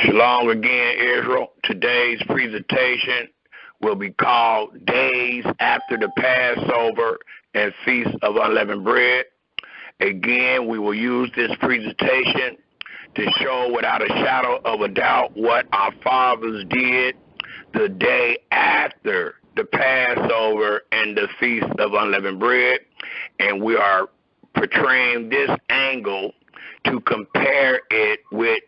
Shalom again, Israel. Today's presentation will be called Days After the Passover and Feast of Unleavened Bread. Again, we will use this presentation to show without a shadow of a doubt what our fathers did the day after the Passover and the Feast of Unleavened Bread. And we are portraying this angle to compare it with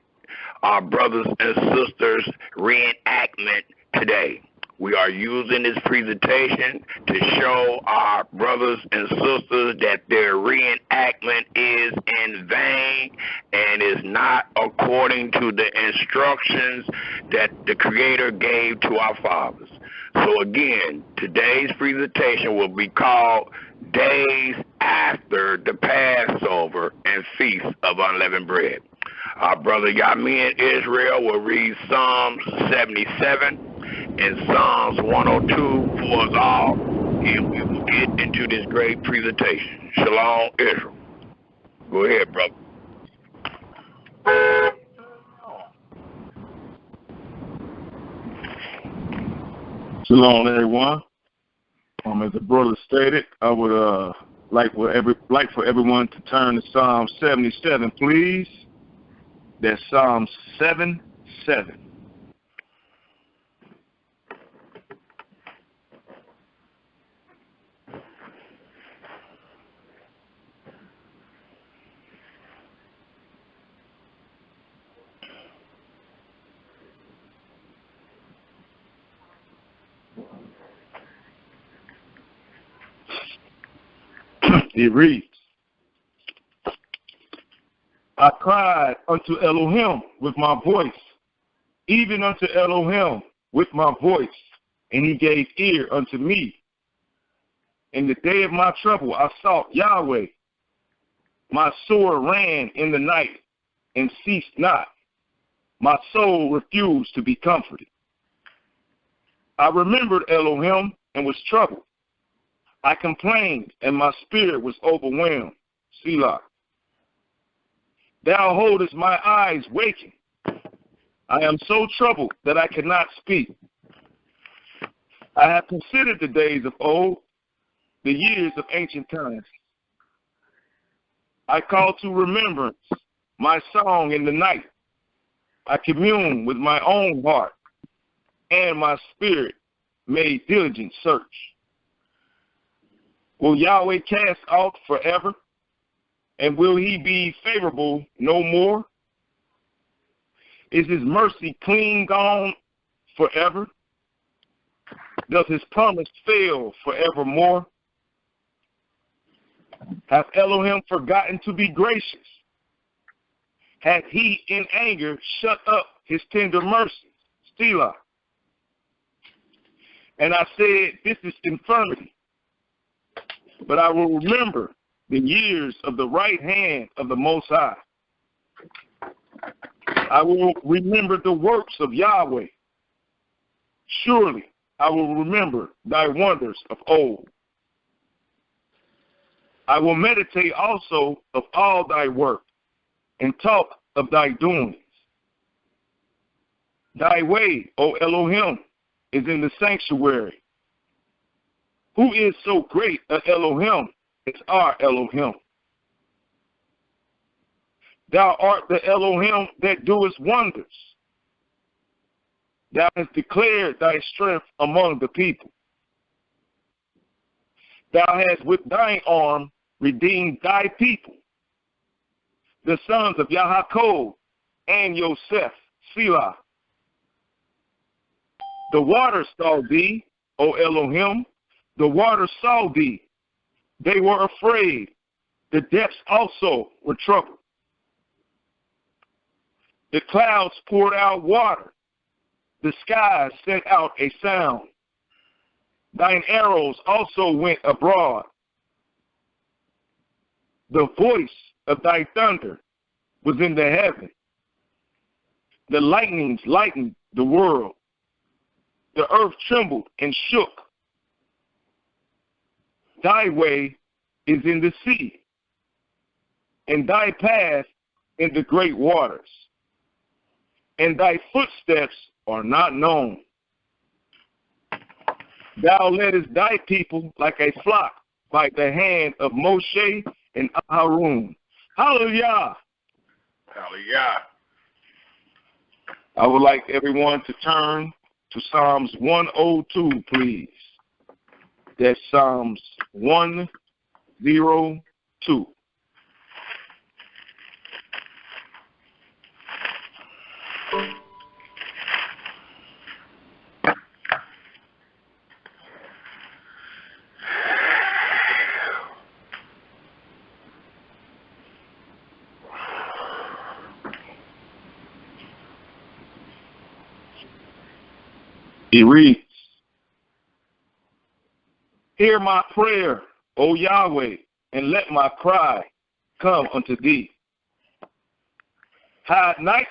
our brothers and sisters' reenactment today. We are using this presentation to show our brothers and sisters that their reenactment is in vain and is not according to the instructions that the Creator gave to our fathers. So again, today's presentation will be called Days After the Passover and Feast of Unleavened Bread. Our brother Yamin Israel will read Psalms 77 and Psalms 102 for us all, and we will get into this great presentation. Shalom, Israel. Go ahead, brother. Shalom, everyone. As the brother stated, I would like for everyone to turn to Psalm 77, please. That's Psalm 7:7. It reads, I cried unto Elohim with my voice, even unto Elohim with my voice, and he gave ear unto me. In the day of my trouble I sought Yahweh. My sword ran in the night and ceased not. My soul refused to be comforted. I remembered Elohim and was troubled. I complained, and my spirit was overwhelmed. Selah. Thou holdest my eyes waking. I am so troubled that I cannot speak. I have considered the days of old, the years of ancient times. I call to remembrance my song in the night. I commune with my own heart, and my spirit made diligent search. Will Yahweh cast off forever? And will he be favorable no more? Is his mercy clean gone forever? Does his promise fail forevermore? Hath Elohim forgotten to be gracious? Hath he in anger shut up his tender mercies? Selah. And I said, this is infirmity. But I will remember the years of the right hand of the Most High. I will remember the works of Yahweh. Surely I will remember thy wonders of old. I will meditate also of all thy work and talk of thy doings. Thy way, O Elohim, is in the sanctuary. Who is so great a Elohim as our Elohim? Thou art the Elohim that doest wonders. Thou hast declared thy strength among the people. Thou hast with thine arm redeemed thy people, the sons of Yaakov and Yosef, Selah. The waters saw thee, O Elohim. The waters saw thee. They were afraid. The depths also were troubled. The clouds poured out water. The skies sent out a sound. Thine arrows also went abroad. The voice of thy thunder was in the heaven. The lightnings lightened the world. The earth trembled and shook. Thy way is in the sea, and thy path in the great waters. and thy footsteps are not known. Thou leddest thy people like a flock by the hand of Moshe and Aharon. Hallelujah. Hallelujah. I would like everyone to turn to Psalms 102, please. That's Psalms 102. It reads, hear my prayer, O Yahweh, and let my cry come unto thee. Hide not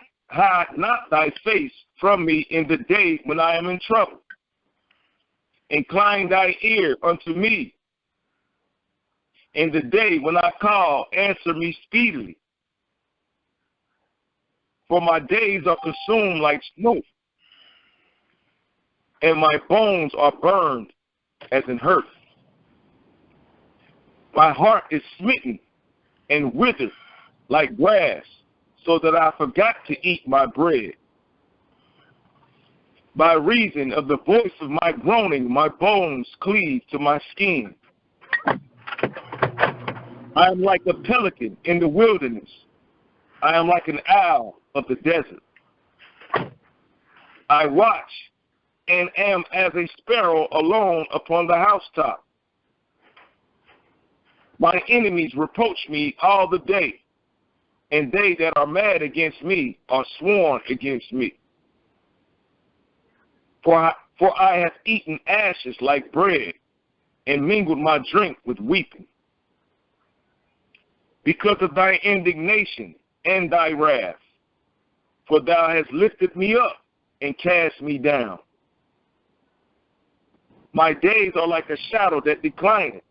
thy face from me in the day when I am in trouble. Incline thy ear unto me. In the day when I call, answer me speedily. For my days are consumed like smoke, and my bones are burned as in earth. My heart is smitten and withered like grass, so that I forgot to eat my bread. By reason of the voice of my groaning, my bones cleave to my skin. I am like a pelican in the wilderness. I am like an owl of the desert. I watch and am as a sparrow alone upon the housetop. My enemies reproach me all the day, and they that are mad against me are sworn against me. For I have eaten ashes like bread, and mingled my drink with weeping. Because of thy indignation and thy wrath, for thou hast lifted me up and cast me down. My days are like a shadow that declineth,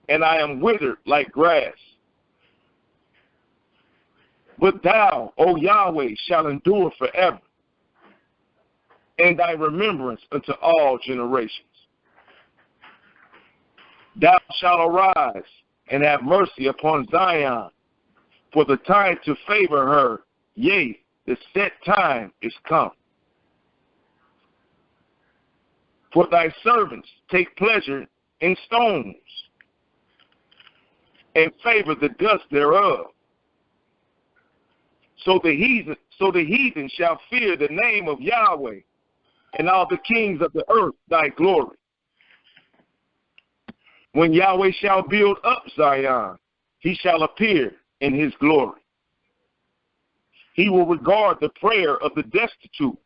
and I am withered like grass. But thou, O Yahweh, shalt endure forever, and thy remembrance unto all generations. Thou shalt arise and have mercy upon Zion, for the time to favor her, yea, the set time is come. For thy servants take pleasure in stones, and favor the dust thereof. So the heathen shall fear the name of Yahweh, and all the kings of the earth thy glory. When Yahweh shall build up Zion, he shall appear in his glory. He will regard the prayer of the destitute,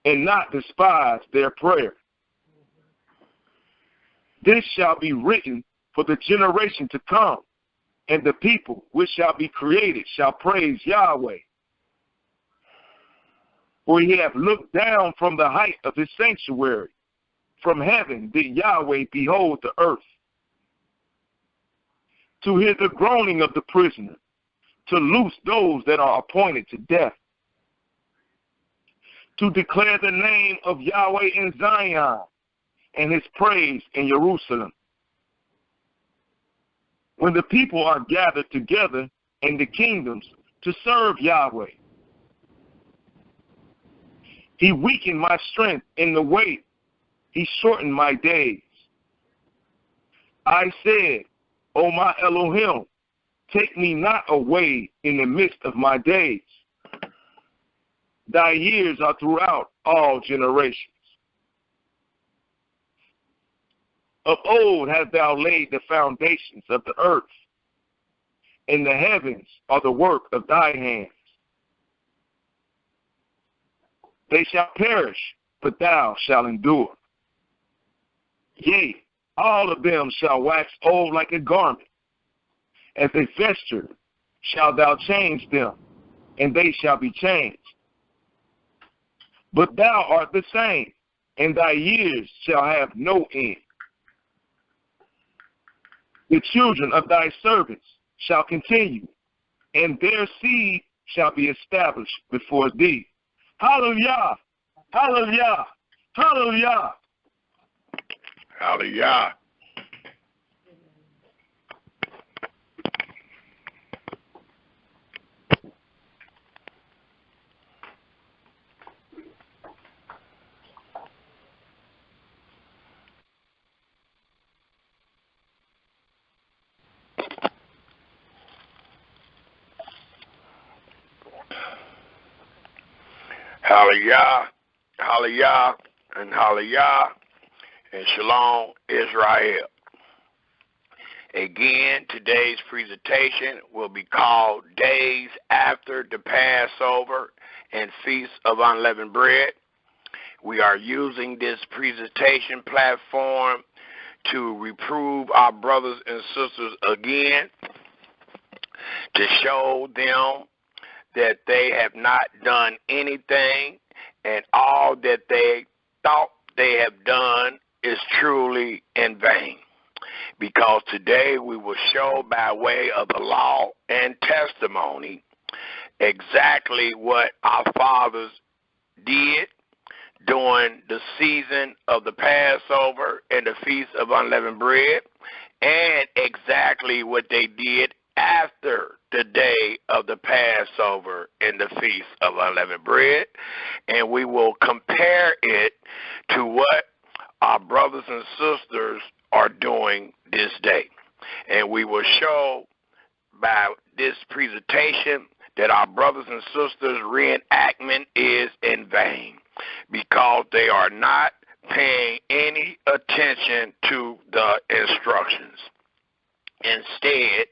and not despise their prayer. This shall be written for the generation to come, and the people which shall be created shall praise Yahweh. For he hath looked down from the height of his sanctuary. From heaven did Yahweh behold the earth, to hear the groaning of the prisoner, to loose those that are appointed to death, to declare the name of Yahweh in Zion, and his praise in Jerusalem. When the people are gathered together in the kingdoms to serve Yahweh. He weakened my strength in the way. He shortened my days. I said, O my Elohim, take me not away in the midst of my days. Thy years are throughout all generations. Of old hast thou laid the foundations of the earth, and the heavens are the work of thy hands. They shall perish, but thou shalt endure. Yea, all of them shall wax old like a garment. As a vesture shalt thou change them, and they shall be changed. But thou art the same, and thy years shall have no end. The children of thy servants shall continue, and their seed shall be established before thee Hallelujah. Hallelujah. Hallelujah. Hallelujah. Hallelujah, hallelujah, and hallelujah, and shalom, Israel. Again, today's presentation will be called Days After the Passover and Feast of Unleavened Bread. We are using this presentation platform to reprove our brothers and sisters again, to show them that they have not done anything, and all that they thought they have done is truly in vain. Because today we will show by way of the law and testimony exactly what our fathers did during the season of the Passover and the Feast of Unleavened Bread, and exactly what they did after the day of the Passover and the Feast of Unleavened Bread, and we will compare it to what our brothers and sisters are doing this day. And we will show by this presentation that our brothers and sisters' reenactment is in vain, because they are not paying any attention to the instructions. Instead,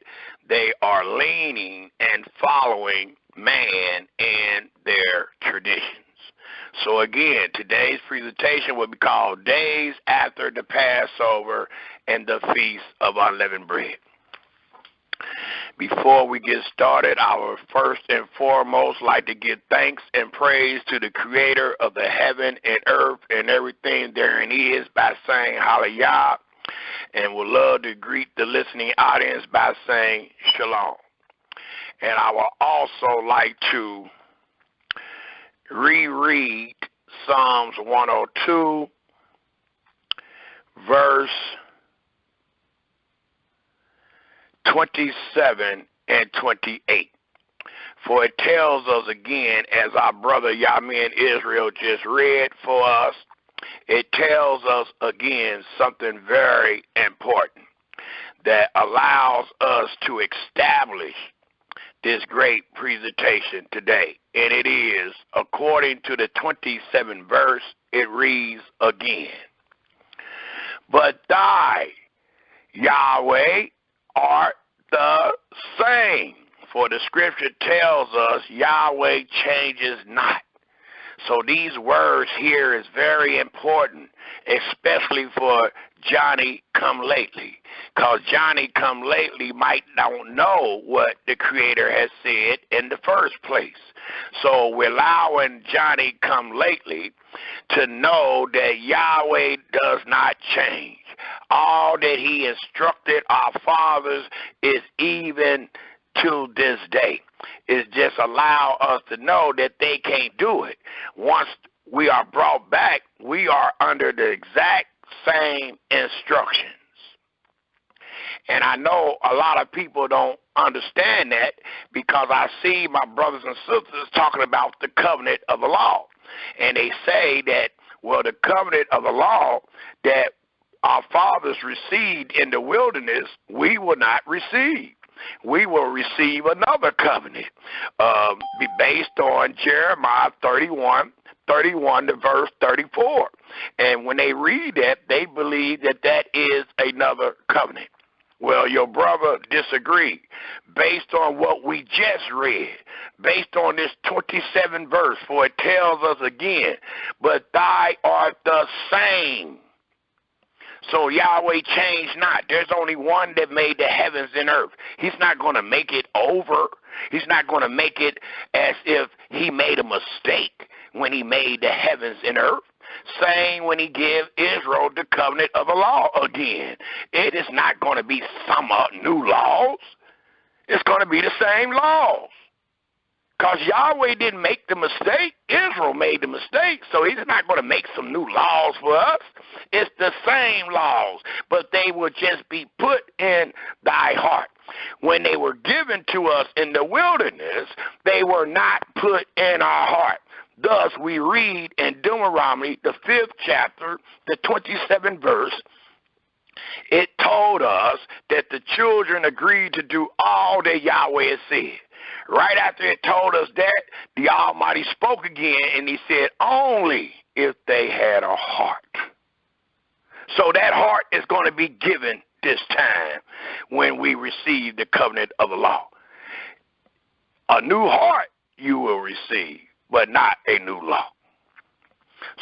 they are leaning and following man and their traditions. So again, today's presentation will be called Days After the Passover and the Feast of Unleavened Bread. Before we get started, I would first and foremost like to give thanks and praise to the Creator of the heaven and earth and everything therein is by saying hallelujah, and would love to greet the listening audience by saying shalom. And I would also like to reread Psalms 102, verse 27 and 28. For it tells us again, as our brother Yamin Israel just read for us, it tells us again something very important that allows us to establish this great presentation today. And it is, according to the 27th verse, it reads again, but thy, Yahweh, art the same. For the scripture tells us Yahweh changes not. So these words here is very important, especially for Johnny come lately, because Johnny come lately might not know what the Creator has said in the first place. So we're allowing Johnny come lately to know that Yahweh does not change. All that he instructed our fathers is even to this day. Is just allow us to know that they can't do it. Once we are brought back, we are under the exact same instructions. And I know a lot of people don't understand that, because I see my brothers and sisters talking about the covenant of the law. And they say that, well, the covenant of the law that our fathers received in the wilderness, we will not receive. We will receive another covenant, be based on Jeremiah 31 to verse 34. And when they read that, they believe that that is another covenant. Well, your brother disagreed. Based on what we just read, based on this 27th verse, for it tells us again, but thy art the same. So Yahweh changed not. There's only one that made the heavens and earth. He's not going to make it over. He's not going to make it as if he made a mistake when he made the heavens and earth. Same when he gave Israel the covenant of the law again. It is not going to be some new laws. It's going to be the same laws. Because Yahweh didn't make the mistake. Israel made the mistake. So he's not going to make some new laws for us. It's the same laws, but they will just be put in thy heart. When they were given to us in the wilderness, they were not put in our heart. Thus, we read in Deuteronomy, the 5th chapter, the 27th verse, it told us that the children agreed to do all that Yahweh had said. Right after it told us that, the Almighty spoke again, and he said, only if they had a heart. So that heart is going to be given this time when we receive the covenant of the law. A new heart you will receive, but not a new law.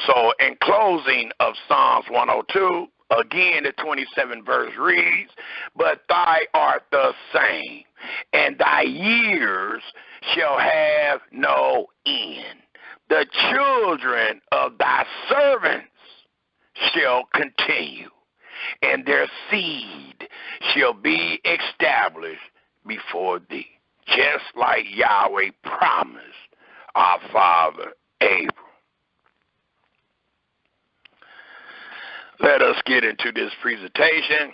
So in closing of Psalms 102, again, the 27th verse reads, but thy art the same, and thy years shall have no end. The children of thy servants shall continue, and their seed shall be established before thee, just like Yahweh promised our father Abraham. Let us get into this presentation.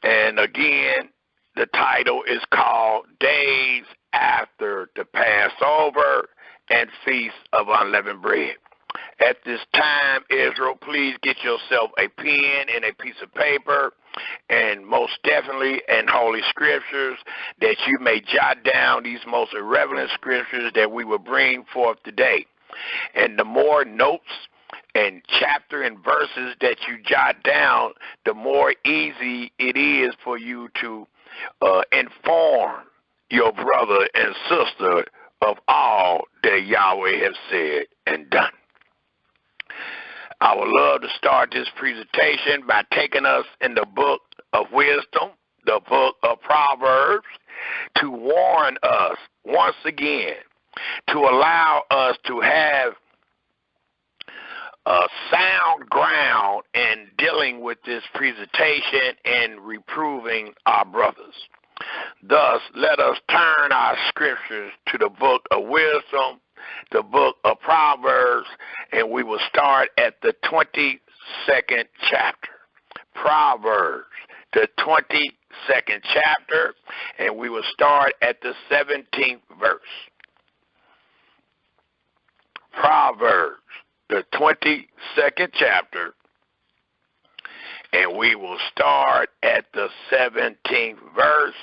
And again, the title is called Days After the Passover and Feast of Unleavened Bread. At this time, Israel, please get yourself a pen and a piece of paper, and most definitely in Holy Scriptures, that you may jot down these most irreverent scriptures that we will bring forth today. And the more notes and chapter and verses that you jot down, the more easy it is for you to inform your brother and sister of all that Yahweh has said and done. I would love to start this presentation by taking us in the book of wisdom, the book of Proverbs, to warn us once again, to allow us to have sound ground in dealing with this presentation and reproving our brothers. Thus, let us turn our scriptures to the book of wisdom, the book of Proverbs, and we will start at the 22nd chapter. Proverbs, the 22nd chapter, and we will start at the 17th verse. Proverbs, the 22nd chapter, and we will start at the 17th verse.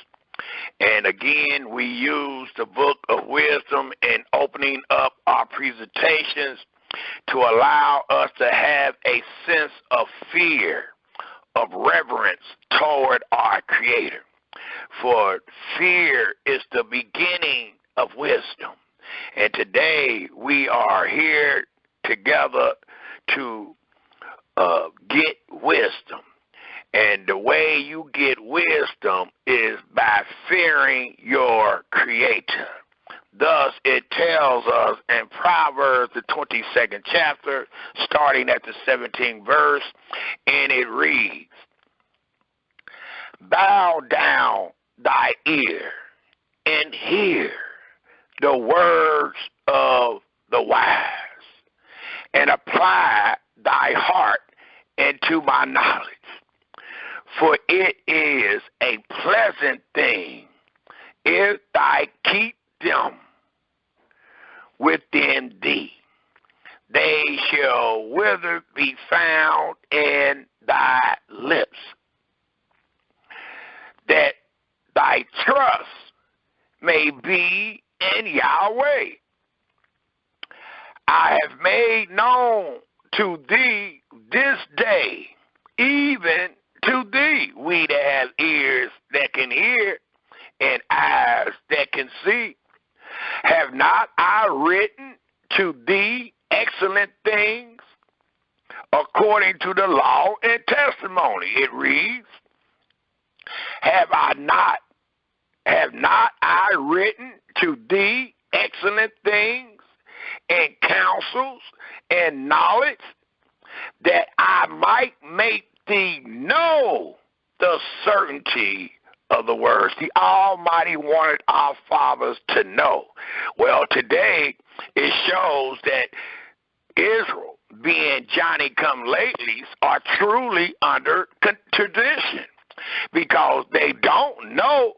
And again, we use the book of wisdom in opening up our presentations to allow us to have a sense of fear, of reverence toward our Creator. For fear is the beginning of wisdom. And today we are here together to get wisdom. And the way you get wisdom is by fearing your Creator. Thus, it tells us in Proverbs, the 22nd chapter, starting at the 17th verse, and it reads, bow down thy ear and hear the words of the wise, and apply thy heart into my knowledge. For it is a pleasant thing if thou keep them within thee. They shall wither be found in thy lips, that thy trust may be in Yahweh. I have made known to thee this day, even to thee, we that have ears that can hear and eyes that can see. Have not I written to thee excellent things according to the law and testimony? It reads, have not I written to thee excellent things and counsels and knowledge, that I might make thee know the certainty of the words. The Almighty wanted our fathers to know. Well, today it shows that Israel, being Johnny-come-latelys, are truly under tradition because they don't know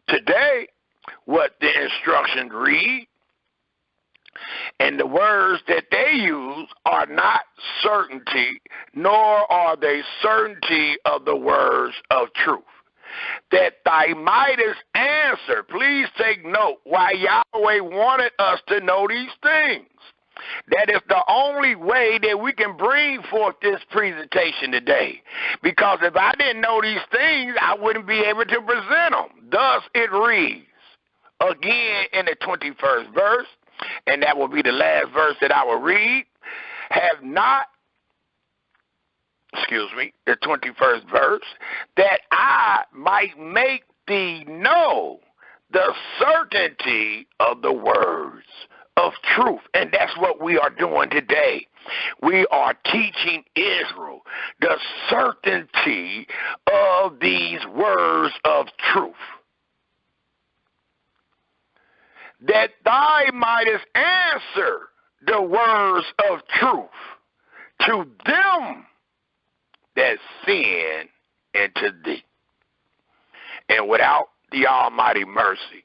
today what the instructions read, and the words that they use are not certainty, nor are they certainty of the words of truth. That thou mightest answer. Please take note why Yahweh wanted us to know these things. That is the only way that we can bring forth this presentation today. Because if I didn't know these things, I wouldn't be able to present them. Thus it reads, again in the 21st verse, and that will be the last verse that I will read, the 21st verse, that I might make thee know the certainty of the words of truth. And that's what we are doing today. We are teaching Israel the certainty of these words of truth. That thou mightest answer the words of truth to them that sin into thee. And without the Almighty mercy,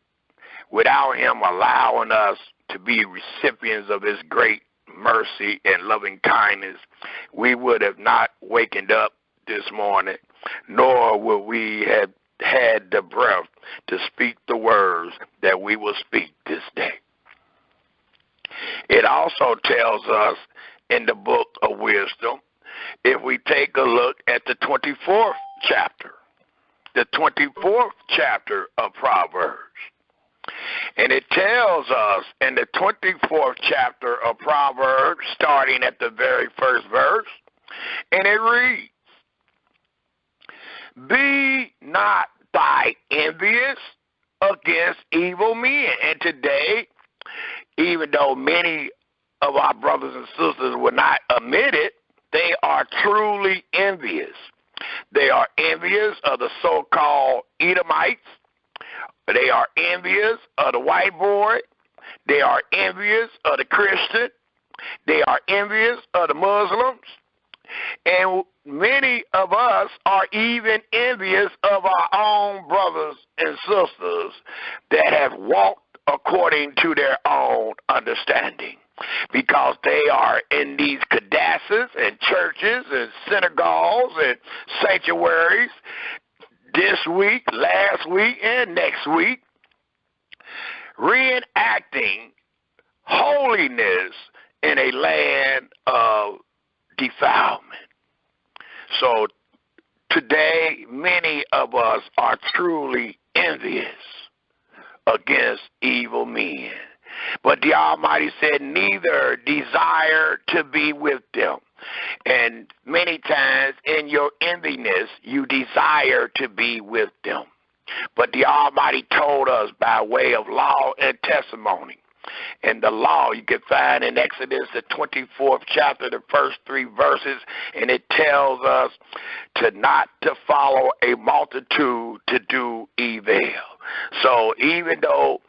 without him allowing us to be recipients of his great mercy and loving kindness, we would have not wakened up this morning, nor would we have had the breath to speak the words that we will speak this day. It also tells us in the book of wisdom, if we take a look at the 24th chapter of Proverbs, and it tells us in the 24th chapter of Proverbs, starting at the very first verse, and it reads, be not thy envious against evil men. And today, even though many of our brothers and sisters will not admit it, they are truly envious. They are envious of the so-called Edomites. They are envious of the white boy. They are envious of the Christian. They are envious of the Muslims. And many of us are even envious of our own brothers and sisters that have walked according to their own understanding, because they are in these cadasses and churches and synagogues and sanctuaries this week, last week, and next week, reenacting holiness in a land of defilement. So today, many of us are truly envious against evil men. But the Almighty said, neither desire to be with them. And many times in your enviness, you desire to be with them. But the Almighty told us by way of law and testimony. And the law you can find in Exodus, the 24th chapter, the first 3 verses, and it tells us to not to follow a multitude to do evil. So even though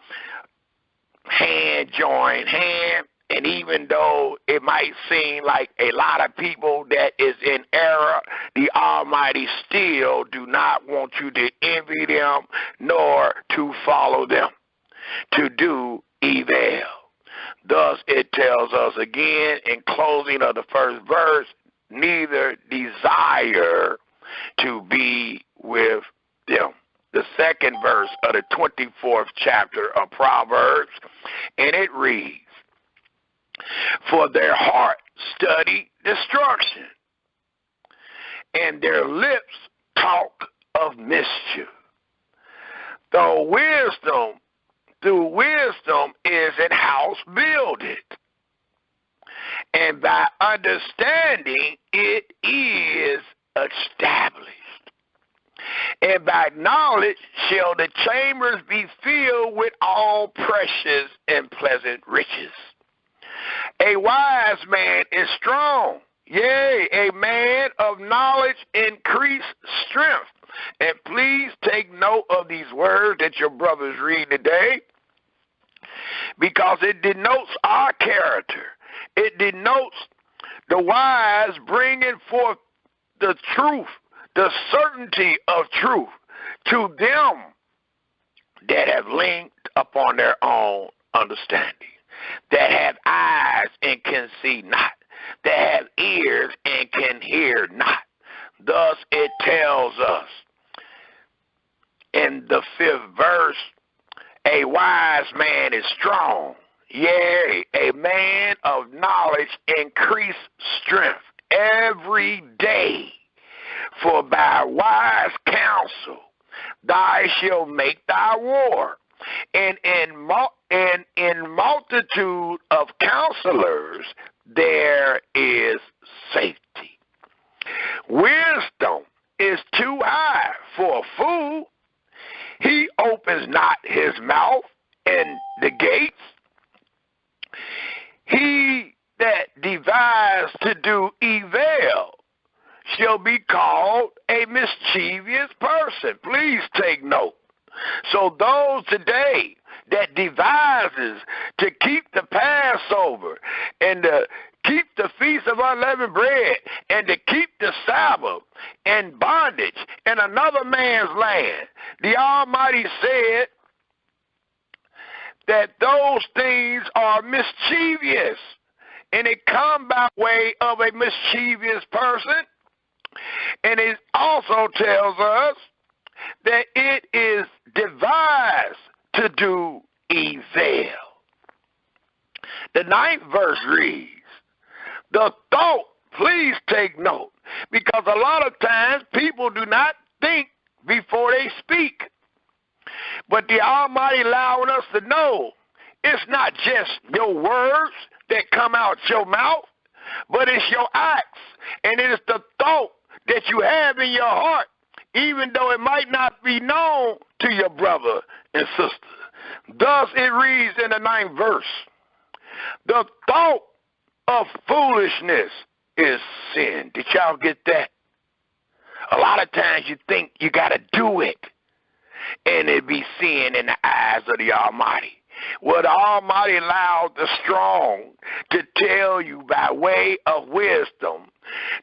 hand join hand, and even though it might seem like a lot of people that is in error, the Almighty still do not want you to envy them nor to follow them, to do evil. Thus it tells us again in closing of the first verse, neither desire to be with them. The second verse of the 24th chapter of Proverbs, and it reads, for their heart study destruction, and their lips talk of mischief. Through wisdom is an house builded, and by understanding it is established. And by knowledge shall the chambers be filled with all precious and pleasant riches. A wise man is strong, yea, a man of knowledge increase strength. And please take note of these words that your brothers read today, because it denotes our character. It denotes the wise bringing forth the truth, the certainty of truth to them that have leaned upon their own understanding, that have eyes and can see not, that have ears and can hear not. Thus it tells us in the 5th verse, a wise man is strong, yea, a man of knowledge increase strength every day. For by wise counsel thou shalt make thy war, and in multitude of counselors there is safety. Wisdom is too high for a fool. He opens not his mouth in the gates. He that devises to do evil shall be called a mischievous person. Please take note. So those today that devises to keep the Passover and to keep the Feast of Unleavened Bread and to keep the Sabbath in bondage in another man's land, the Almighty said that those things are mischievous, and it come by way of a mischievous person. And it also tells us that it is devised to do evil. The 9th verse reads, the thought, please take note, because a lot of times people do not think before they speak. But the Almighty allowing us to know it's not just your words that come out your mouth, but it's your acts, and it is the thought that you have in your heart, even though it might not be known to your brother and sister. Thus it reads in the 9th verse, the thought of foolishness is sin. Did y'all get that? A lot of times you think you got to do it, and it be sin in the eyes of the Almighty. Well, the Almighty allowed the strong to tell you by way of wisdom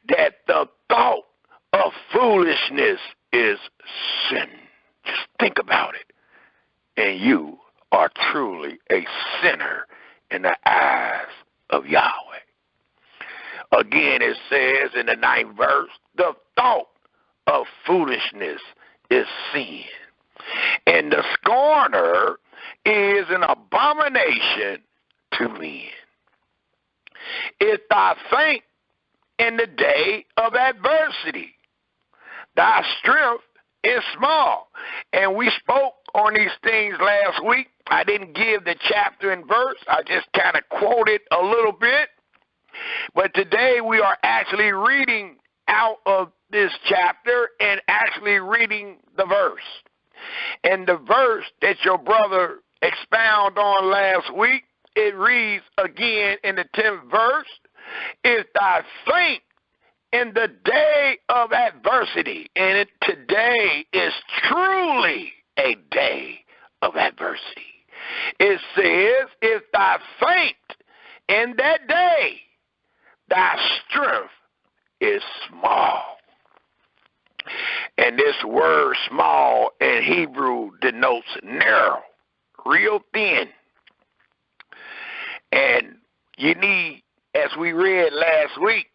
that the thought of foolishness is sin. Just think about it. And you are truly a sinner in the eyes of Yahweh. Again, it says in the 9th verse, the thought of foolishness is sin. And the scorner is an abomination to men. If thou faint in the day of adversity, thy strength is small. And we spoke on these things last week. I didn't give the chapter and verse. I just kind of quoted a little bit. But today we are actually reading out of this chapter and actually reading the verse. And the verse that your brother expounded on last week, it reads again in the 10th verse, if thou faint in the day of adversity, and today is truly a day of adversity. It says, if thou faint in that day, thy strength is small. And this word small in Hebrew denotes narrow, real thin. And you need, as we read last week,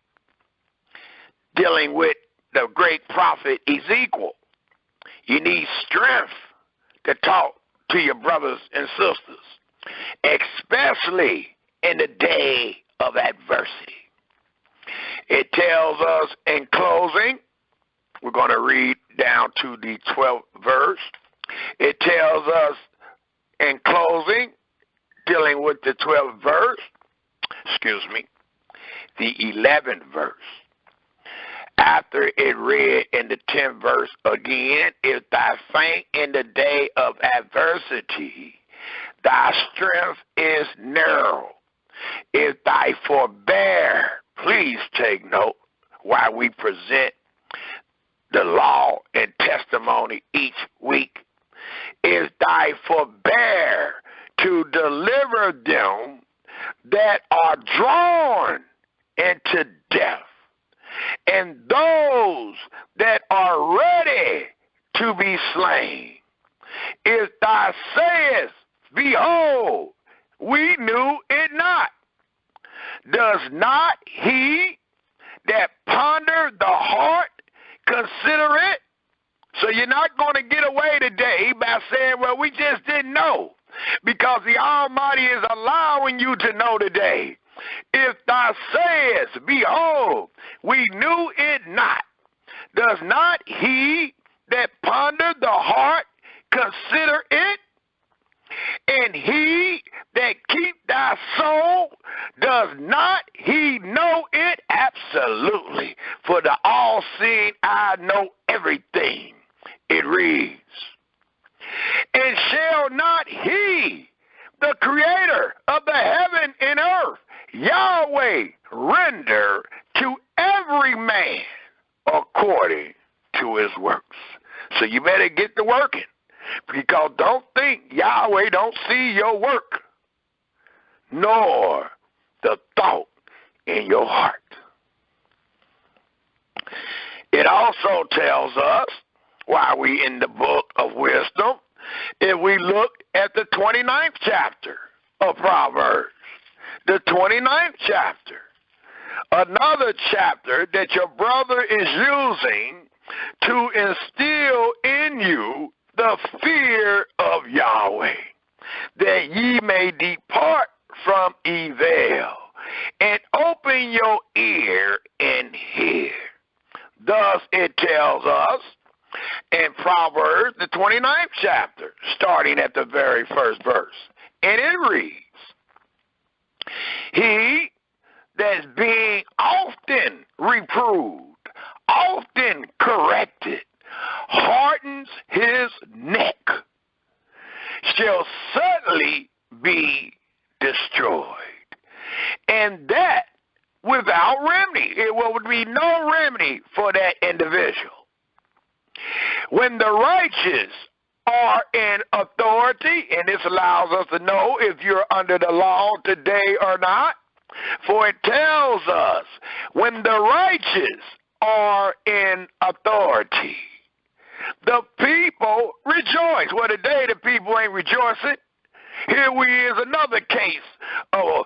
dealing with the great prophet Ezekiel, you need strength to talk to your brothers and sisters, especially in the day of adversity. It tells us in closing, we're going to read down to the 12th verse. It tells us in closing, dealing with the 12th verse, the 11th verse. After it read in the 10th verse again, if thou faint in the day of adversity, thy strength is narrow. If thou forbear, please take note while we present the law and testimony each week, is thy forbear to deliver them that are drawn into death, and those that are ready to be slain. If thou sayest, behold, we knew it not, does not he that ponder the heart consider it? So you're not going to get away today by saying, well, we just didn't know, because the Almighty is allowing you to know today. If thou sayest, behold, we knew it not, does not he that ponder the heart consider it? And he that keep thy soul, does not he know it? Absolutely. For the all-seeing eye know everything. It reads, and shall not he, the creator of the heaven and earth, Yahweh, render to every man according to his works? So you better get to working, because don't think Yahweh don't see your work, nor the thought in your heart. It also tells us, while we in the book of wisdom, if we look at the 29th chapter of Proverbs, the 29th chapter, another chapter that your brother is using to instill in you the fear of Yahweh, that ye may depart from evil and open your ear and hear. Thus it tells us in Proverbs, the 29th chapter, starting at the very first verse. And it reads, he that's being often reproved, often corrected, hardens his neck, shall certainly be destroyed. And that without remedy. It will be no remedy for that individual. When the righteous are in authority, and this allows us to know if you're under the law today or not, for it tells us when the righteous are in authority, the people rejoice. Well, today the people ain't rejoicing. Here is another case of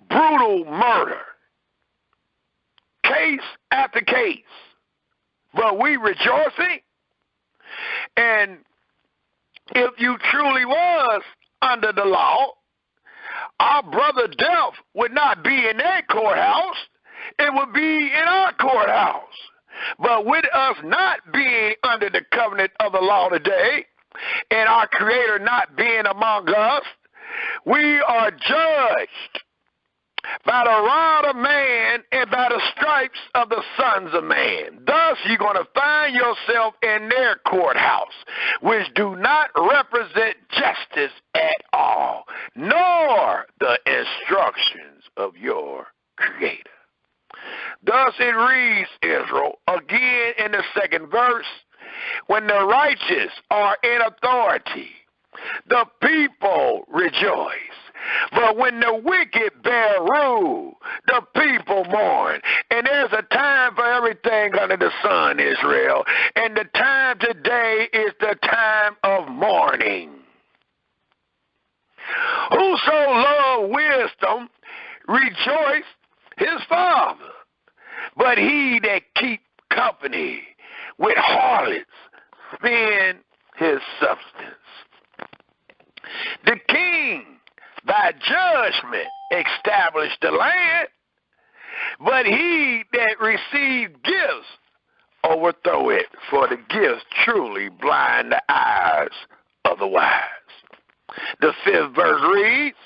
brutal murder, case after case. But we rejoicing. And if you truly was under the law, our brother Death would not be in that courthouse. It would be in our courthouse. But with us not being under the covenant of the law today, and our Creator not being among us, we are judged by the rod of man and by the stripes of the sons of man. Thus, you're going to find yourself in their courthouse, which do not represent justice at all, nor the instructions of your Creator. Thus it reads, Israel, again in the second verse, when the righteous are in authority, the people rejoice. But when the wicked bear rule, the people mourn. And there's a time for everything under the sun, Israel. And the time today is the time of mourning. Whoso love wisdom, rejoice his father. But he that keep company with harlots spend his substance. The king by judgment established the land, but he that received gifts overthrow it, for the gifts truly blind the eyes of the wise. The fifth verse reads,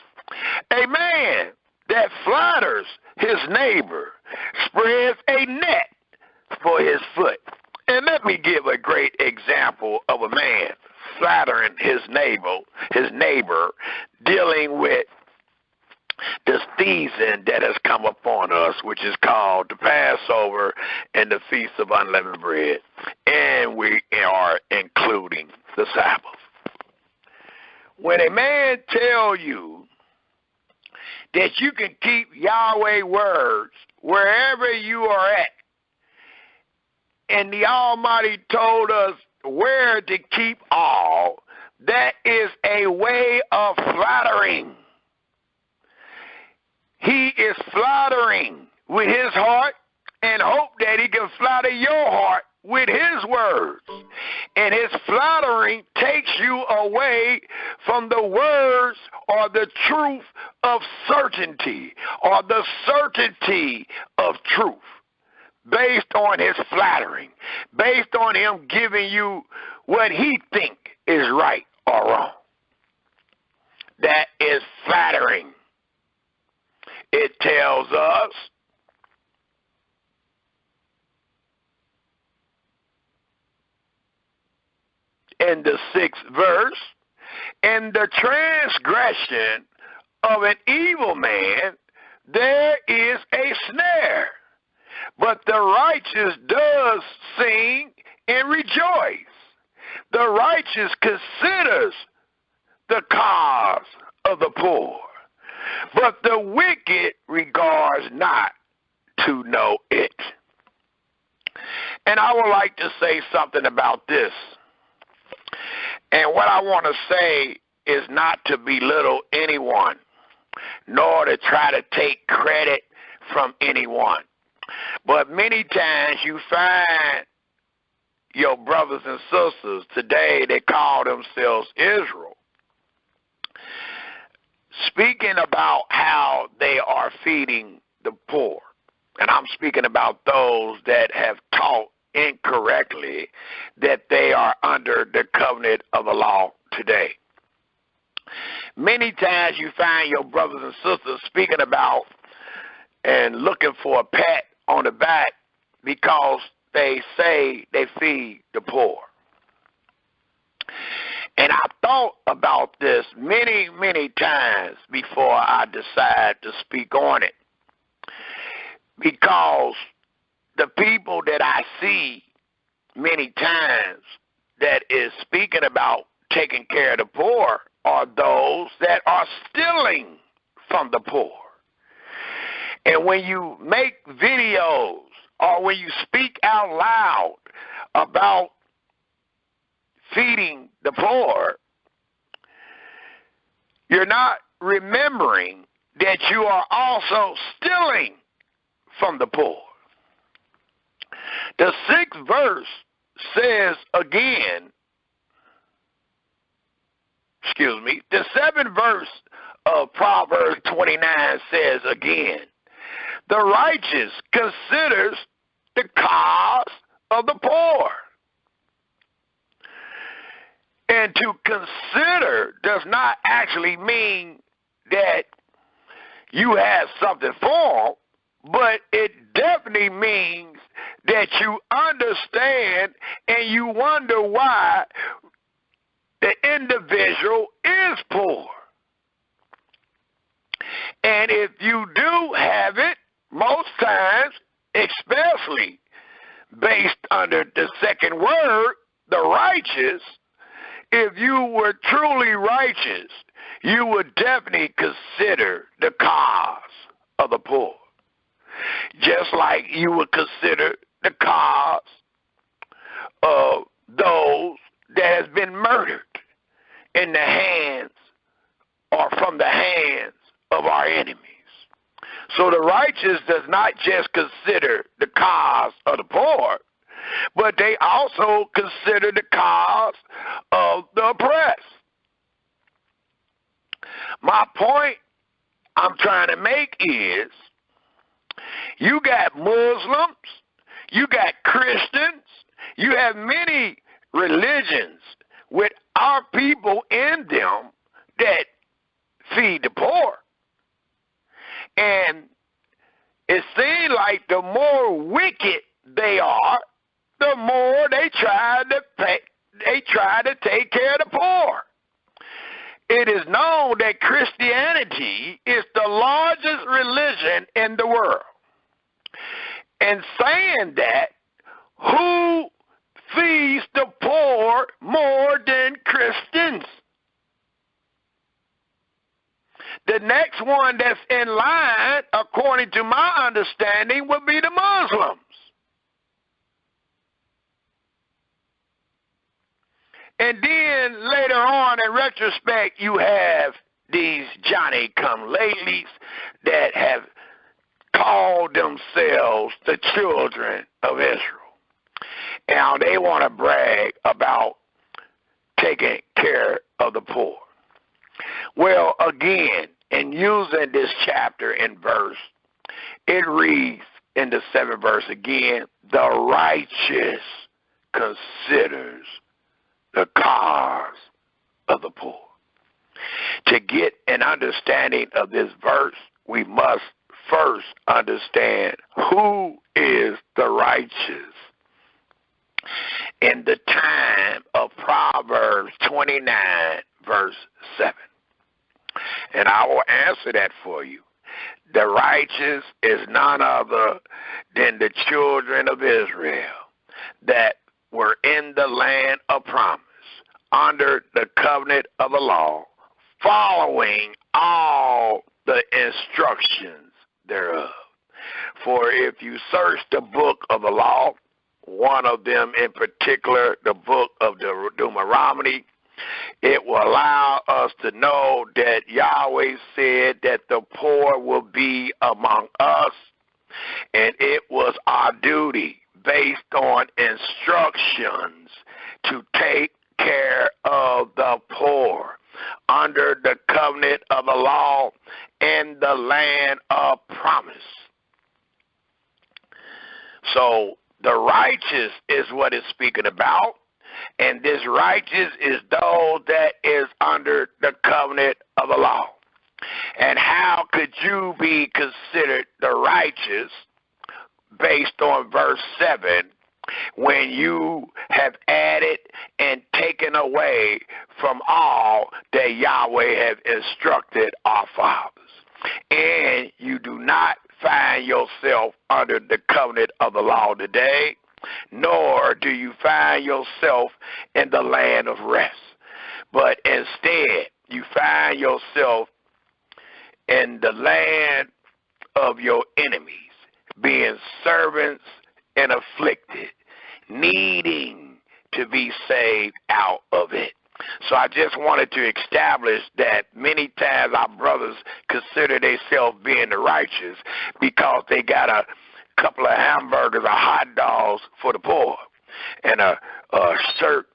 a man that flatters his neighbor spreads a net for his foot. And let me give a great example of a man flattering his neighbor, dealing with the season that has come upon us, which is called the Passover and the Feast of Unleavened Bread. And we are including the Sabbath. When a man tells you that you can keep Yahweh words wherever you are at, and the Almighty told us where to keep all, that is a way of flattering. He is flattering with his heart and hope that he can flatter your heart with his words. And his flattering takes you away from the words or the truth of certainty or the certainty of truth based on his flattering, based on him giving you what he thinks is right or wrong. That is flattering. It tells us in the 6th verse, in the transgression of an evil man there is a snare, but the righteous does sing and rejoice. The righteous considers the cause of the poor, but the wicked regards not to know it. And I would like to say something about this. And what I want to say is not to belittle anyone, nor to try to take credit from anyone. But many times you find your brothers and sisters today, they call themselves Israel, speaking about how they are feeding the poor. And I'm speaking about those that have taught incorrectly that they are under the covenant of the law today. Many times you find your brothers and sisters speaking about and looking for a pat on the back because they say they feed the poor. And I thought about this many, many times before I decided to speak on it, because the people that I see many times that is speaking about taking care of the poor are those that are stealing from the poor. And when you make videos or when you speak out loud about feeding the poor, you're not remembering that you are also stealing from the poor. The 6th verse says again, the 7th verse of Proverbs 29 says again, the righteous considers the cause of the poor. And to consider does not actually mean that you have something for them, but it definitely means that you understand and you wonder why the individual is poor. And if you do have it, most times, especially based under the second word, the righteous, if you were truly righteous, you would definitely consider the cause of the poor. Just like you would consider the cause of those that has been murdered in the hands or from the hands of our enemies. So the righteous does not just consider the cause of the poor, but they also consider the cause of the oppressed. My point I'm trying to make is, you got Muslims, you got Christians, you have many religions with our people in them that feed the poor. And it seems like the more wicked they are, the more they try to take care of the poor. it is known that Christianity is the largest religion in the world. And saying that, who feeds the poor more than Christians? The next one that's in line, according to my understanding, would be the Muslims. And then later on, in retrospect, you have these Johnny-come-latelys that have called themselves the children of Israel. Now, they want to brag about taking care of the poor. Well, again, in using this chapter and verse, it reads in the 7th verse again, the righteous considers the cause of the poor. To get an understanding of this verse, we must first understand who is the righteous. In the time of Proverbs 29, verse 7. And I will answer that for you. The righteous is none other than the children of Israel that were in the land of promise, under the covenant of the law, following all the instructions thereof. For if you search the book of the law, one of them in particular, the book of the Deuteronomy, it will allow us to know that Yahweh said that the poor will be among us, and it was our duty, based on instructions, to take care of the poor under the covenant of the law in the land of promise. So the righteous is what it's speaking about. And this righteous is those that is under the covenant of the law. And how could you be considered the righteous based on verse 7 when you have added and taken away from all that Yahweh have instructed our fathers? And you do not find yourself under the covenant of the law today, nor do you find yourself in the land of rest, but instead you find yourself in the land of your enemies, being servants and afflicted, needing to be saved out of it. So I just wanted to establish that many times our brothers consider themselves being the righteous because they got a couple of hamburgers or hot dogs for the poor, and a shirt,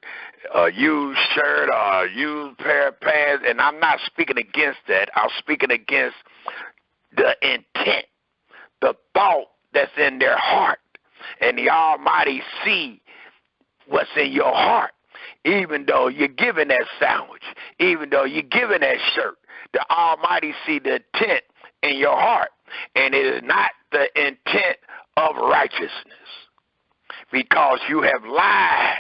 a used shirt or a used pair of pants. And I'm not speaking against that. I'm speaking against the intent, the thought that's in their heart. And the Almighty see what's in your heart. Even though you're giving that sandwich, even though you're giving that shirt, the Almighty see the intent in your heart. And it is not the intent of righteousness, because you have lied.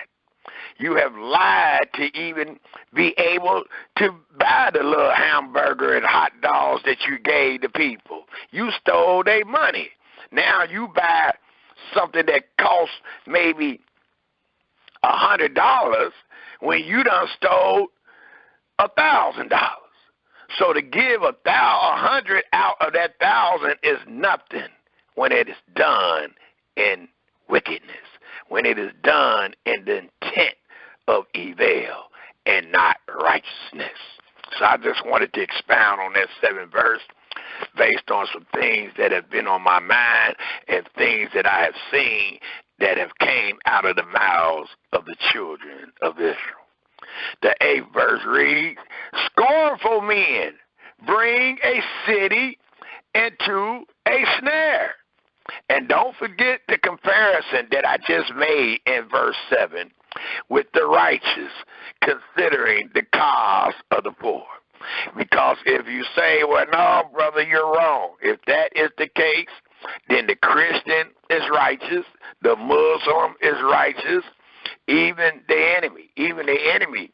You have lied to even be able to buy the little hamburger and hot dogs that you gave the people. You stole their money. Now you buy something that costs maybe $100 when you done stole $1,000. So to give 100 out of that 1,000 is nothing when it is done in wickedness, when it is done in the intent of evil and not righteousness. So I just wanted to expound on that 7th verse based on some things that have been on my mind and things that I have seen that have came out of the mouths of the children of Israel. The 8th verse reads, scornful men bring a city into a snare. And don't forget the comparison that I just made in verse 7 with the righteous considering the cause of the poor. Because if you say, well, no, brother, you're wrong. If that is the case, then the Christian is righteous, the Muslim is righteous, even the enemy.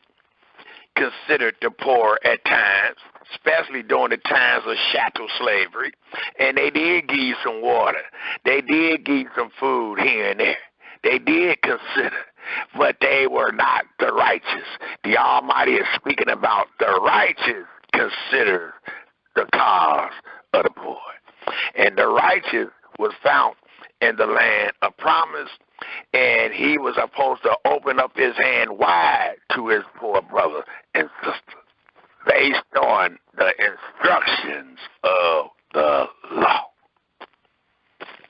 considered the poor at times, especially during the times of chattel slavery, and they did give you some water. They did give you some food here and there. They did consider, but they were not the righteous. The Almighty is speaking about the righteous consider the cause of the poor. And the righteous was found in the land of promise, and he was supposed to open up his hand wide to his poor brother and sister based on the instructions of the law,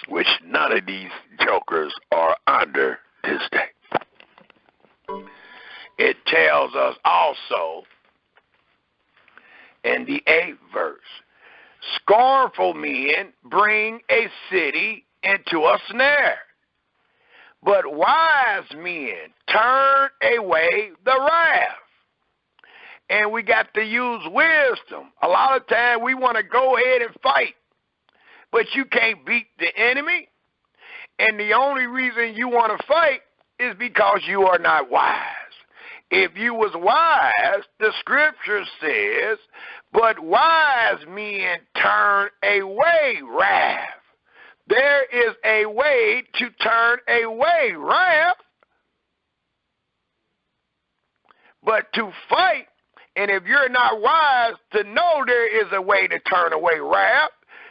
which none of these jokers are under this day. It tells us also in the 8th verse, scornful men bring a city into a snare, but wise men turn away the wrath. And we got to use wisdom. A lot of times we want to go ahead and fight, but you can't beat the enemy. And the only reason you want to fight is because you are not wise. If you was wise, the scripture says, but wise men turn away wrath. There is a way to turn away wrath, but to fight, and if you're not wise to know there is a way to turn away wrath,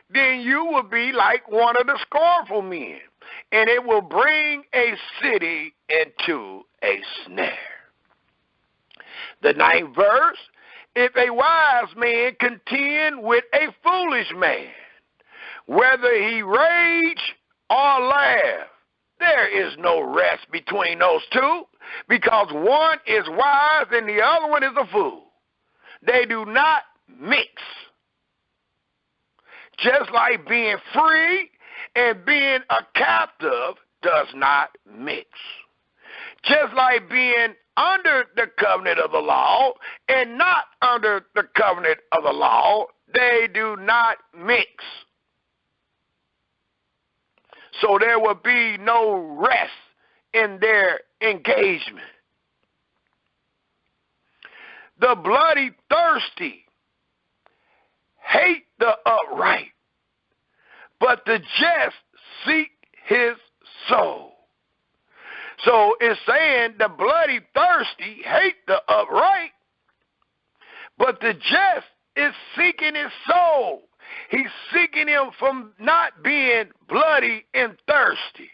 then you will be like one of the scornful men, and it will bring a city into a snare. The 9th verse, if a wise man contend with a foolish man, whether he rage or laugh, there is no rest between those two, because one is wise and the other one is a fool. They do not mix. Just like being free and being a captive does not mix. Just like being under the covenant of the law and not under the covenant of the law, they do not mix. So there will be no rest in their engagement. The bloody thirsty hate the upright, but the just seek his soul. So it's saying the bloody thirsty hate the upright, but the just is seeking his soul. He's seeking him from not being bloody and thirsty.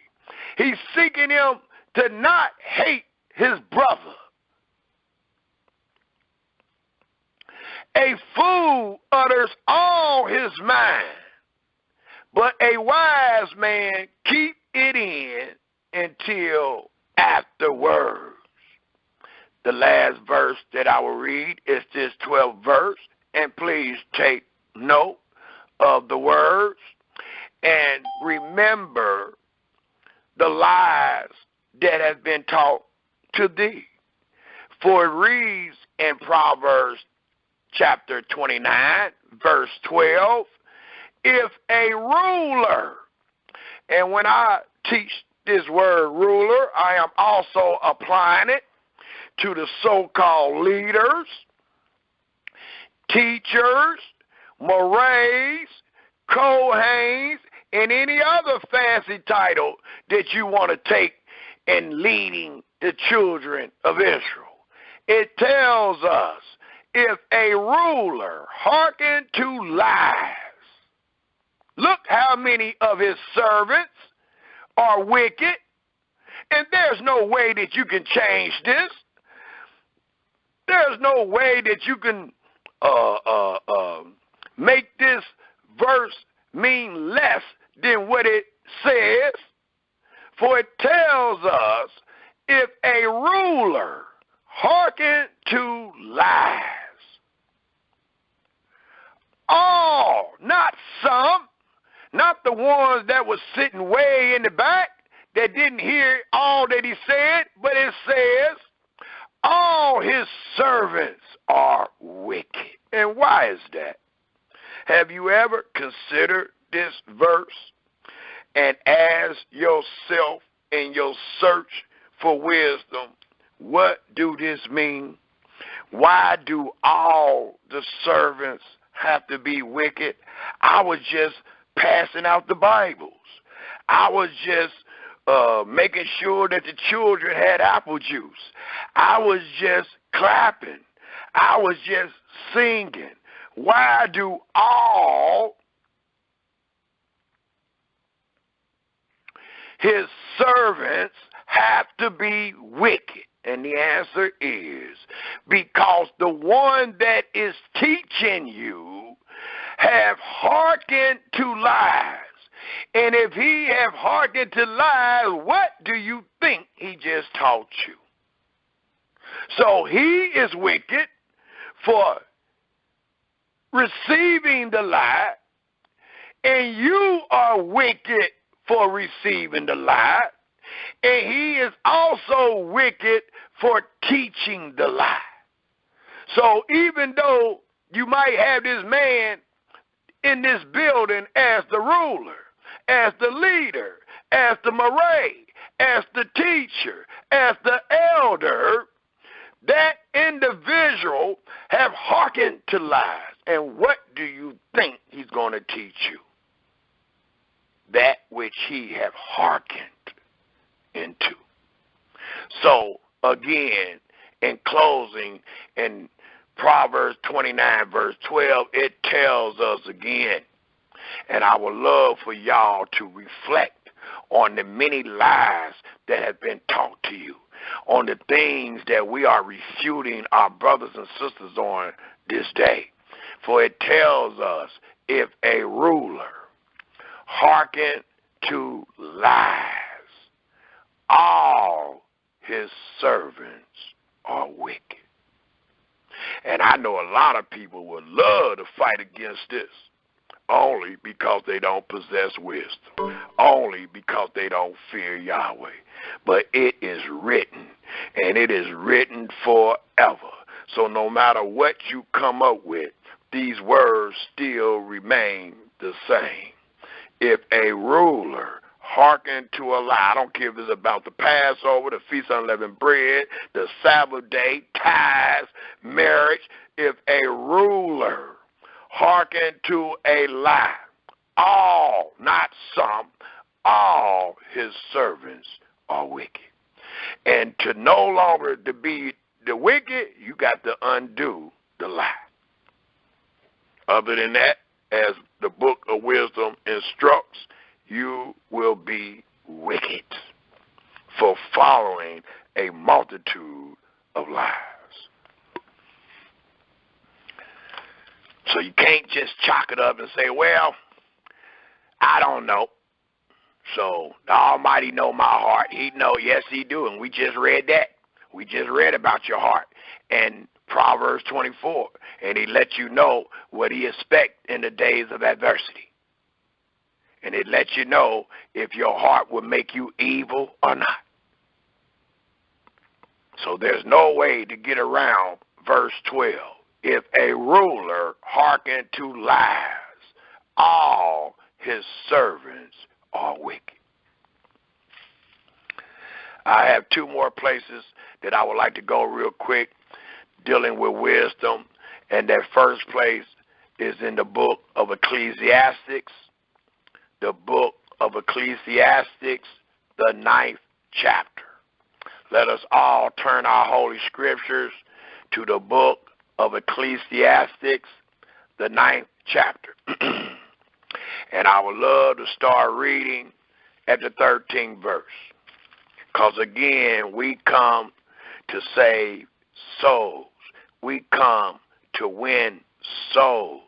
He's seeking him to not hate his brother. A fool utters all his mind, but a wise man keep it in until afterwards. The last verse that I will read is this 12th verse, and please take note of the words and remember the lies that have been taught to thee. For it reads in Proverbs chapter 29, verse 12, if a ruler, and when I teach this word ruler, I am also applying it to the so-called leaders, teachers, mores, Kohanes, and any other fancy title that you want to take in leading the children of Israel. It tells us, if a ruler hearken to lies, look how many of his servants are wicked, and there's no way that you can change this. There's no way that you can make this verse mean less than what it says. For it tells us, if a ruler hearken to lies, all, not some, not the ones that was sitting way in the back that didn't hear all that he said, but it says, all his servants are wicked. And why is that? Have you ever considered this verse and asked yourself in your search for wisdom, what do this mean? Why do all the servants have to be wicked? I was just passing out the Bibles. I was just making sure that the children had apple juice. I was just clapping. I was just singing. Why do all his servants have to be wicked? And the answer is because the one that is teaching you have hearkened to lies. And if he have hearkened to lies, what do you think he just taught you? So he is wicked for receiving the lie, and you are wicked for receiving the lie, and he is also wicked for teaching the lie. So even though you might have this man in this building as the ruler, as the leader, as the moray, as the teacher, as the elder, that individual have hearkened to lies. And what do you think he's going to teach you? That which he have hearkened into. So, again, in closing, in Proverbs 29, verse 12, it tells us again, and I would love for y'all to reflect on the many lies that have been taught to you, on the things that we are refuting our brothers and sisters on this day. For it tells us, if a ruler hearken to lies, all his servants are wicked. And I know a lot of people would love to fight against this, only because they don't possess wisdom, only because they don't fear Yahweh. But it is written, and it is written forever. So no matter what you come up with, these words still remain the same. If a ruler hearken to a lie, I don't care if it's about the Passover, the Feast of Unleavened Bread, the Sabbath day, tithes, marriage, if a ruler hearken to a lie, all, not some, all his servants are wicked. And to no longer to be the wicked, you got to undo the lie. Other than that, as the book of wisdom instructs, you will be wicked for following a multitude of lies. So you can't just chalk it up and say, well, I don't know. So the Almighty know my heart. He know, yes, he do. And we just read that. We just read about your heart in Proverbs 24. And he let you know what he expects in the days of adversity. And it lets you know if your heart will make you evil or not. So there's no way to get around verse 12. If a ruler hearken to lies, all his servants are wicked. I have two more places that I would like to go real quick dealing with wisdom. And that first place is in the book of Ecclesiastes. The book of Ecclesiastes, the 9th chapter. Let us all turn our holy scriptures to the book of Ecclesiastes, the 9th chapter. And I would love to start reading at the 13th verse. Because again, we come to save souls. We come to win souls.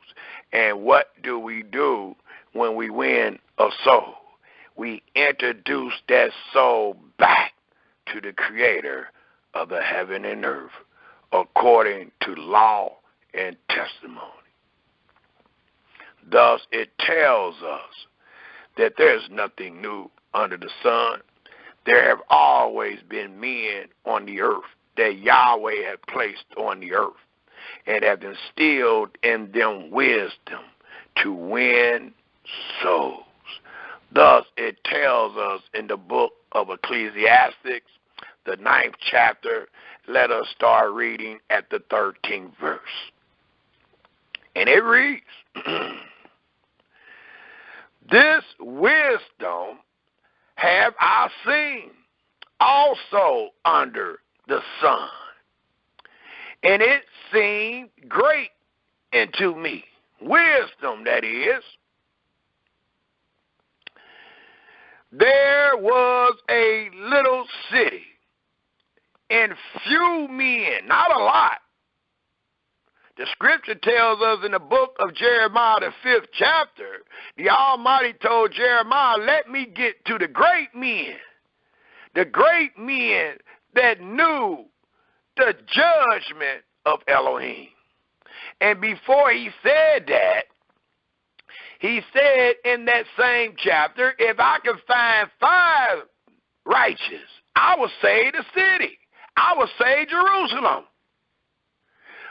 And what do we do when we win a soul? We introduce that soul back to the Creator of the heaven and earth, according to law and testimony. Thus, it tells us that there's nothing new under the sun. There have always been men on the earth that Yahweh had placed on the earth and have instilled in them wisdom to win souls. Thus, it tells us in the book of Ecclesiastes, the 9th chapter. Let us start reading at the 13th verse. And it reads, this wisdom have I seen also under the sun, and it seemed great unto me. Wisdom, that is. There was a little city, and few men, not a lot. The scripture tells us in the book of Jeremiah, the 5th chapter, the Almighty told Jeremiah, let me get to the great men that knew the judgment of Elohim. And before he said that, he said in that same chapter, if I could find 5 righteous, I will save the city. I will save Jerusalem.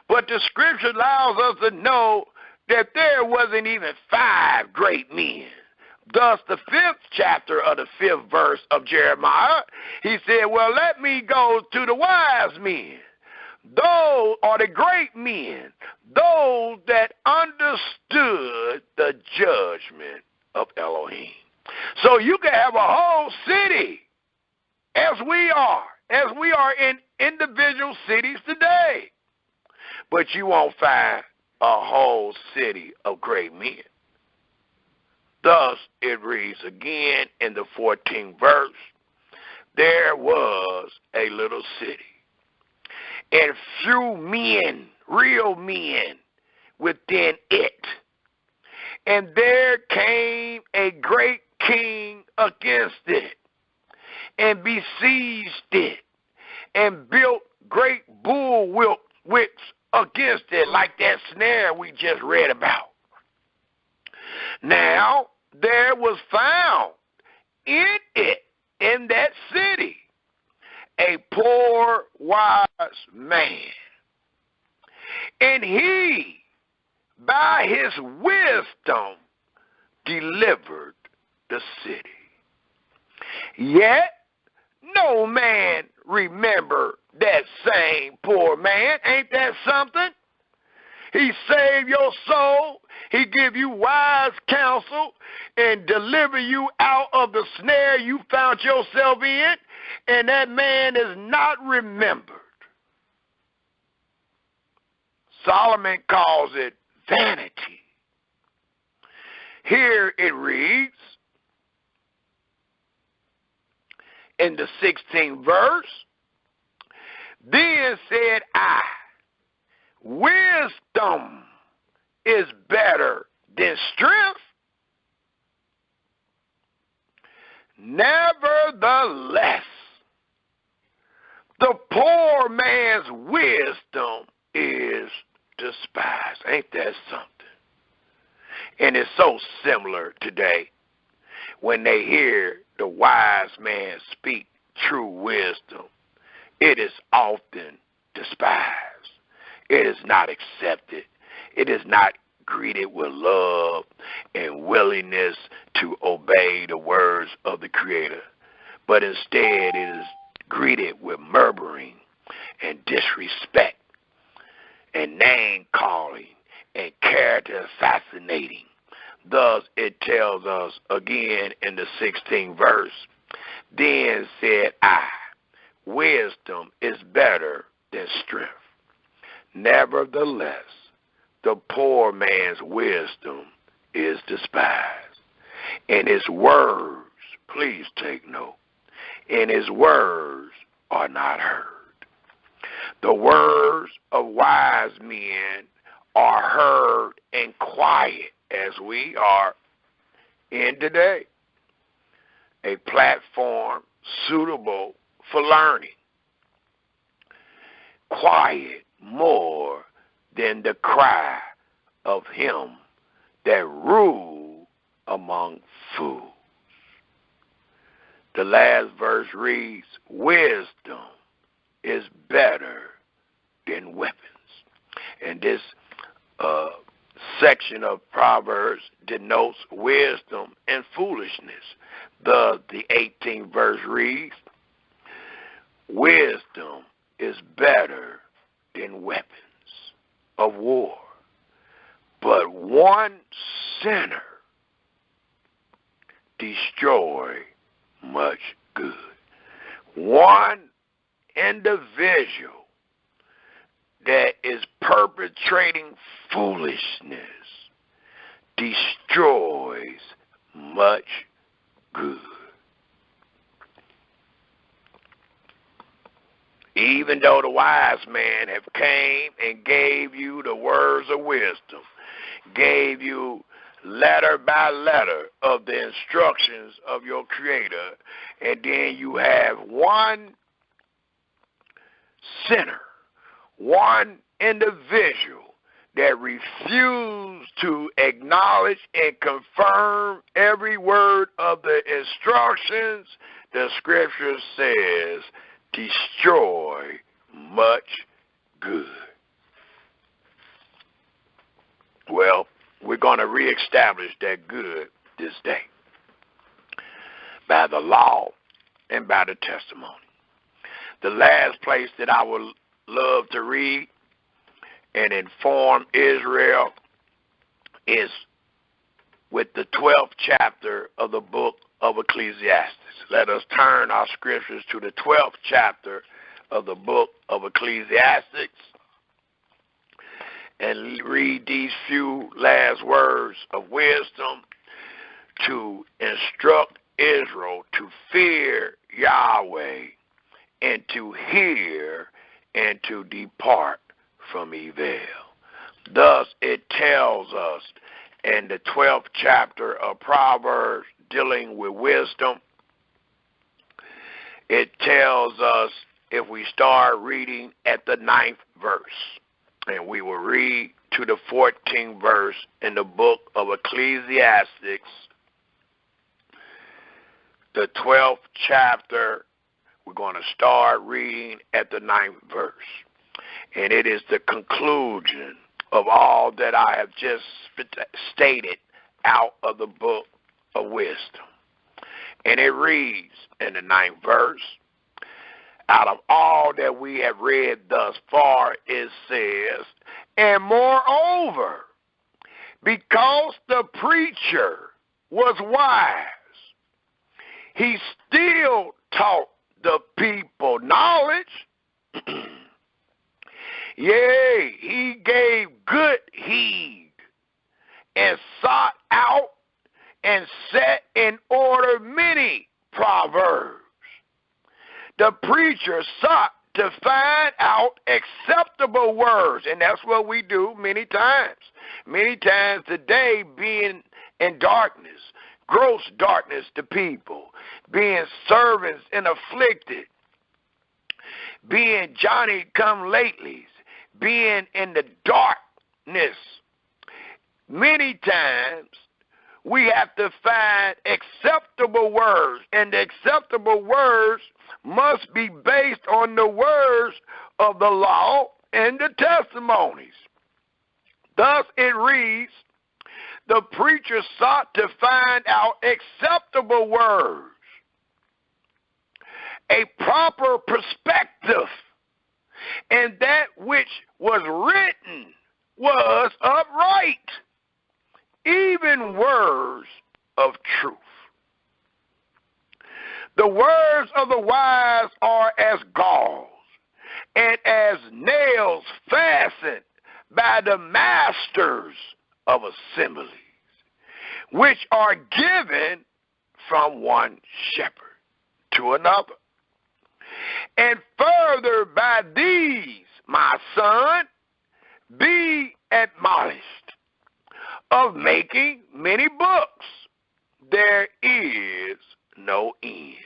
But the scripture allows us to know that there wasn't even 5 great men. Thus, the 5th chapter of the 5th verse of Jeremiah, he said, well, let me go to the wise men. Those are the great men, those that understood the judgment of Elohim. So you can have a whole city as we are in individual cities today. But you won't find a whole city of great men. Thus, it reads again in the 14th verse, there was a little city, and few men, real men, within it. And there came a great king against it, and besieged it, and built great bulwarks against it, like that snare we just read about. Now, there was found in it, in that city, a poor wise man. And he, by his wisdom, delivered the city. Yet, no man remembered that same poor man. Ain't that something? He saved your soul. He give you wise counsel and deliver you out of the snare you found yourself in, and that man is not remembered. Solomon calls it vanity. Here it reads in the 16th verse, then said I, wisdom is better than strength. Nevertheless, the poor man's wisdom is despised. Ain't that something? And it's so similar today when they hear the wise man speak true wisdom. It is often despised. It is not accepted. It is not greeted with love and willingness to obey the words of the Creator. But instead, it is greeted with murmuring and disrespect and name-calling and character assassinating. Thus, it tells us again in the 16th verse, then said I, wisdom is better than strength. Nevertheless, the poor man's wisdom is despised, and his words, please take note, and his words are not heard. The words of wise men are heard and quiet, as we are in today. A platform suitable for learning. Quiet more than the cry of him that rule among fools. The last verse reads, wisdom is better than weapons. And this section of Proverbs denotes wisdom and foolishness. Thus, the 18th verse reads, Wisdom is better than weapons of war, but one sinner destroy much good. One individual that is perpetrating foolishness destroys much good. Even though the wise man have came and gave you the words of wisdom, gave you letter by letter of the instructions of your Creator, and then you have one sinner, one individual that refused to acknowledge and confirm every word of the instructions, the scripture says, destroy much good. Well, we're going to reestablish that good this day by the law and by the testimony. The last place that I would love to read and inform Israel is with the 12th chapter of the book of Ecclesiastes. Let us turn our scriptures to the 12th chapter of the book of Ecclesiastes and read these few last words of wisdom to instruct Israel to fear Yahweh and to hear and to depart from evil. Thus it tells us in the 12th chapter of Proverbs dealing with wisdom, it tells us, if we start reading at the 9th verse, and we will read to the 14th verse in the book of Ecclesiastes, the 12th chapter, we're going to start reading at the 9th verse. And it is the conclusion of all that I have just stated out of the book of wisdom. And it reads in the 9th verse, out of all that we have read thus far, it says, and moreover, because the preacher was wise, he still taught the people knowledge. Yea, he gave good heed and sought out and set in order many proverbs. The preacher sought to find out acceptable words, and that's what we do many times. Many times today, being in darkness, gross darkness to people, being servants and afflicted, being Johnny-come-latelys, being in the darkness. Many times we have to find acceptable words, and the acceptable words must be based on the words of the law and the testimonies. Thus it reads, the preacher sought to find out acceptable words, a proper perspective, and that which was written was upright, even words of truth. The words of the wise are as galls, and as nails fastened by the masters of assemblies, which are given from one shepherd to another. And further by these, my son, be admonished of making many books. There is no end.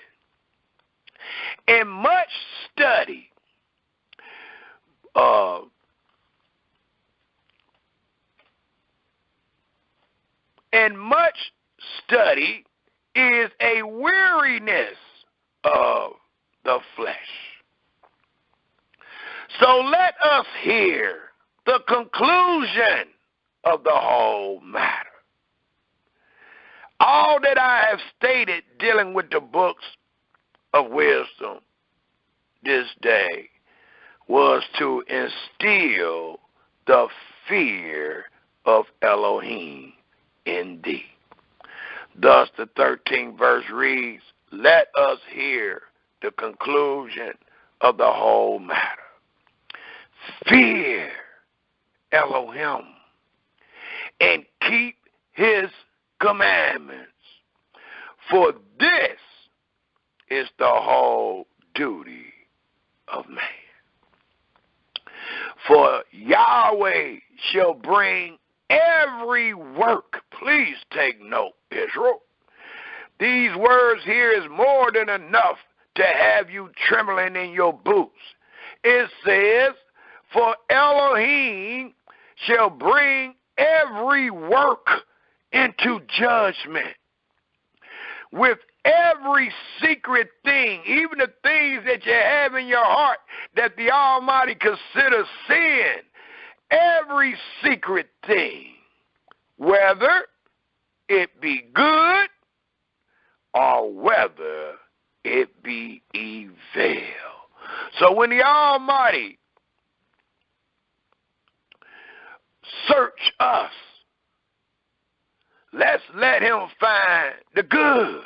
And much study is a weariness of the flesh. So let us hear the conclusion of the whole matter. All that I have stated dealing with the books of wisdom this was to instill the fear of Elohim in thee. Thus the 13th verse reads, let us hear the conclusion of the whole matter. Fear Elohim and keep his commandments, for this is the whole duty of man. For Yahweh shall bring every work. Please take note, Israel. These words here is more than enough to have you trembling in your boots. It says, for Elohim shall bring every work into judgment. With every secret thing, even the things that you have in your heart that the Almighty considers sin, every secret thing, whether it be good or whether it be evil. So when the Almighty search us, let's let him find the good.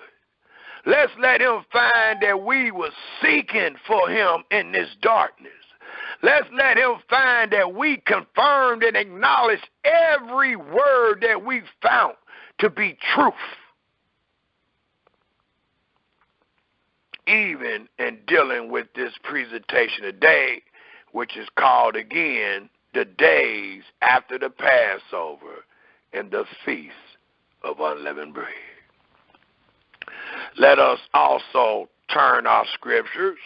Let's let him find that we were seeking for him in this darkness. Let's let him find that we confirmed and acknowledged every word that we found to be truth. Even in dealing with this presentation today, which is called again, the days after the Passover and the Feast of Unleavened Bread. Let us also turn our scriptures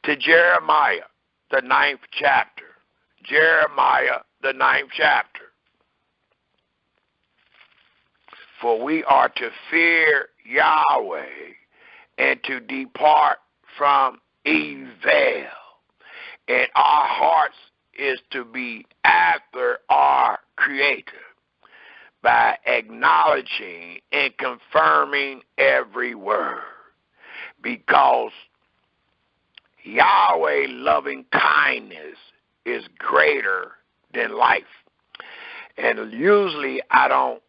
to Jeremiah, the 9th chapter. Jeremiah, the 9th chapter. For we are to fear Yahweh and to depart from evil. And our hearts is to be after our Creator by acknowledging and confirming every word. Because Yahweh loving kindness is greater than life. And usually I don't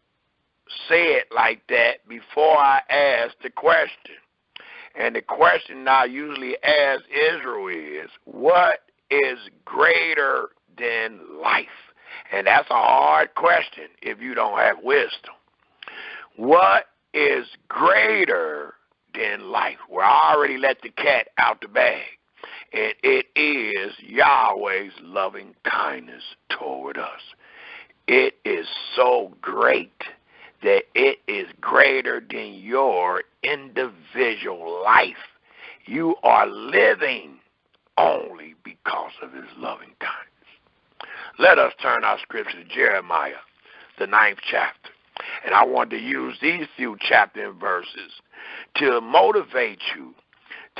say it like that before I ask the question. And the question I usually ask Israel is, what is greater than life? And that's a hard question if you don't have wisdom. What is greater than life? Well, I already let the cat out the bag. And it is Yahweh's loving kindness toward us. It is so great that it is greater than your individual life. You are living only because of his loving kindness. Let us turn our scripture to Jeremiah, the 9th chapter. And I want to use these few chapter and verses to motivate you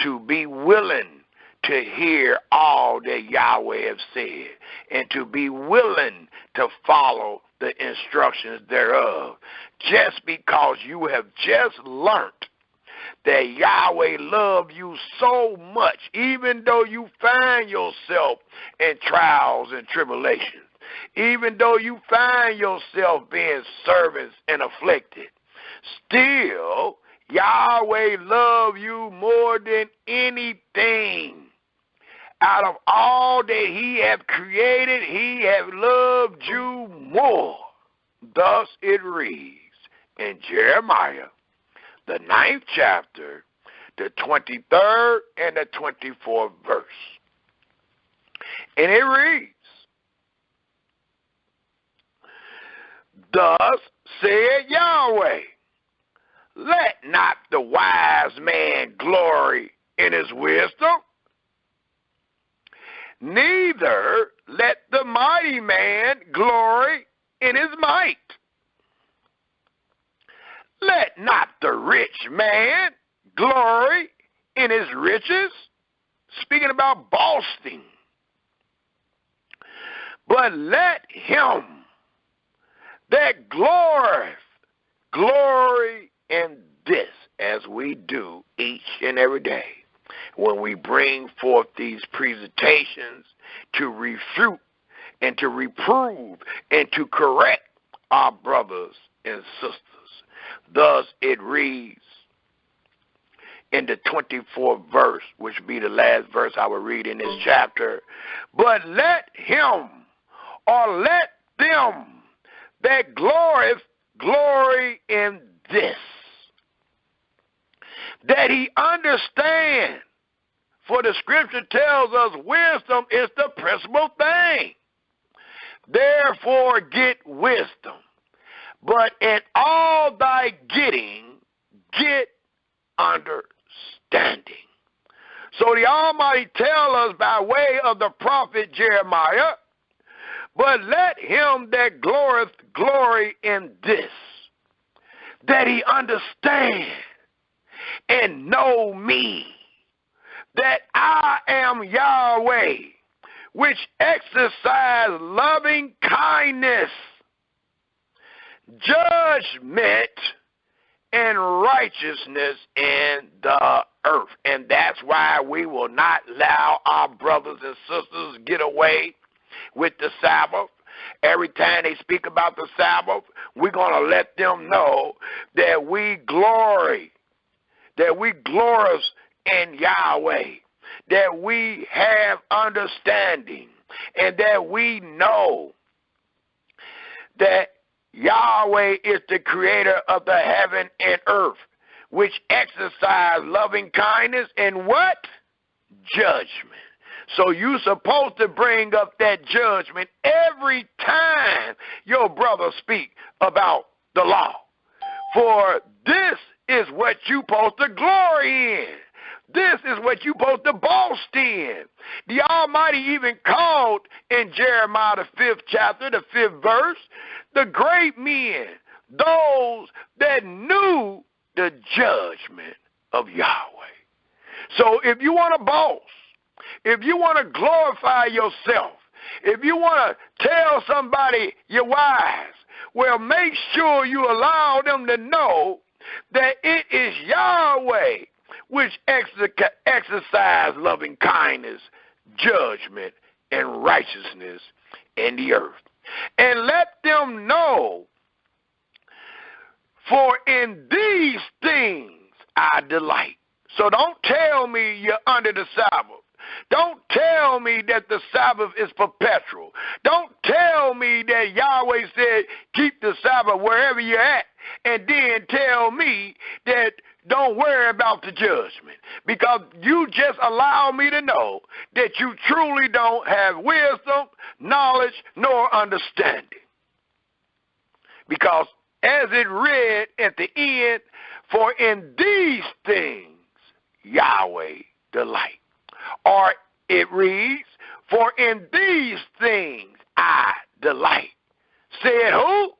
to be willing to hear all that Yahweh has said and to be willing to follow the instructions thereof, just because you have just learned that Yahweh loves you so much, even though you find yourself in trials and tribulations, even though you find yourself being servants and afflicted, still Yahweh loves you more than anything. Out of all that he have created, he have loved you more. Thus it reads in Jeremiah, the 9th chapter, the 23rd and the 24th verse. And it reads, thus said Yahweh, let not the wise man glory in his wisdom, neither let the mighty man glory in his might. Let not the rich man glory in his riches, speaking about boasting, but let him that glorieth glory in this, as we do each and every day, when we bring forth these presentations to refute and to reprove and to correct our brothers and sisters. Thus it reads in the 24th verse, which will be the last verse I will read in this chapter. But let him or let them that glorieth glory in this, that he understand. For the scripture tells us wisdom is the principal thing. Therefore get wisdom. But in all thy getting, get understanding. So the Almighty tells us by way of the prophet Jeremiah, but let him that glorieth glory in this, that he understand and know me, that I am Yahweh, which exercise loving kindness, judgment, and righteousness in the earth. And that's why we will not allow our brothers and sisters get away with the Sabbath. Every time they speak about the Sabbath, we're going to let them know that we glory in Yahweh, that we have understanding, and that we know that Yahweh is the creator of the heaven and earth, which exercise loving kindness and what? Judgment. So you're supposed to bring up that judgment every time your brother speak about the law. For this is what you're supposed to glory in. This is what you're supposed to boast in. The Almighty even called in Jeremiah the 5th chapter, the 5th verse, the great men, those that knew the judgment of Yahweh. So if you want to boast, if you want to glorify yourself, if you want to tell somebody you're wise, well, make sure you allow them to know that it is Yahweh which exercise loving kindness, judgment, and righteousness in the earth. And let them know, for in these things I delight. So don't tell me you're under the Sabbath. Don't tell me that the Sabbath is perpetual. Don't tell me that Yahweh said keep the Sabbath wherever you're at, and then tell me that don't worry about the judgment, because you just allow me to know that you truly don't have wisdom, knowledge, nor understanding. Because as it read at the end, for in these things Yahweh delight. Or it reads, for in these things I delight. Said who?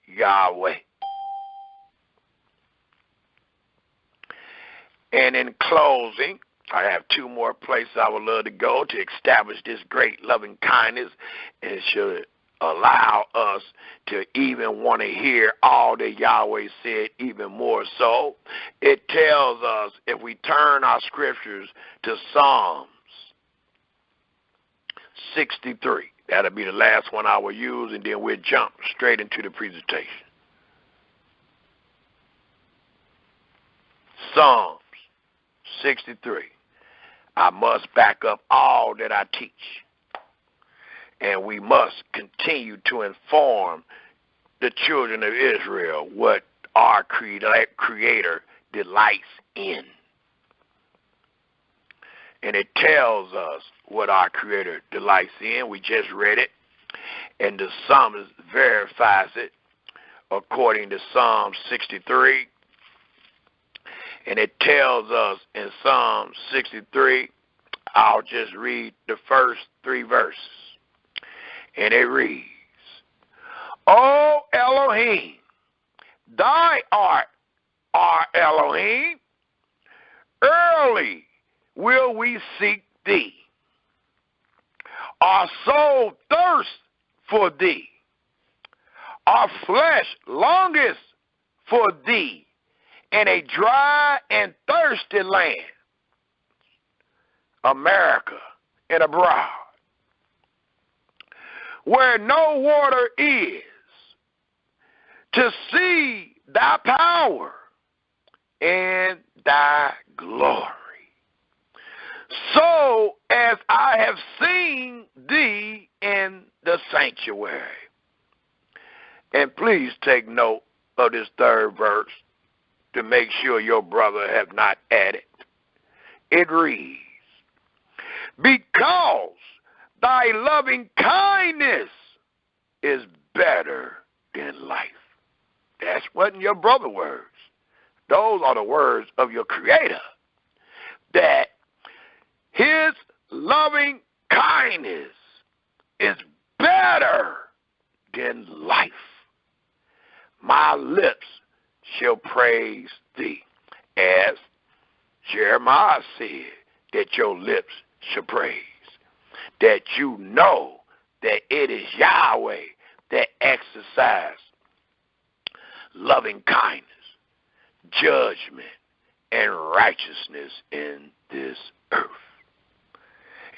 Yahweh. And in closing, I have two more places I would love to go to establish this great loving kindness, and it should allow us to even want to hear all that Yahweh said even more so. It tells us, if we turn our scriptures to Psalms 63, that'll be the last one I will use, and then we'll jump straight into the presentation. Psalms 63. I must back up all that I teach. And we must continue to inform the children of Israel what our Creator delights in. And it tells us what our Creator delights in. We just read it. And the psalmist verifies it according to Psalm 63. And it tells us in Psalm 63, I'll just read the first 3 verses. And it reads, O Elohim, thy art our Elohim, early will we seek thee. Our soul thirsts for thee. Our flesh longeth for thee in a dry and thirsty land, America and abroad, where no water is, to see thy power and thy glory, so as I have seen thee in the sanctuary. And please take note of this third verse to make sure your brother have not added. It reads, because thy loving kindness is better than life. That's wasn't your brother's words. Those are the words of your Creator. That his loving kindness is better than life. My lips shall praise thee, as Jeremiah said that your lips shall praise. That you know that it is Yahweh that exercises loving kindness, judgment, and righteousness in this earth.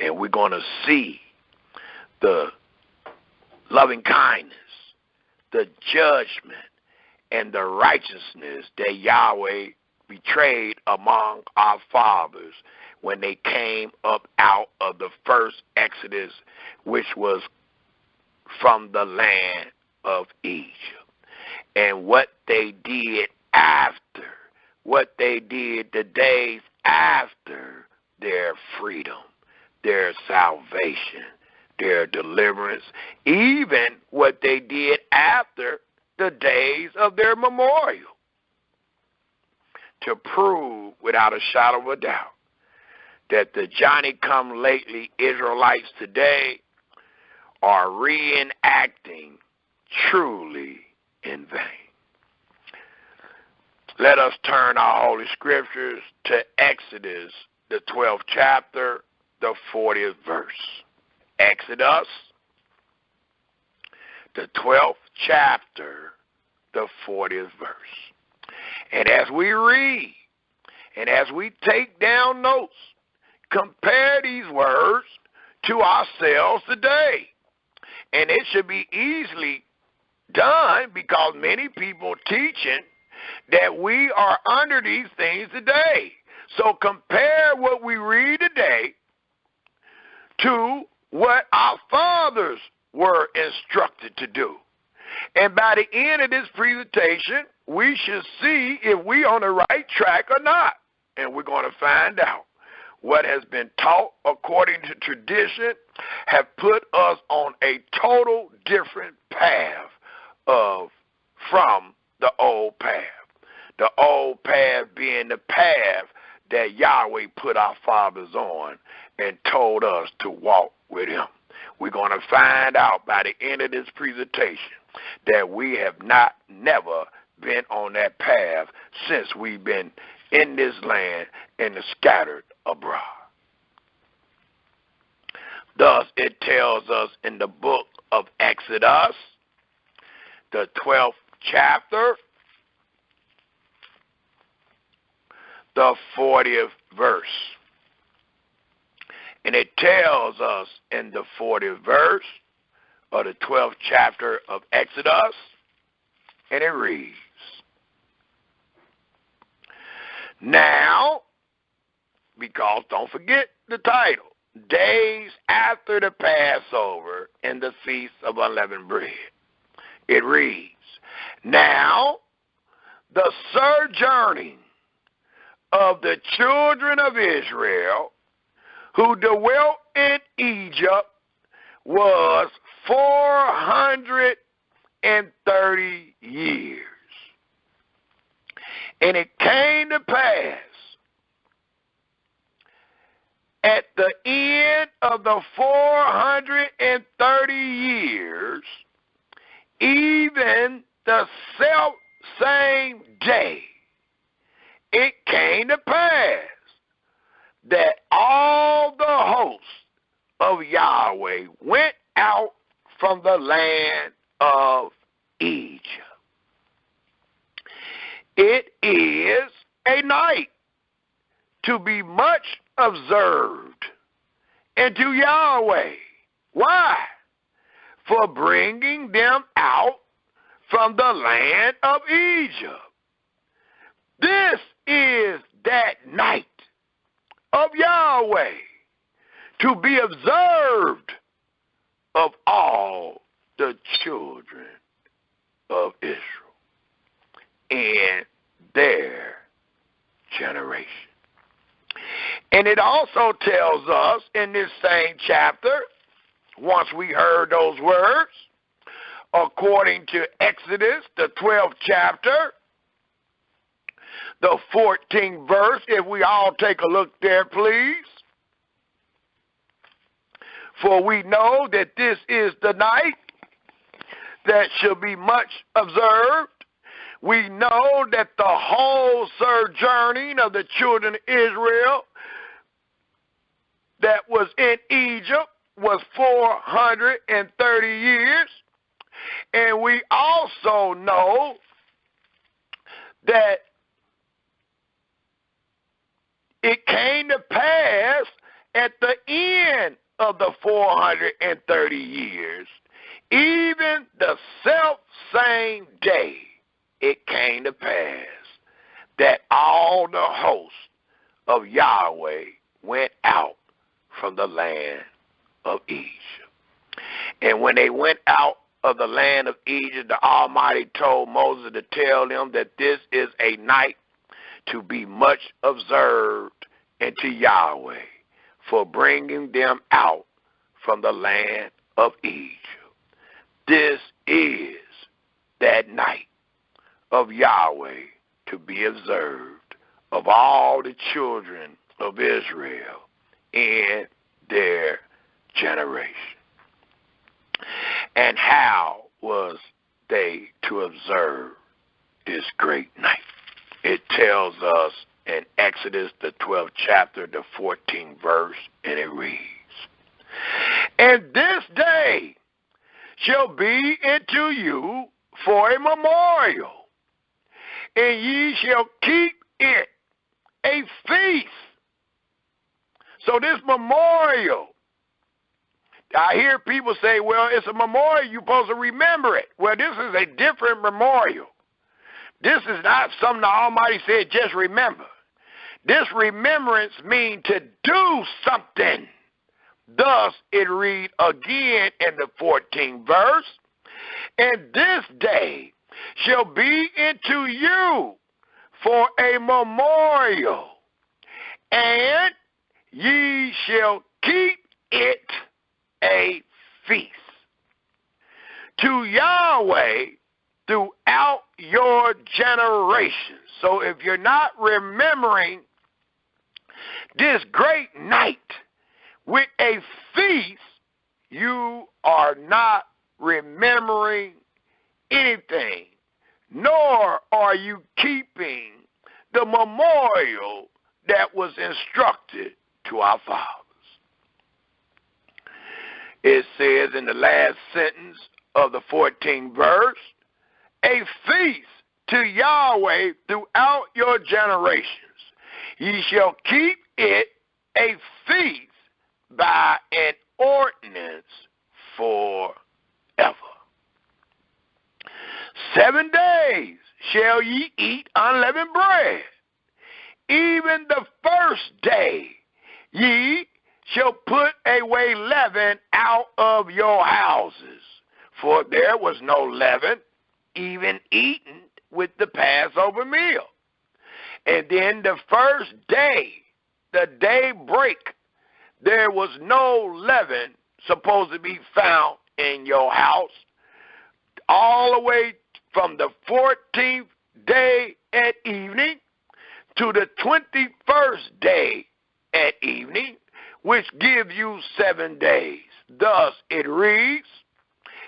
And we're going to see the loving kindness, the judgment, and the righteousness that Yahweh betrayed among our fathers when they came up out of the first Exodus, which was from the land of Egypt. And what they did after, what they did the days after their freedom, their salvation, their deliverance, even what they did after the days of their memorial, to prove without a shadow of a doubt that the Johnny-come-lately Israelites today are reenacting truly in vain. Let us turn our Holy Scriptures to Exodus, the 12th chapter, the 40th verse. Exodus, the 12th chapter, the 40th verse. And as we read, and as we take down notes, compare these words to ourselves today. And it should be easily done because many people teaching that we are under these things today. So compare what we read today to what our fathers were instructed to do. And by the end of this presentation, we should see if we on the right track or not. And we're going to find out. What has been taught according to tradition have put us on a total different path from the old path. The old path being the path that Yahweh put our fathers on and told us to walk with him. We're going to find out by the end of this presentation that we have never been on that path since we've been in this land and scattered abroad. Thus, it tells us in the book of Exodus, the 12th chapter, the 40th verse. And it tells us in the 40th verse of the 12th chapter of Exodus, and it reads, now, because don't forget the title, days after the Passover and the Feast of Unleavened Bread, it reads, now the sojourning of the children of Israel who dwelt in Egypt was 430 years. And it came to pass at the end of the 430 years, even the self-same day, it came to pass that all the hosts of Yahweh went out from the land of Egypt. It is a night to be much observed into Yahweh. Why? For bringing them out from the land of Egypt. This is that night of Yahweh, to be observed of all the children of Israel in their generation. And it also tells us in this same chapter, once we heard those words, according to Exodus, the 12th chapter, the 14th verse, if we all take a look there, please. For we know that this is the night that shall be much observed. We know that the whole sojourning of the children of Israel that was in Egypt was 430 years. And we also know that it came to pass at the end of the 430 years, even the self-same day, it came to pass that all the hosts of Yahweh went out from the land of Egypt. And when they went out of the land of Egypt, the Almighty told Moses to tell them that this is a night to be much observed into Yahweh, for bringing them out from the land of Egypt. This is that night of Yahweh to be observed of all the children of Israel in their generation. And how was they to observe this great night? It tells us in Exodus, the 12th chapter, the 14th verse, and it reads, And this day shall be unto you for a memorial, and ye shall keep it a feast. So this memorial, I hear people say, well, it's a memorial, you're supposed to remember it. Well, this is a different memorial. This is not something the Almighty said, just remember. This remembrance means to do something. Thus, it reads again in the 14th verse, And this day shall be unto you for a memorial, and ye shall keep it a feast to Yahweh throughout your generations. So if you're not remembering this great night with a feast, you are not remembering anything, nor are you keeping the memorial that was instructed to our fathers. It says in the last sentence of the 14th verse, a feast to Yahweh throughout your generations. Ye shall keep it a feast by an ordinance forever. 7 days shall ye eat unleavened bread. Even the first day ye shall put away leaven out of your houses, for there was no leaven even eaten with the Passover meal. And then the first day, the day break, there was no leaven supposed to be found in your house, all the way from the 14th day at evening to the 21st day at evening, which gives you 7 days. Thus it reads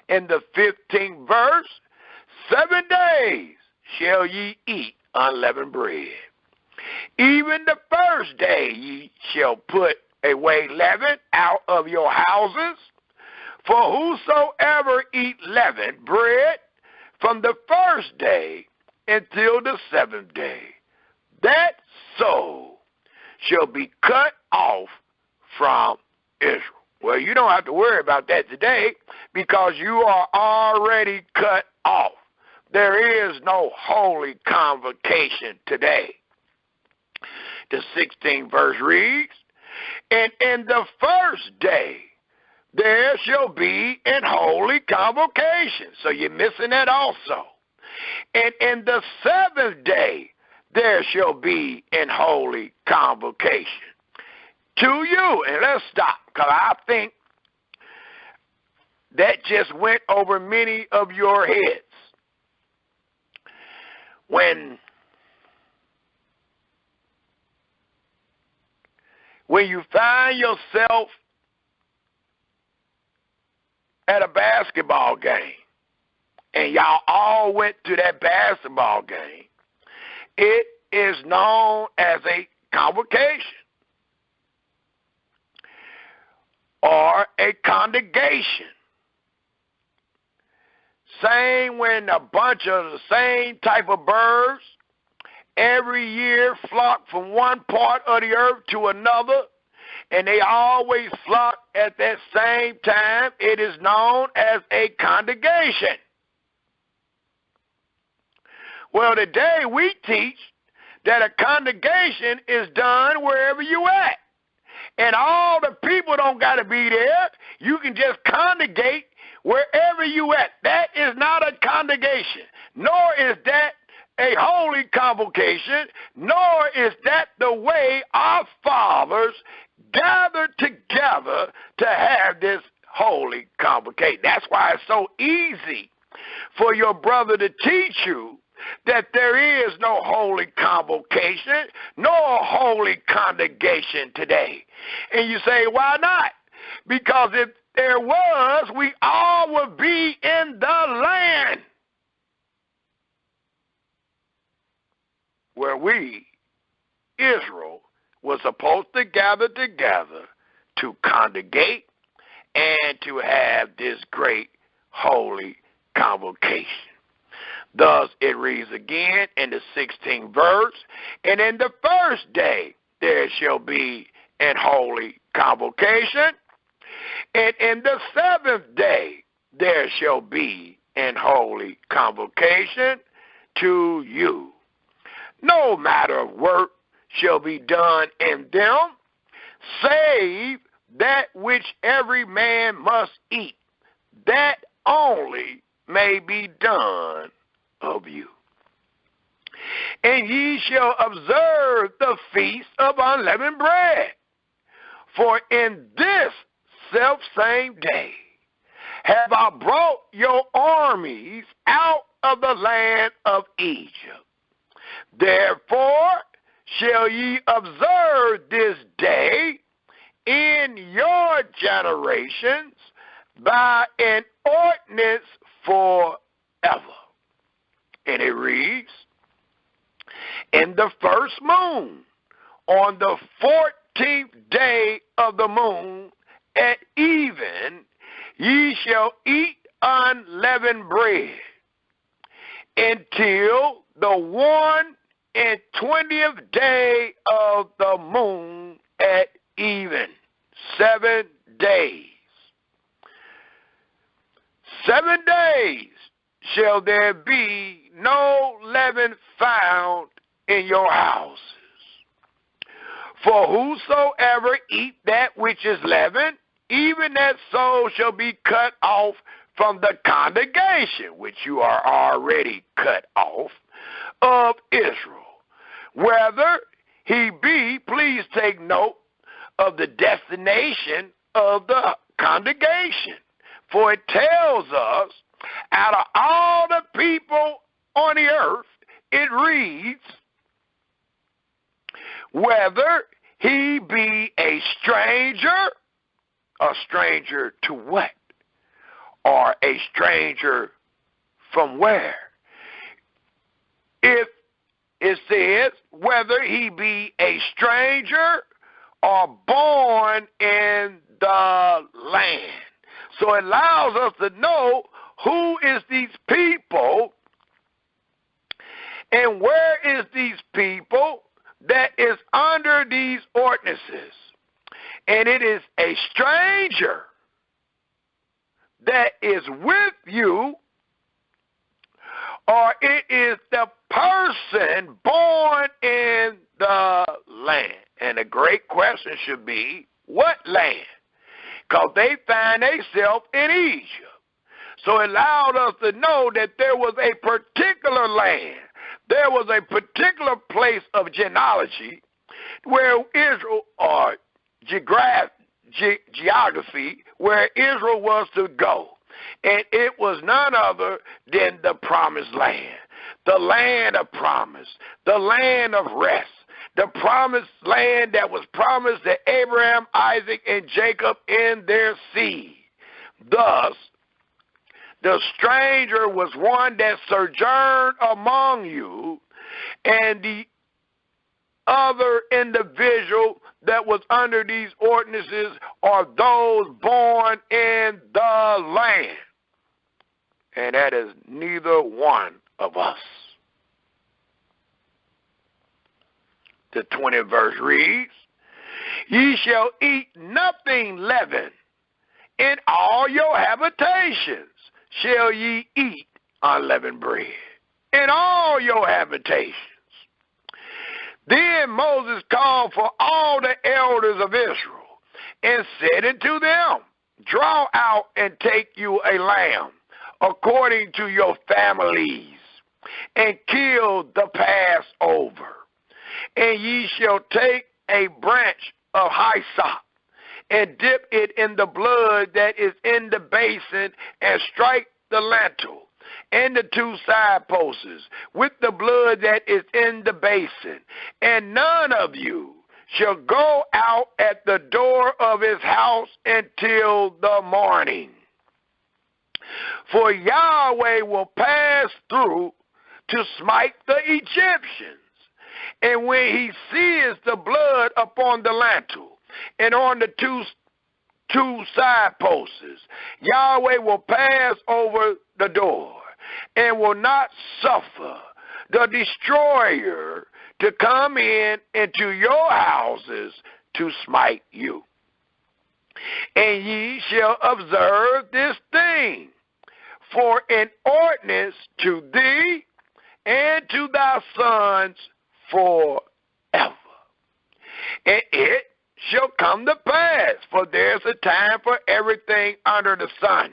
in the 15th verse, 7 days shall ye eat unleavened bread. Even the first day ye shall put away leaven out of your houses. For whosoever eat leavened bread from the first day until the 7th day, that soul shall be cut off from Israel. Well, you don't have to worry about that today because you are already cut off. There is no holy convocation today. The 16th verse reads, and in the first day there shall be an holy convocation. So you're missing that also. And in the seventh day there shall be an holy convocation to you. And let's stop, because I think that just went over many of your heads. When you find yourself at a basketball game, and y'all all went to that basketball game, it is known as a convocation or a congregation. Same when a bunch of the same type of birds every year flock from one part of the earth to another, and they always flock at that same time. It is known as a congregation. Well, today we teach that a congregation is done wherever you at. And all the people don't got to be there. You can just congregate wherever you at. That is not a congregation, nor is that a holy convocation, nor is that the way our fathers gathered together to have this holy convocation. That's why it's so easy for your brother to teach you that there is no holy convocation, nor holy congregation today. And you say, why not? Because if there was, we all would be in the land where we, Israel, was supposed to gather together to congregate and to have this great holy convocation. Thus, it reads again in the 16th verse, and in the first day there shall be an holy convocation, and in the seventh day there shall be an holy convocation to you. No matter of work shall be done in them, save that which every man must eat, that only may be done of you. And ye shall observe the feast of unleavened bread, for in this selfsame day have I brought your armies out of the land of Egypt. Therefore shall ye observe this day in your generations by an ordinance forever. And it reads, in the first moon, on the 14th day of the moon, at even, ye shall eat unleavened bread until the 21st day of the moon at even. 7 days. 7 days shall there be no leaven found in your houses. For whosoever eat that which is leavened, even that soul shall be cut off from the congregation, which you are already cut off, of Israel. Whether he be, please take note of the destination of the congregation. For it tells us, out of all the people on the earth, it reads, whether he be a stranger to what? Or a stranger from where? If it says, whether he be a stranger or born in the land. So it allows us to know who is these people and where is these people that is under these ordinances. and it is a stranger that is with you, or it is the person born in the land. And the great question should be, what land? Because they find themselves in Egypt. So it allowed us to know that there was a particular land, there was a particular place of genealogy where Israel, or geography, where Israel was to go. And it was none other than the promised land, the land of promise, the land of rest, the promised land that was promised to Abraham, Isaac, and Jacob in their seed. Thus, the stranger was one that sojourned among you, and the other individual that was under these ordinances are those born in the land. And that is neither one of us. The 20th verse reads, ye shall eat nothing leavened. In all your habitations shall ye eat unleavened bread. In all your habitations. Then Moses called for all the elders of Israel and said unto them, draw out and take you a lamb according to your families, and kill the Passover. And ye shall take a branch of hyssop, and dip it in the blood that is in the basin, and strike the lintel and the two side posts with the blood that is in the basin. And none of you shall go out at the door of his house until the morning. For Yahweh will pass through to smite the Egyptians. And when he sees the blood upon the lintel and on the two side posts, Yahweh will pass over the door and will not suffer the destroyer to come in into your houses to smite you. And ye shall observe this thing for an ordinance to thee and to thy sons forever. And it shall come to pass, for there's a time for everything under the sun,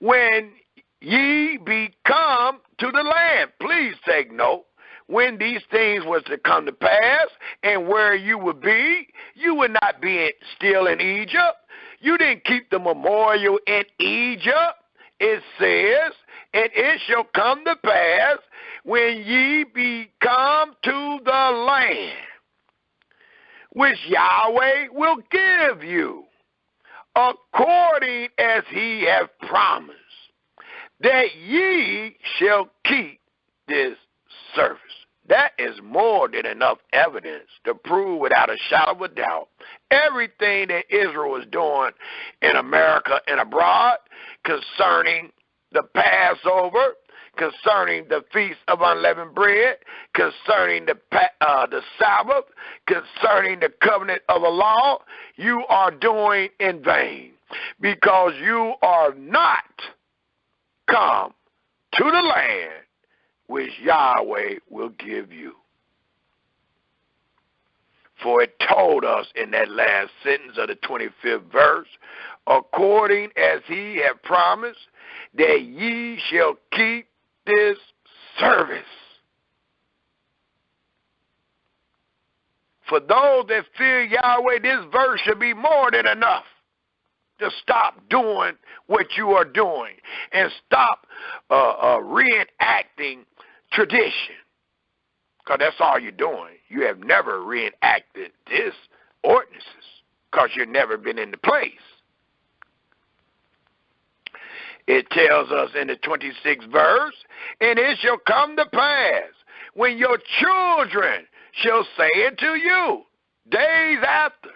when ye be come to the land. Please take note. When these things was to come to pass, and where you would be, you would not be still in Egypt. You didn't keep the memorial in Egypt. It says, and it shall come to pass when ye be come to the land which Yahweh will give you, according as he hath promised, that ye shall keep this service. That is more than enough evidence to prove without a shadow of a doubt everything that Israel was doing in America and abroad concerning the Passover, concerning the Feast of Unleavened Bread, concerning the Sabbath, concerning the covenant of the law. You are doing in vain, because you are not come to the land which Yahweh will give you. For it told us in that last sentence of the 25th verse, according as he had promised, that ye shall keep this service. For those that fear Yahweh, this verse should be more than enough to stop doing what you are doing and stop reenacting tradition. Because that's all you're doing. You have never reenacted this ordinances because you've never been in the place. It tells us in the 26th verse, and it shall come to pass when your children shall say unto you, days after,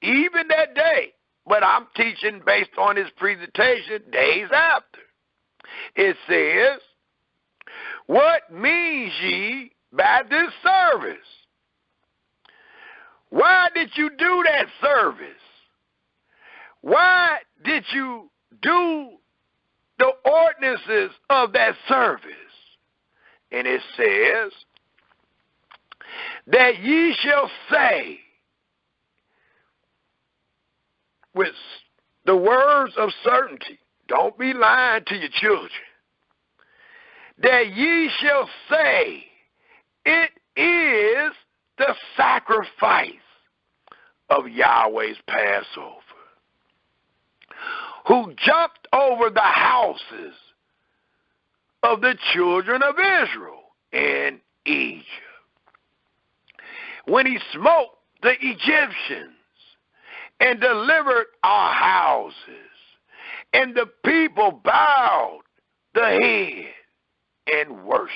even that day, but I'm teaching based on his presentation, days after. It says, what means ye by this service? Why did you do that service? Why did you do the ordinances of that service? And it says that ye shall say with the words of certainty, don't be lying to your children, that ye shall say, it is the sacrifice of Yahweh's Passover, who jumped over the houses of the children of Israel in Egypt, when he smote the Egyptians and delivered our houses, and the people bowed the head and worshipped.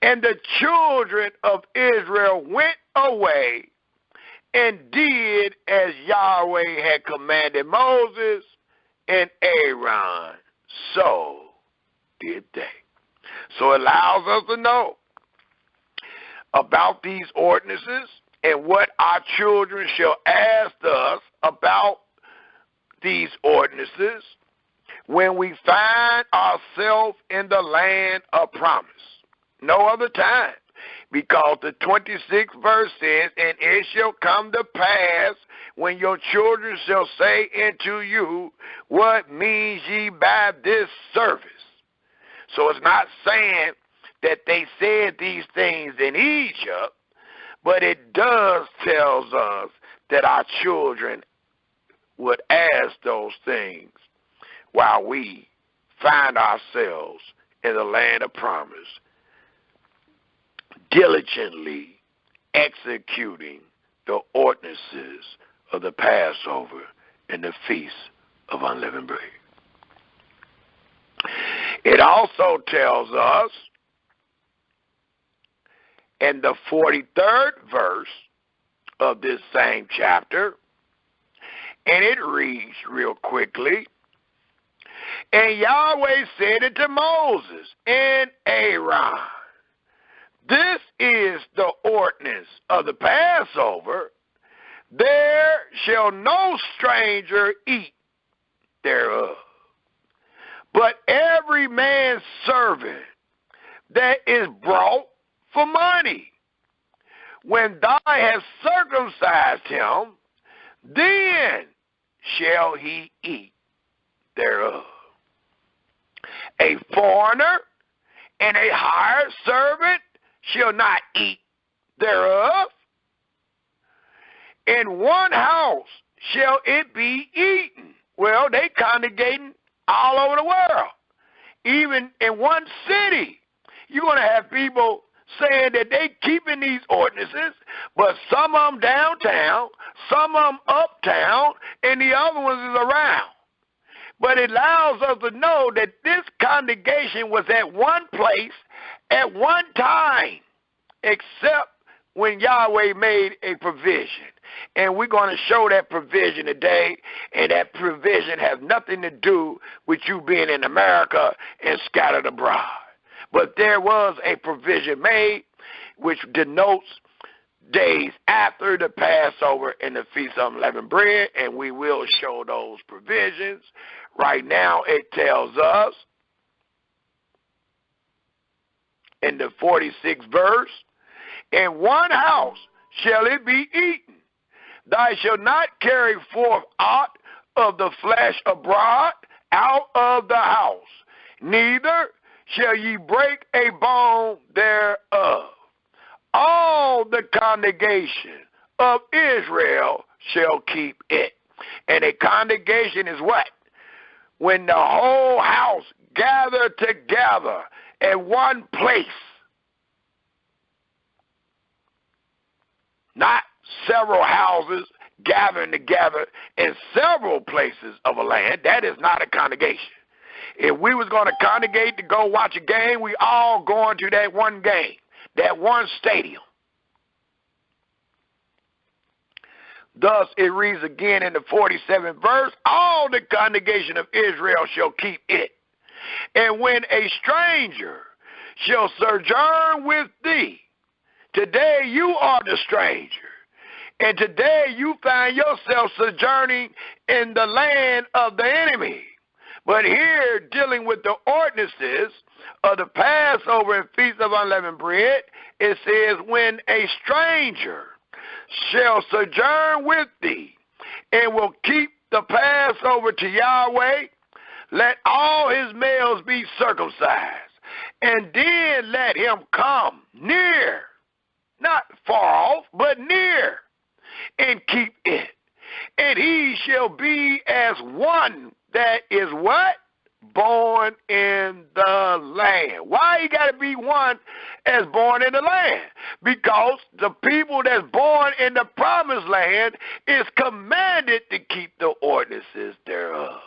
And the children of Israel went away and did as Yahweh had commanded Moses and Aaron, so did they. So it allows us to know about these ordinances and what our children shall ask us about these ordinances when we find ourselves in the land of promise. No other time. Because the 26th verse says, and it shall come to pass when your children shall say unto you, what means ye by this service? So it's not saying that they said these things in Egypt, but it does tells us that our children would ask those things while we find ourselves in the land of promise, diligently executing the ordinances of the Passover and the Feast of Unleavened Bread. It also tells us in the 43rd verse of this same chapter, and it reads real quickly, and Yahweh said unto Moses and Aaron, this is the ordinance of the Passover. There shall no stranger eat thereof, but every man's servant that is brought for money. When thou hast circumcised him, then shall he eat thereof. A foreigner and a hired servant shall not eat thereof. In one house shall it be eaten. Well, they congregating all over the world. Even in one city, you're going to have people saying that they keeping these ordinances, but some of them downtown, some of them uptown, and the other ones is around. But it allows us to know that this congregation was at one place at one time, except when Yahweh made a provision. And we're going to show that provision today, and that provision has nothing to do with you being in America and scattered abroad. But there was a provision made which denotes days after the Passover and the Feast of Unleavened Bread, and we will show those provisions. Right now it tells us in the 46th verse, in one house shall it be eaten. Thou shalt not carry forth aught of the flesh abroad out of the house, neither shall ye break a bone thereof. All the congregation of Israel shall keep it. And a congregation is what? When the whole house gathered together in one place. Not several houses gathering together in several places of a land. That is not a congregation. If we was going to congregate to go watch a game, we all going to that one game, that one stadium. Thus it reads again in the 47th verse, all the congregation of Israel shall keep it. And when a stranger shall sojourn with thee, today you are the stranger, And today you find yourself sojourning in the land of the enemy. But here, dealing with the ordinances of the Passover and Feast of Unleavened Bread, it says, when a stranger shall sojourn with thee and will keep the Passover to Yahweh, let all his males be circumcised, and then let him come near, not far off, but near, and keep it. And he shall be as one that is what? Born in the land. Why he got to be one as born in the land? Because the people that's born in the promised land is commanded to keep the ordinances thereof.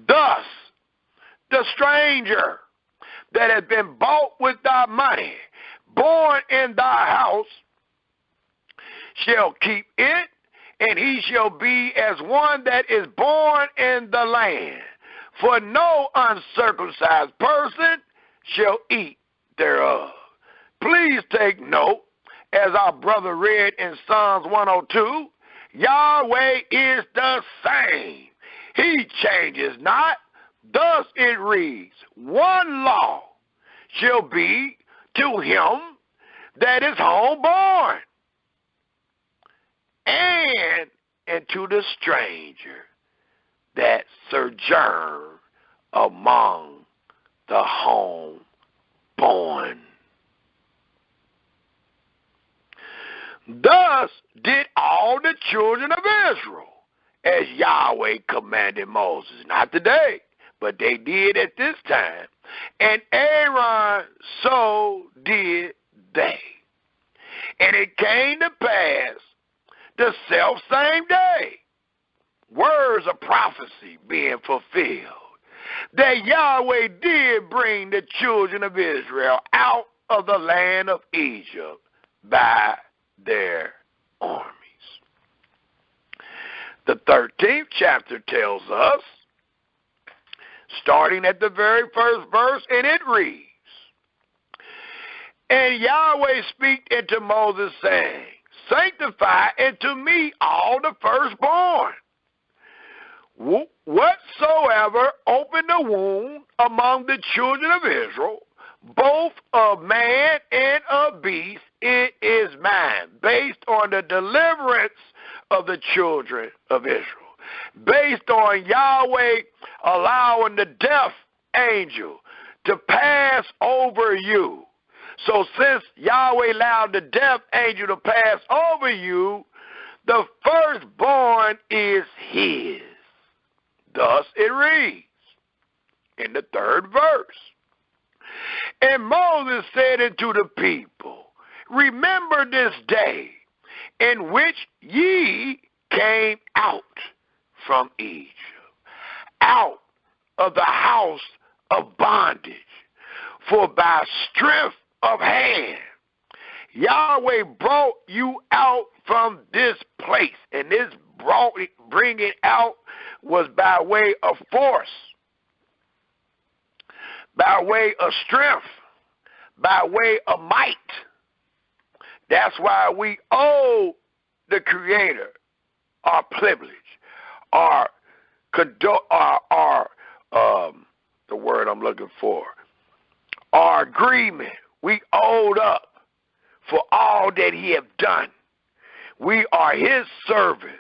Thus, the stranger that has been bought with thy money, born in thy house, shall keep it, and he shall be as one that is born in the land. For no uncircumcised person shall eat thereof. Please take note, as our brother read in Psalms 102, Yahweh is the same. He changes not. Thus it reads, one law shall be to him that is homeborn, and to the stranger that sojourn among the homeborn. Thus did all the children of Israel, as Yahweh commanded Moses. Not today, but they did at this time. And Aaron, so did they. And it came to pass the selfsame day, words of prophecy being fulfilled, that Yahweh did bring the children of Israel out of the land of Egypt by their armies. The 13th chapter tells us, starting at the very first verse, and it reads, and Yahweh spake unto Moses, saying, sanctify unto me all the firstborn, whatsoever opened the womb among the children of Israel, both of man and of beast, it is mine, based on the deliverance of the children of Israel, based on Yahweh allowing the deaf angel to pass over you. So since Yahweh allowed the deaf angel to pass over you, the firstborn is his. Thus it reads in the 3rd verse. And Moses said unto the people, remember this day in which ye came out from Egypt, out of the house of bondage, for by strength of hand Yahweh brought you out from this place. And this bringing out was by way of force, by way of strength, by way of might. That's why we owe the Creator our privilege, our the word I'm looking for, our agreement. We owed up for all that he have done. We are his servants.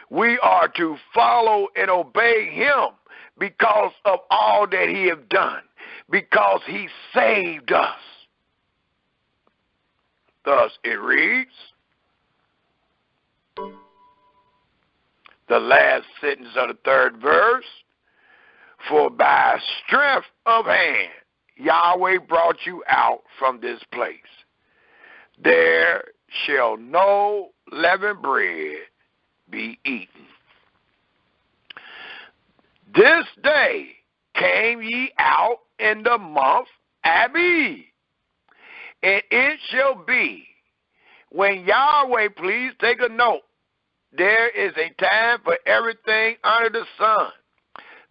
We are to follow and obey him because of all that he have done, because he saved us. Thus it reads, the last sentence of the 3rd verse, for by strength of hand Yahweh brought you out from this place. There shall no leavened bread be eaten. This day came ye out in the month Abib, and it shall be when Yahweh, please take a note, there is a time for everything under the sun.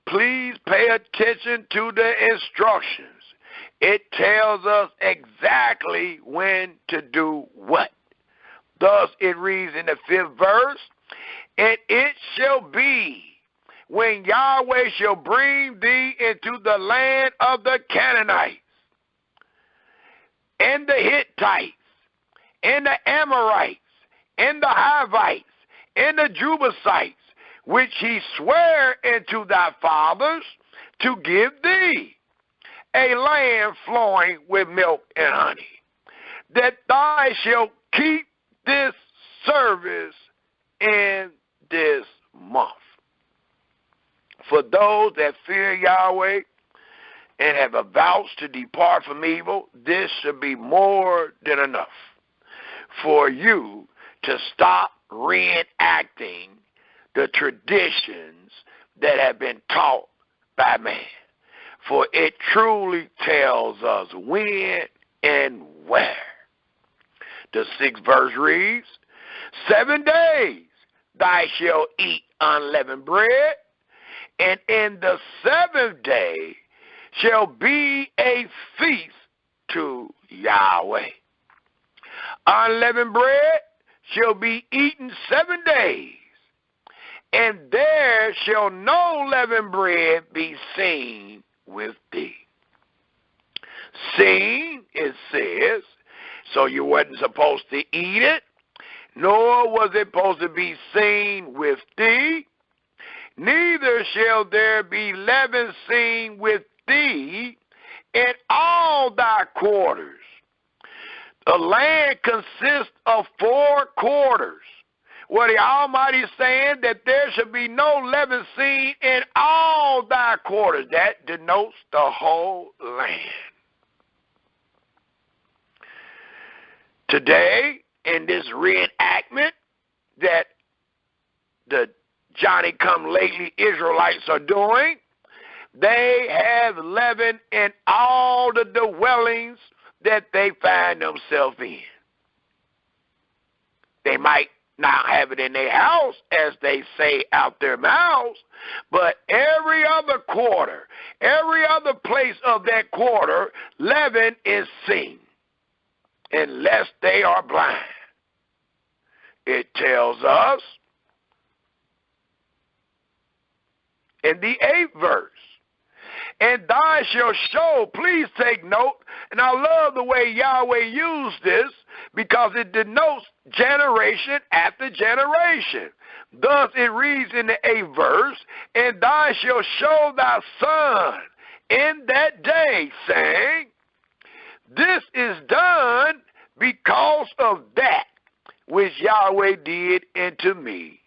Please pay attention to the instructions. It tells us exactly when to do what. Thus it reads in the 5th verse, and it shall be when Yahweh shall bring thee into the land of the Canaanites, and the Hittites, and the Amorites, and the Hivites, and the Jebusites, which he sware unto thy fathers to give thee, a land flowing with milk and honey, that thou shalt keep this service in this month. For those that fear Yahweh and have avouched to depart from evil, this should be more than enough for you to stop reenacting the traditions that have been taught by man. For it truly tells us when and where. The 6th verse reads, 7 days thou shalt eat unleavened bread, and in the 7th day shall be a feast to Yahweh. Unleavened bread shall be eaten 7 days, and there shall no leavened bread be seen with thee. Seen, it says, so you wasn't supposed to eat it, nor was it supposed to be seen with thee. Neither shall there be leaven seen with thee in all thy quarters. The land consists of 4 quarters. Well, the Almighty is saying that there should be no leaven seen in all thy quarters. That denotes the whole land. Today, in this reenactment that the Johnny-come-lately Israelites are doing, they have leaven in all the dwellings that they find themselves in. They might not have it in their house, as they say out their mouths, but every other quarter, every other place of that quarter, leaven is seen, unless they are blind. It tells us in the 8th verse, and thou shalt show, please take note, and I love the way Yahweh used this because it denotes generation after generation. Thus it reads in the 8th verse, and thou shalt show thy son in that day, saying, this is done because of that which Yahweh did unto me,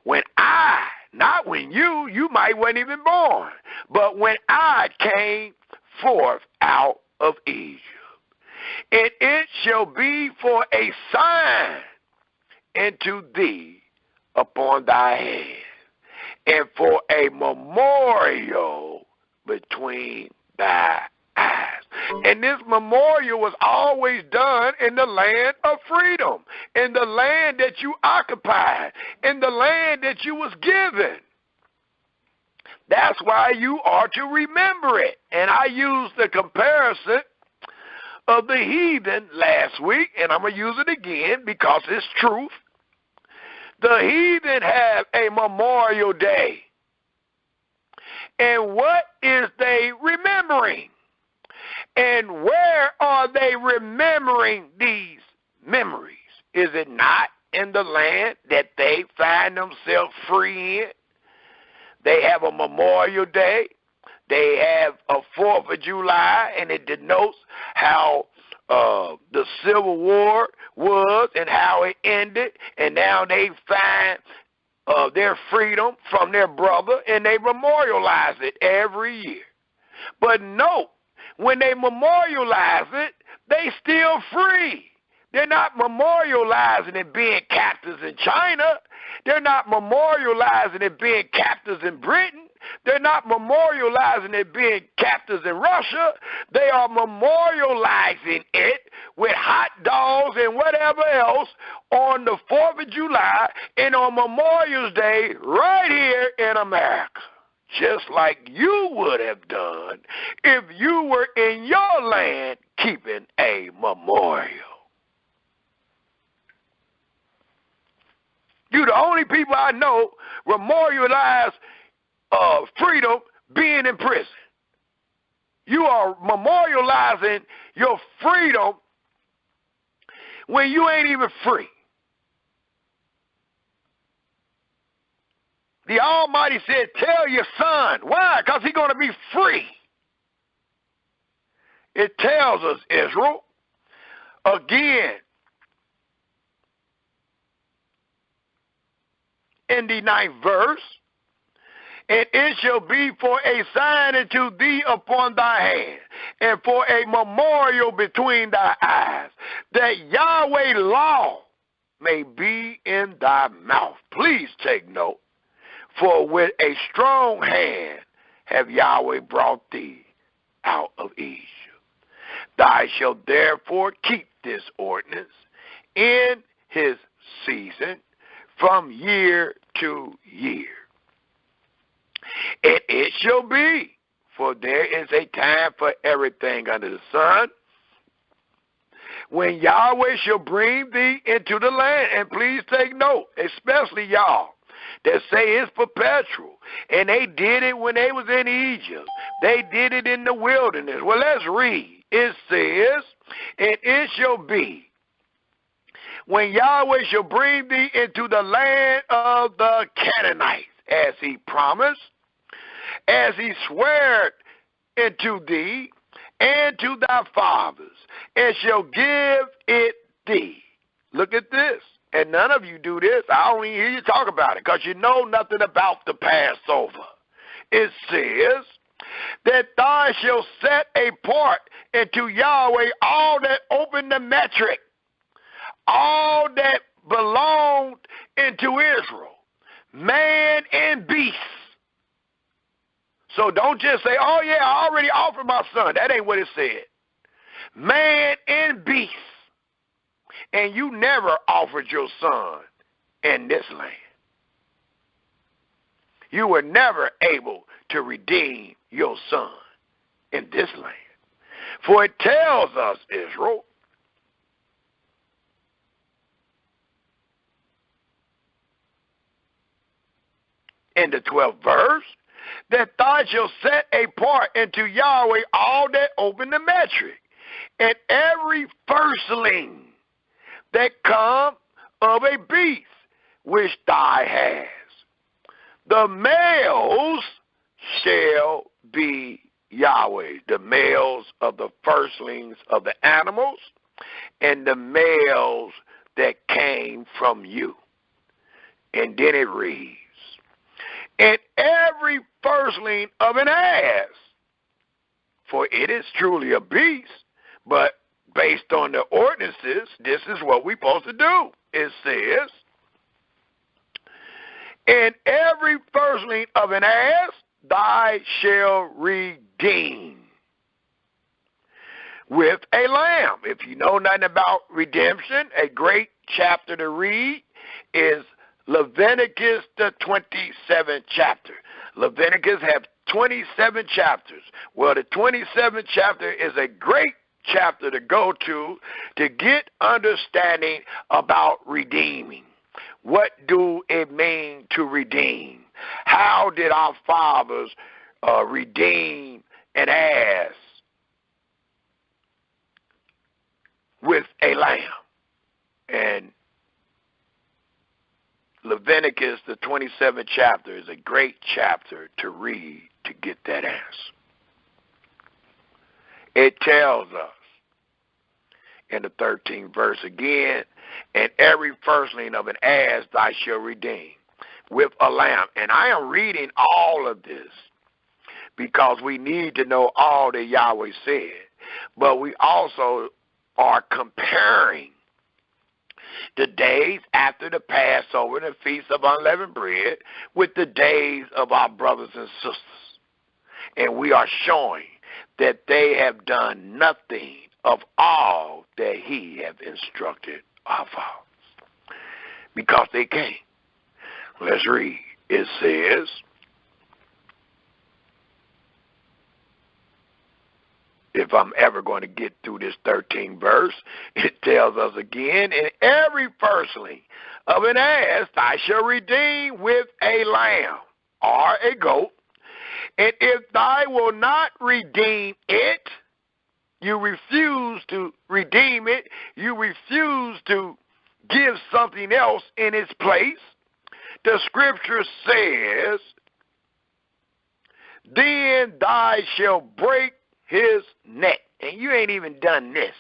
when I, not when you might weren't even born, but when I came forth out of Egypt. And it shall be for a sign unto thee upon thy head, and for a memorial between thy eyes. And this memorial was always done in the land of freedom, in the land that you occupied, in the land that you was given. That's why you are to remember it. And I used the comparison of the heathen last week, and I'm going to use it again because it's truth. The heathen have a memorial day. And what is they remembering? And where are they remembering these memories? Is it not in the land that they find themselves free in? They have a Memorial Day. They have a 4th of July, and it denotes how the Civil War was and how it ended. And now they find their freedom from their brother, and they memorialize it every year. But note, when they memorialize it, they still free. They're not memorializing it being captives in China. They're not memorializing it being captives in Britain. They're not memorializing it being captives in Russia. They are memorializing it with hot dogs and whatever else on the 4th of July and on Memorial Day right here in America. Just like you would have done if you were in your land keeping a memorial. You the only people I know memorialize freedom being in prison. You are memorializing your freedom when you ain't even free. The Almighty said, tell your son. Why? Because he's going to be free. It tells us, Israel, again, in the 9th verse, and it shall be for a sign unto thee upon thy hand, and for a memorial between thy eyes, that Yahweh's law may be in thy mouth. Please take note. For with a strong hand have Yahweh brought thee out of Egypt. Thou shalt therefore keep this ordinance in his season from year to year. And it shall be, for there is a time for everything under the sun, when Yahweh shall bring thee into the land. And please take note, especially y'all that say it's perpetual. And they did it when they was in Egypt. They did it in the wilderness. Well, let's read. It says, and it shall be, when Yahweh shall bring thee into the land of the Canaanites, as he promised, as he swore unto thee and to thy fathers, and shall give it thee. Look at this. And none of you do this. I don't even hear you talk about it because you know nothing about the Passover. It says that thou shalt set apart unto Yahweh all that open the metric, all that belonged into Israel, man and beast. So don't just say, oh yeah, I already offered my son. That ain't what it said. Man and beast. And you never offered your son in this land. You were never able to redeem your son in this land. For it tells us, Israel, in the 12th verse, that thou shalt set apart unto Yahweh all that open the metric, and every firstling that come of a beast which thou hast. The males shall be Yahweh, the males of the firstlings of the animals, and the males that came from you. And then it reads, and every firstling of an ass, for it is truly a beast, but based on the ordinances, this is what we're supposed to do. It says, and every firstling of an ass thou shalt redeem with a lamb. If you know nothing about redemption, a great chapter to read is Leviticus, the 27th chapter. Leviticus have 27 chapters. Well, the 27th chapter is a great chapter to go to get understanding about redeeming. What do it mean to redeem? How did our fathers redeem an ass with a lamb? And Leviticus, the 27th chapter, is a great chapter to read to get that answer. It tells us in the 13th verse again, and every firstling of an ass thou shalt redeem with a lamb. And I am reading all of this because we need to know all that Yahweh said. But we also are comparing the days after the Passover and the Feast of Unleavened Bread with the days of our brothers and sisters. And we are showing that they have done nothing of all that he have instructed our fathers, because they can't. Let's read. It says, if I'm ever going to get through this 13th verse, it tells us again, and every firstling of an ass thou shalt redeem with a lamb or a goat. And if thou wilt not redeem it, you refuse to redeem it, you refuse to give something else in its place, the scripture says, then thou shalt break his neck. And you ain't even done this.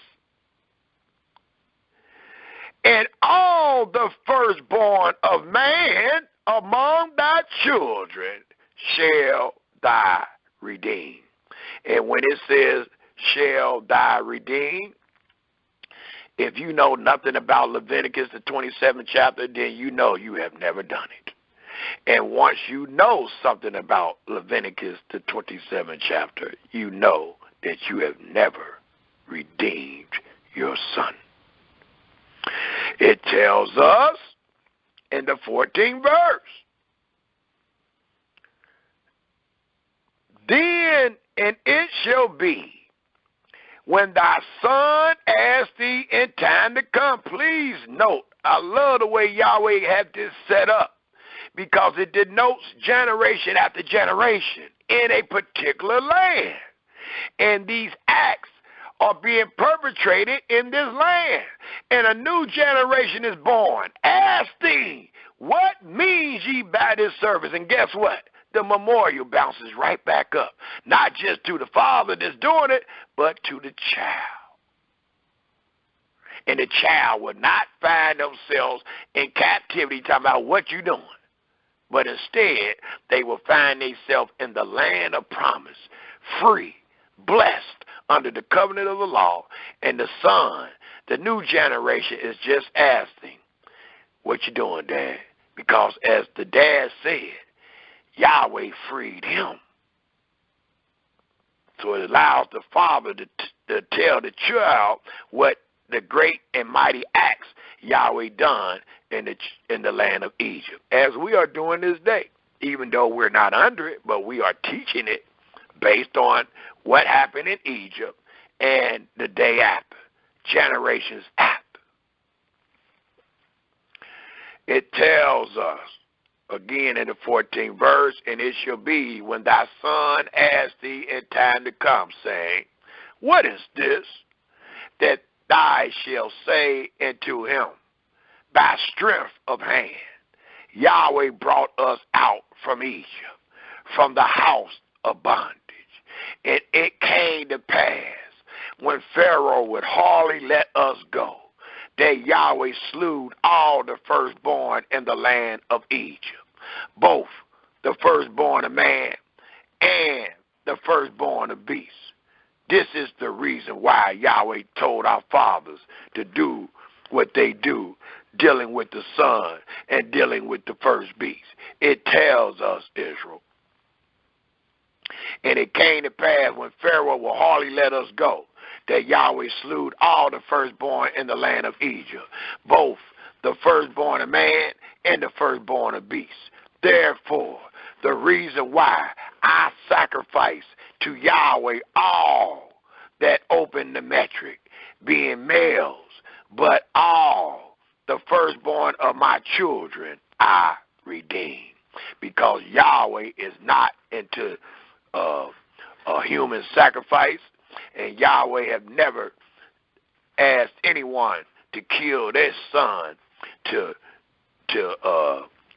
And all the firstborn of man among thy children shall thou redeem. And when it says, shall thou redeem, if you know nothing about Leviticus, the 27th chapter, then you know you have never done it. And once you know something about Leviticus, the 27th chapter, you know that you have never redeemed your son. It tells us in the 14th verse, then and it shall be, when thy son asks thee in time to come. Please note, I love the way Yahweh had this set up, because it denotes generation after generation in a particular land. And these acts are being perpetrated in this land. And a new generation is born. Ask thee, what means ye by this service? And guess what? The memorial bounces right back up. Not just to the father that's doing it, but to the child. And the child will not find themselves in captivity talking about what you doing. But instead, they will find themselves in the land of promise, free, blessed, under the covenant of the law. And the son, the new generation, is just asking, what you doing, Dad? Because as the dad said, Yahweh freed him. So it allows the father to tell the child what the great and mighty acts Yahweh done in the land of Egypt, as we are doing this day, even though we're not under it, but we are teaching it based on what happened in Egypt and the day after, generations after. It tells us, again in the 14th verse, and it shall be when thy son asks thee in time to come, saying, what is this that thou shalt say unto him, by strength of hand, Yahweh brought us out from Egypt, from the house of bondage. And it came to pass, when Pharaoh would hardly let us go, that Yahweh slew all the firstborn in the land of Egypt, both the firstborn of man and the firstborn of beasts. This is the reason why Yahweh told our fathers to do what they do, dealing with the son and dealing with the first beast. It tells us, Israel. And it came to pass, when Pharaoh will hardly let us go, that Yahweh slew all the firstborn in the land of Egypt, both the firstborn of man and the firstborn of beasts. Therefore, the reason why I sacrifice to Yahweh all that open the metric, being males, but all the firstborn of my children I redeem. Because Yahweh is not into a human sacrifice, and Yahweh have never asked anyone to kill their son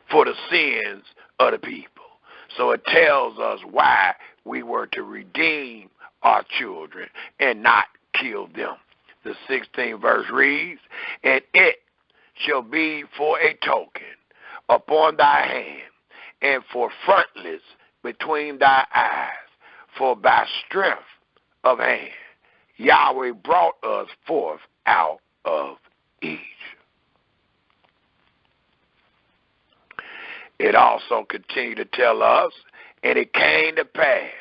for the sins of the people. So it tells us why we were to redeem our children and not kill them. The 16th verse reads, and it shall be for a token upon thy hand, and for frontlets between thy eyes, for by strength of hand Yahweh brought us forth out of Egypt. It also continued to tell us, and it came to pass,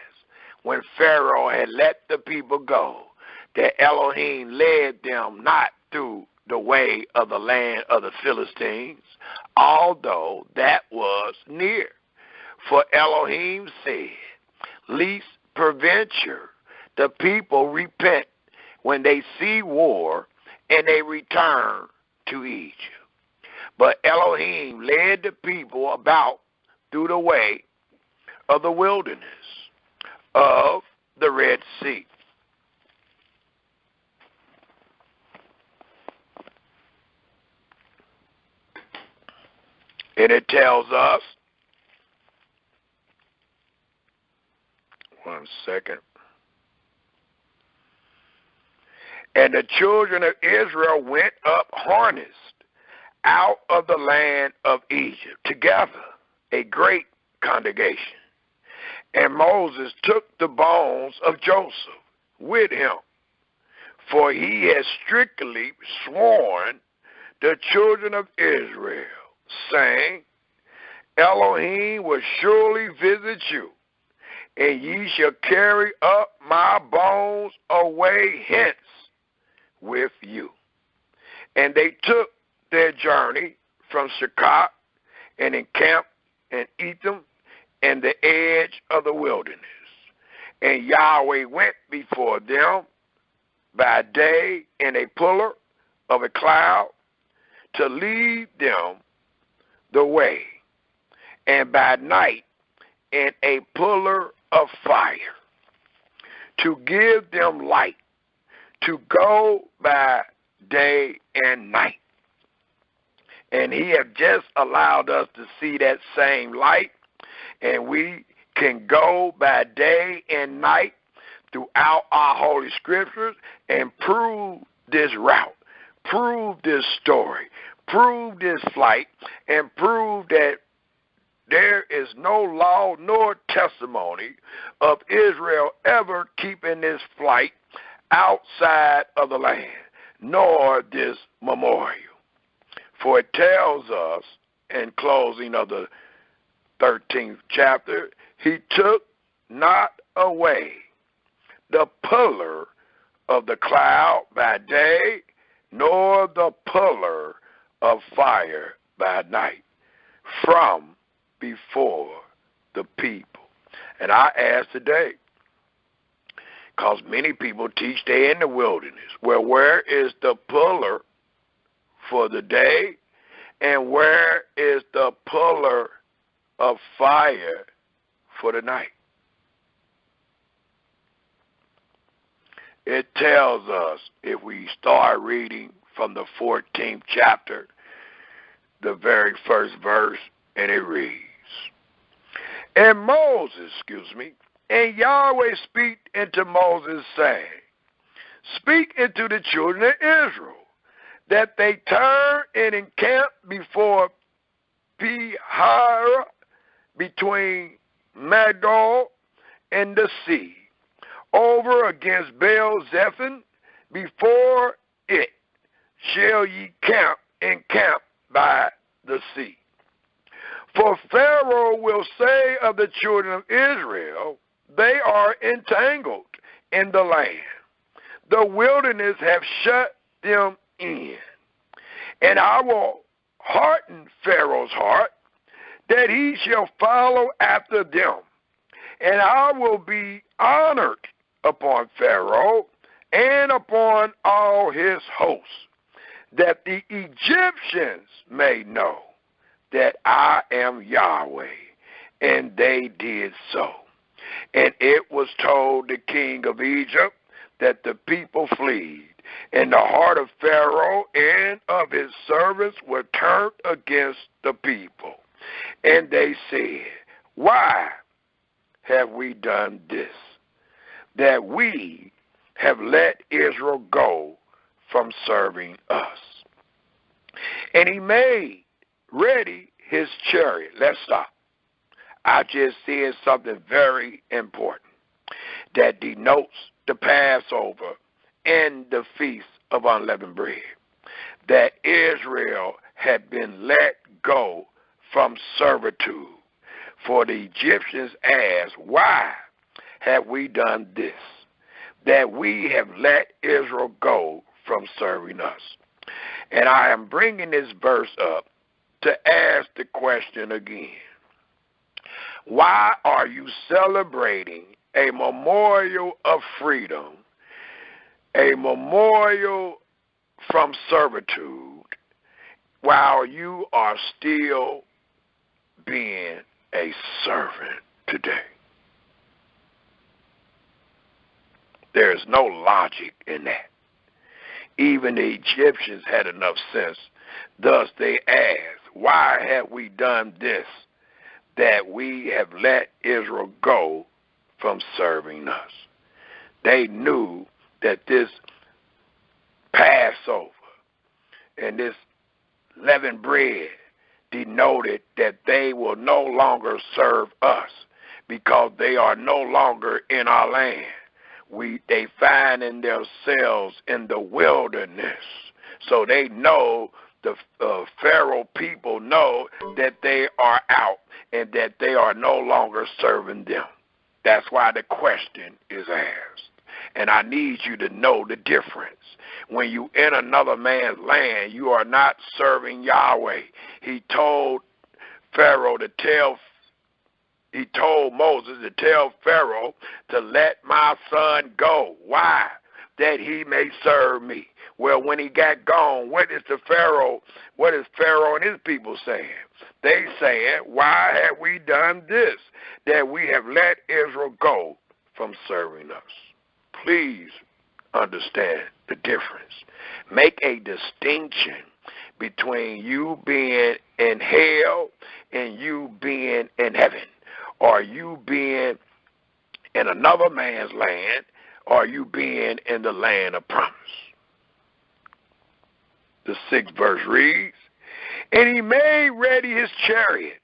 when Pharaoh had let the people go, that Elohim led them not through the way of the land of the Philistines, although that was near. For Elohim said, least peradventure the people repent when they see war, and they return to Egypt. But Elohim led the people about through the way of the wilderness of the Red Sea. And it tells us, one second. And the children of Israel went up harnessed out of the land of Egypt together, a great congregation. And Moses took the bones of Joseph with him, for he had strictly sworn the children of Israel, saying, Elohim will surely visit you, and ye shall carry up my bones away hence with you. And they took their journey from Succoth and encamped in Etham and the edge of the wilderness. And Yahweh went before them by day in a pillar of a cloud to lead them the way, and by night in a pillar of fire to give them light to go by day and night. And he have just allowed us to see that same light, and we can go by day and night throughout our holy scriptures and prove this route, prove this story, prove this flight, and prove that there is no law nor testimony of Israel ever keeping this flight outside of the land, nor this memorial. For it tells us in closing of the 13th chapter, he took not away the pillar of the cloud by day, nor the pillar of fire by night from before the people. And I ask today, because many people teach they in the wilderness, well, where is the pillar for the day, and where is the pillar of fire for the night? It tells us, if we start reading from the 14th chapter, the very first verse, and it reads, and Yahweh speak unto Moses, saying, speak unto the children of Israel, that they turn and encamp before Pihahirah, between Magdol and the sea, over against Baal-zephon, before it shall ye encamp by the sea. For Pharaoh will say of the children of Israel, they are entangled in the land. The wilderness have shut them in. And I will harden Pharaoh's heart, that he shall follow after them. And I will be honored upon Pharaoh and upon all his hosts, that the Egyptians may know that I am Yahweh. And they did so. And it was told the king of Egypt that the people fled, and the heart of Pharaoh and of his servants were turned against the people. And they said, why have we done this, that we have let Israel go from serving us? And he made ready his chariot. Let's stop. I just said something very important that denotes the Passover and the Feast of Unleavened Bread, that Israel had been let go from servitude. For the Egyptians asked, why have we done this, that we have let Israel go from serving us? And I am bringing this verse up to ask the question again. Why are you celebrating a memorial of freedom, a memorial from servitude, while you are still being a servant today. There is no logic in that. Even the Egyptians had enough sense. Thus they asked, why have we done this, that we have let Israel go from serving us? They knew that this Passover and this leavened bread denoted that they will no longer serve us because they are no longer in our land. They find in themselves in the wilderness. So they know, the Pharaoh people know that they are out and that they are no longer serving them. That's why the question is asked. And I need you to know the difference. When you in another man's land, you are not serving Yahweh. He told Moses to tell Pharaoh to let my son go. Why? That he may serve me. Well, when he got gone, what is Pharaoh and his people saying? They saying, why have we done this, that we have let Israel go from serving us? Please understand the difference. Make a distinction between you being in hell and you being in heaven, or you being in another man's land, or you being in the land of promise. The 6th verse reads, and he made ready his chariot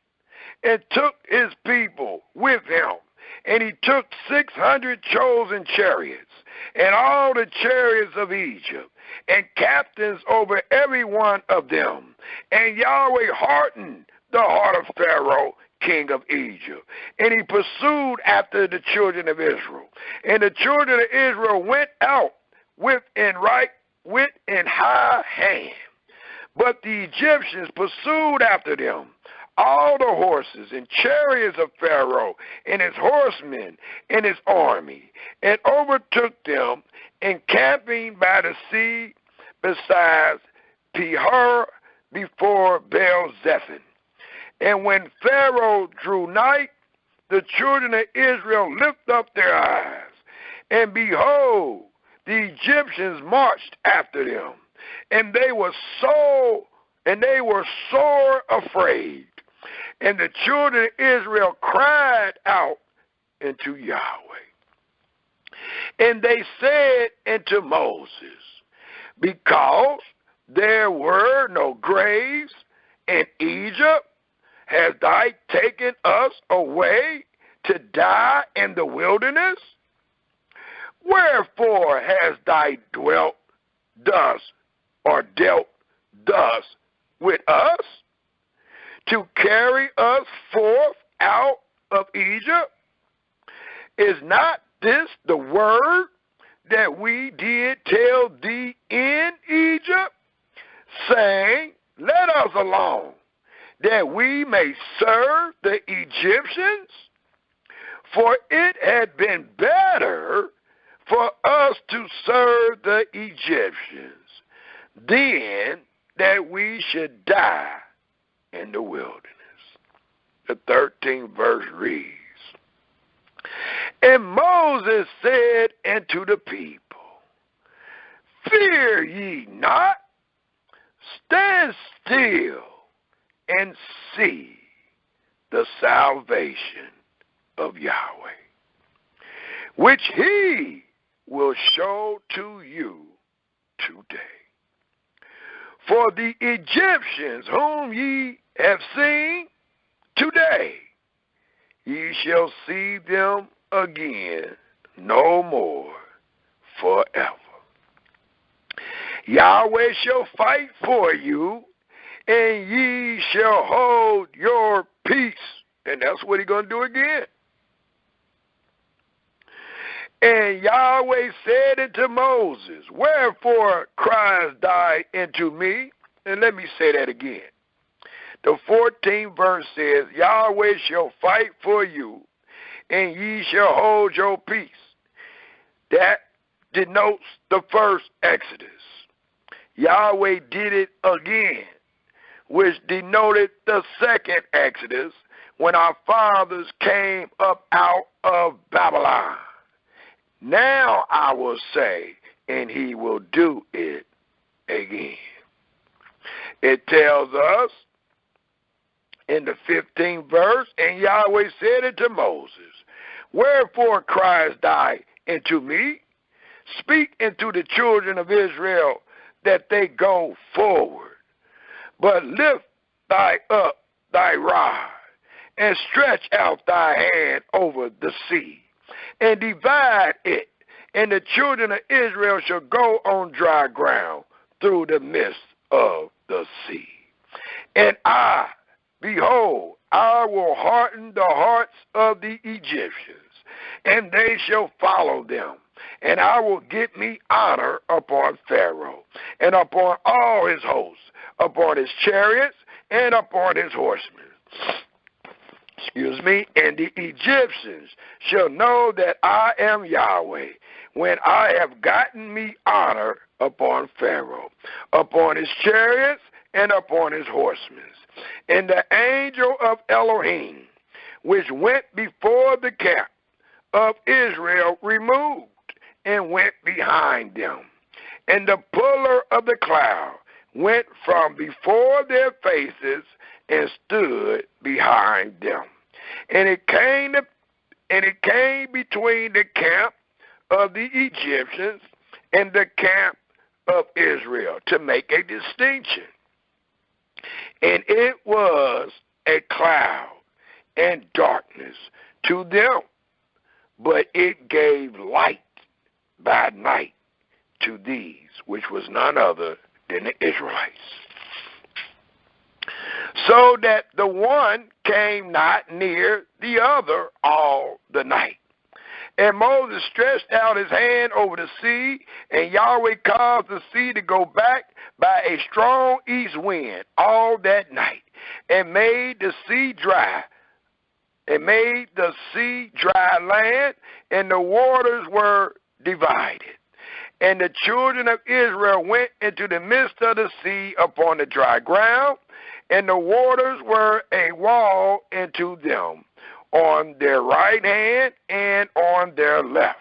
and took his people with him. And he took 600 chosen chariots and all the chariots of Egypt and captains over every one of them. And Yahweh hardened the heart of Pharaoh, king of Egypt. And he pursued after the children of Israel. And the children of Israel went out with in high hand. But the Egyptians pursued after them, all the horses and chariots of Pharaoh and his horsemen and his army, and overtook them, encamping by the sea besides Pihor before Baal-zephon. And when Pharaoh drew nigh, the children of Israel lifted up their eyes, and behold, the Egyptians marched after them, and they were sore afraid. And the children of Israel cried out unto Yahweh. And they said unto Moses, because there were no graves in Egypt, hast thou taken us away to die in the wilderness? Wherefore hast thou dealt thus with us, to carry us forth out of Egypt? Is not this the word that we did tell thee in Egypt, saying, let us alone, that we may serve the Egyptians? For it had been better for us to serve the Egyptians than that we should die in the wilderness. The 13th verse reads, and Moses said unto the people, fear ye not, stand still and see the salvation of Yahweh, which he will show to you today. For the Egyptians whom ye have seen today, ye shall see them again no more forever. Yahweh shall fight for you, and ye shall hold your peace. And that's what he's going to do again. And Yahweh said unto Moses, wherefore criest thou unto me? And let me say that again. The 14th verse says, Yahweh shall fight for you, and ye shall hold your peace. That denotes the first Exodus. Yahweh did it again which denoted the second Exodus, when our fathers came up out of Babylon. Now I will say, and he will do it again. It tells us in the 15th verse, and Yahweh said unto Moses, wherefore criest thou unto me? Speak unto the children of Israel that they go forward. But lift up thy rod, and stretch out thy hand over the sea, and divide it, and the children of Israel shall go on dry ground through the midst of the sea. And I, behold, I will harden the hearts of the Egyptians, and they shall follow them. And I will get me honor upon Pharaoh, and upon all his hosts, upon his chariots, and upon his horsemen. And the Egyptians shall know that I am Yahweh, when I have gotten me honor upon Pharaoh, upon his chariots, and upon his horsemen. And the angel of Elohim, which went before the camp of Israel, removed and went behind them. And the pillar of the cloud went from before their faces and stood behind them. And it came between the camp of the Egyptians and the camp of Israel to make a distinction. And it was a cloud and darkness to them, but it gave light by night to these, which was none other than the Israelites. So that the one came not near the other all the night. And Moses stretched out his hand over the sea, and Yahweh caused the sea to go back by a strong east wind all that night, and made the sea dry. And made the sea dry land, and the waters were divided. And the children of Israel went into the midst of the sea upon the dry ground, and the waters were a wall unto them on their right hand and on their left.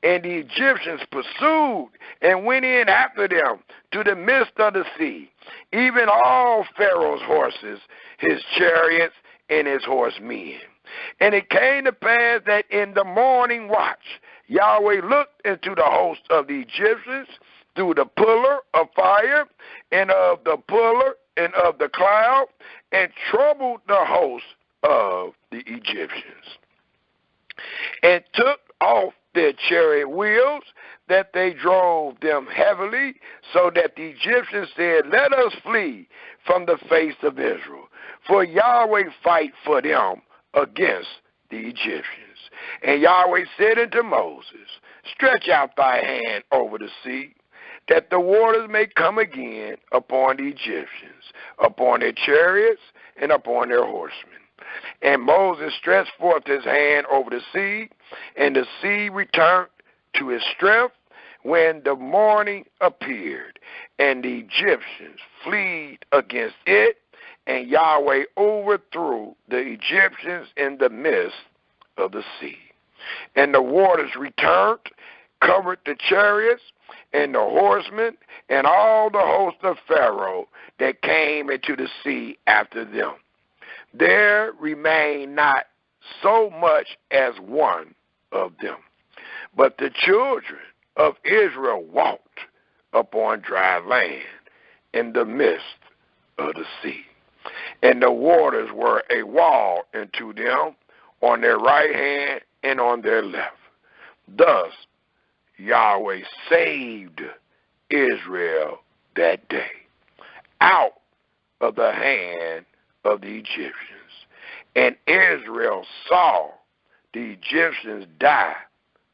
And the Egyptians pursued and went in after them to the midst of the sea, even all Pharaoh's horses, his chariots, and his horsemen. And it came to pass that in the morning watch, Yahweh looked into the host of the Egyptians through the pillar of fire and of the pillar and of the cloud, and troubled the host of the Egyptians, and took off their chariot wheels, that they drove them heavily, so that the Egyptians said, let us flee from the face of Israel, for Yahweh fight for them against the Egyptians. And Yahweh said unto Moses, stretch out thy hand over the sea, that the waters may come again upon the Egyptians, upon their chariots, and upon their horsemen. And Moses stretched forth his hand over the sea, and the sea returned to its strength when the morning appeared, and the Egyptians fled against it, and Yahweh overthrew the Egyptians in the midst of the sea. And the waters returned, covered the chariots, and the horsemen, and all the host of Pharaoh that came into the sea after them. There remained not so much as one of them. But the children of Israel walked upon dry land in the midst of the sea. And the waters were a wall unto them on their right hand and on their left. Thus Yahweh saved Israel that day out of the hand of the Egyptians. And Israel saw the Egyptians die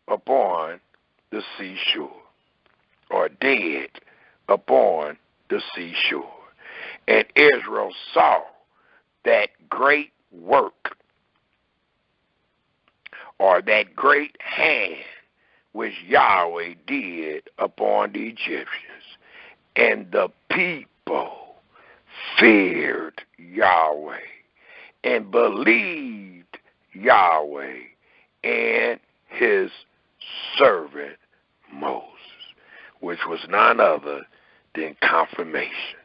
upon the seashore, or dead upon the seashore. And Israel saw that great work, or that great hand which Yahweh did upon the Egyptians. And the people feared Yahweh and believed Yahweh and his servant Moses, which was none other than confirmation.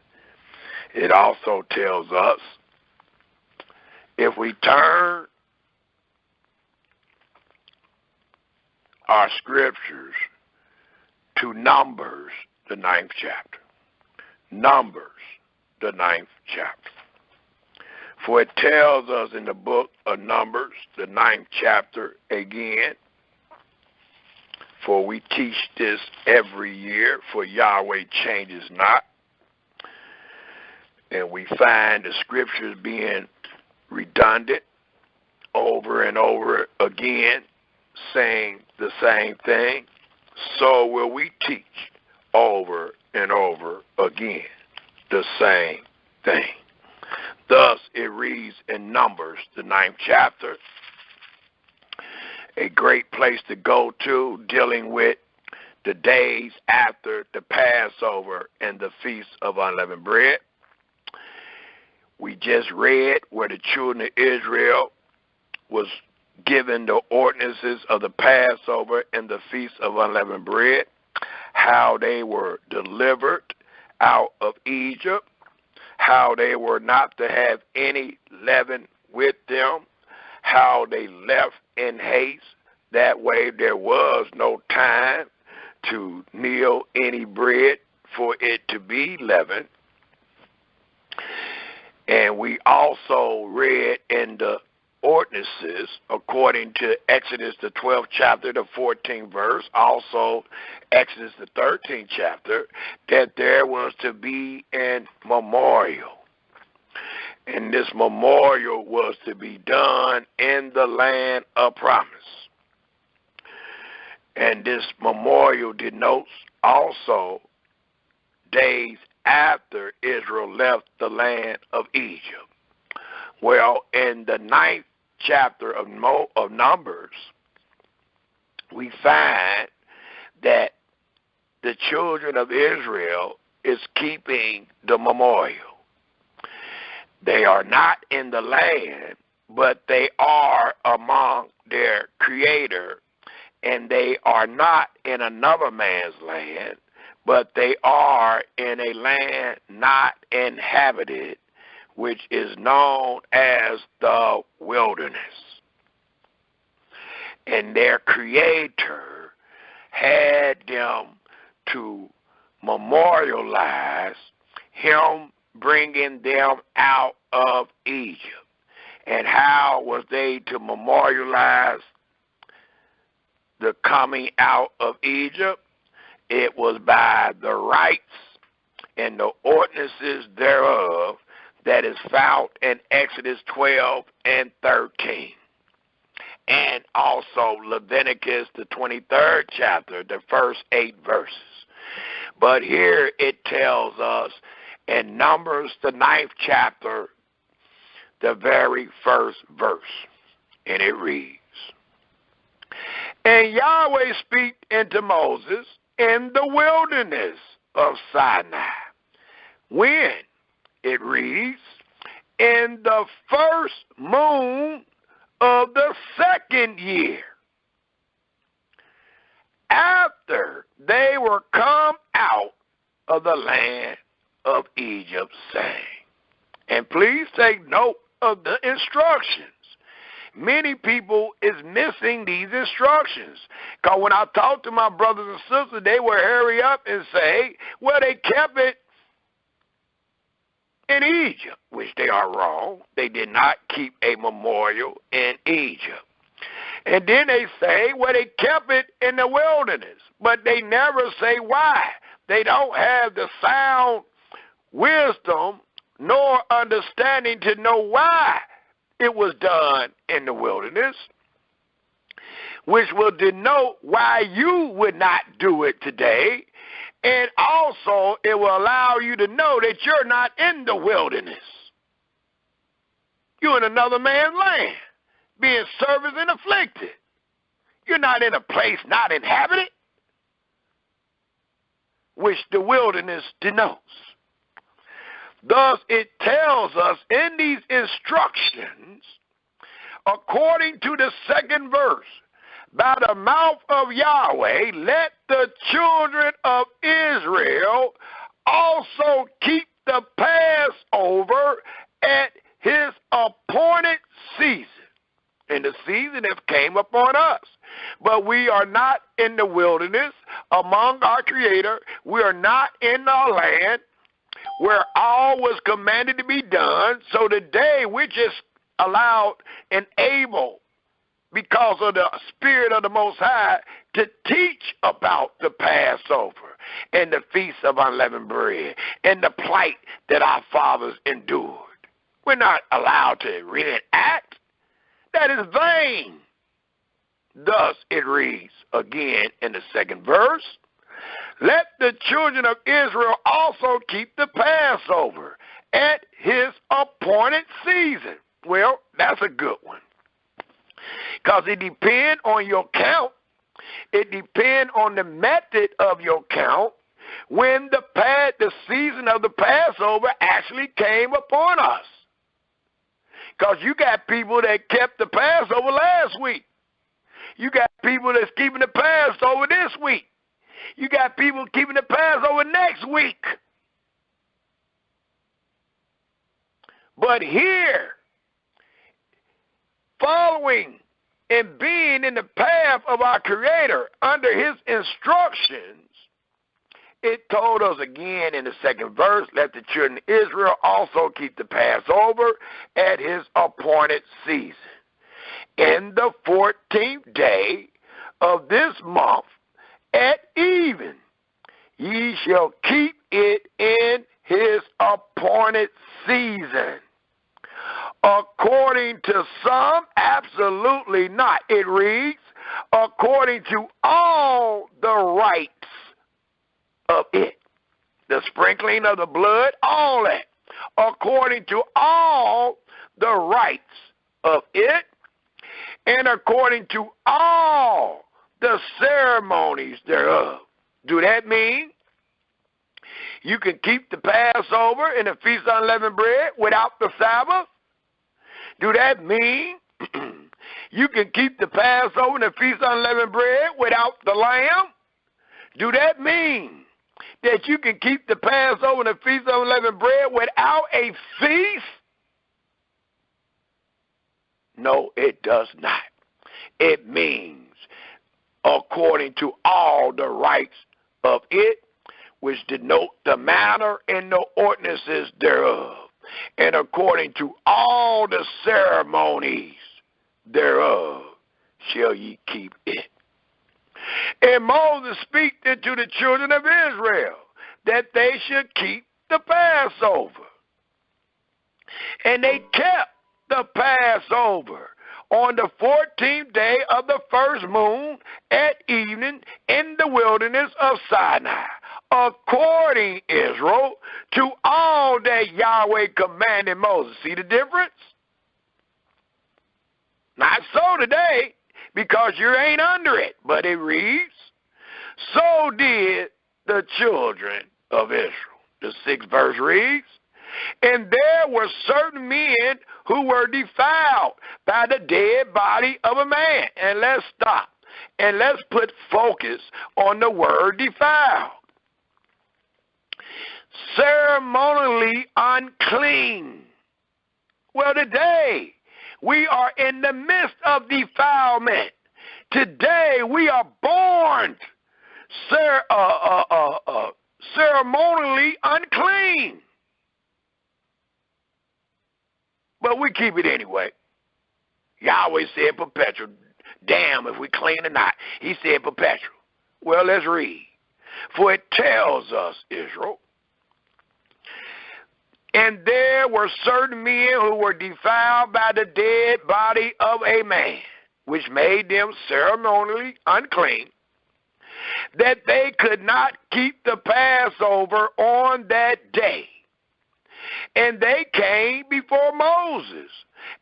It also tells us, if we turn our scriptures to Numbers, the 9th chapter. Numbers, the 9th chapter. For it tells us in the book of Numbers, the 9th chapter again, for we teach this every year, for Yahweh changes not. And we find the scriptures being redundant over and over again, saying the same thing. So will we teach over and over again the same thing. Thus it reads in Numbers, the 9th chapter, a great place to go to, dealing with the days after the Passover and the Feast of Unleavened Bread. We just read where the children of Israel was given the ordinances of the Passover and the Feast of Unleavened Bread, how they were delivered out of Egypt, how they were not to have any leaven with them, how they left in haste. That way there was no time to knead any bread for it to be leavened. And we also read in the ordinances, according to Exodus, the 12th chapter, the 14th verse, also Exodus, the 13th chapter, that there was to be a memorial. And this memorial was to be done in the land of promise. And this memorial denotes also days after Israel left the land of Egypt. Well, in the 9th chapter of Numbers, we find that the children of Israel is keeping the memorial. They are not in the land, but they are among their Creator, and they are not in another man's land, but they are in a land not inhabited, which is known as the wilderness. And their Creator had them to memorialize Him bringing them out of Egypt. And how was they to memorialize the coming out of Egypt? It was by the rites and the ordinances thereof that is found in Exodus 12 and 13. And also Leviticus, the 23rd chapter, the first 8 verses. But here it tells us in Numbers, the 9th chapter, the very first verse. And it reads, And Yahweh spake unto Moses in the wilderness of Sinai. When? It reads, in the first moon of the 2nd year, after they were come out of the land of Egypt, saying. And please take note of the instructions. Many people is missing these instructions. Because when I talk to my brothers and sisters, they will hurry up and say, well, they kept it in Egypt, which they are wrong. They did not keep a memorial in Egypt. And then they say, well, they kept it in the wilderness. But they never say why. They don't have the sound wisdom nor understanding to know why it was done in the wilderness, which will denote why you would not do it today. And also, it will allow you to know that you're not in the wilderness. You're in another man's land, being serviced and afflicted. You're not in a place not inhabited, which the wilderness denotes. Thus it tells us in these instructions, according to the second verse, by the mouth of Yahweh, let the children of Israel also keep the Passover at his appointed season. And the season has came upon us. But we are not in the wilderness among our Creator. We are not in our land where all was commanded to be done. So today we're just allowed and able, because of the Spirit of the Most High, to teach about the Passover and the Feast of Unleavened Bread and the plight that our fathers endured. We're not allowed to reenact. That is vain. Thus it reads again in the second verse, let the children of Israel also keep the Passover at his appointed season. Well, that's a good one, because it depends on your count. It depends on the method of your count when the season of the Passover actually came upon us. Because you got people that kept the Passover last week. You got people that's keeping the Passover this week. You got people keeping the Passover next week. But here, following and being in the path of our Creator under his instructions, it told us again in the second verse, let the children of Israel also keep the Passover at his appointed season. In the 14th day of this month at even, ye shall keep it in his appointed season. According to some, absolutely not. It reads, according to all the rites of it. The sprinkling of the blood, all that. According to all the rites of it, and according to all the ceremonies thereof. Do that mean you can keep the Passover and the Feast of Unleavened Bread without the Sabbath? Do that mean you can keep the Passover and the Feast of Unleavened Bread without the lamb? Do that mean that you can keep the Passover and the Feast of Unleavened Bread without a feast? No, it does not. It means according to all the rites of it, which denote the manner and the ordinances thereof, and according to all the ceremonies thereof shall ye keep it. And Moses spake unto the children of Israel that they should keep the Passover. And they kept the Passover on the 14th day of the first moon at evening in the wilderness of Sinai, according, Israel, to all that Yahweh commanded Moses. See the difference? Not so today, because you ain't under it. But it reads, so did the children of Israel. The 6th verse reads, and there were certain men who were defiled by the dead body of a man. And let's stop. And let's put focus on the word defiled. Ceremonially unclean. Well, today we are in the midst of defilement. Today we are born ceremonially unclean. But we keep it anyway. Yahweh said perpetual. Damn if we clean or not. He said perpetual. Well, let's read. For it tells us, Israel, and there were certain men who were defiled by the dead body of a man, which made them ceremonially unclean, that they could not keep the Passover on that day. And they came before Moses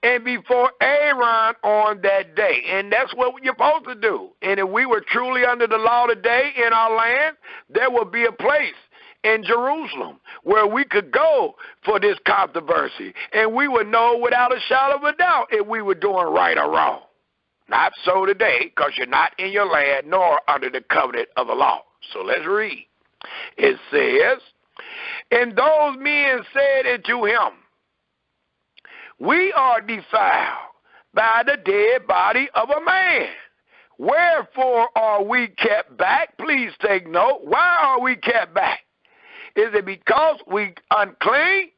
and before Aaron on that day. And that's what you're supposed to do. And if we were truly under the law today in our land, there would be a place in Jerusalem where we could go for this controversy, and we would know without a shadow of a doubt if we were doing right or wrong. Not so today, because you're not in your land nor under the covenant of the law. So let's read. It says, and those men said unto him, we are defiled by the dead body of a man. Wherefore are we kept back? Please take note. Why are we kept back? Is it because we unclean,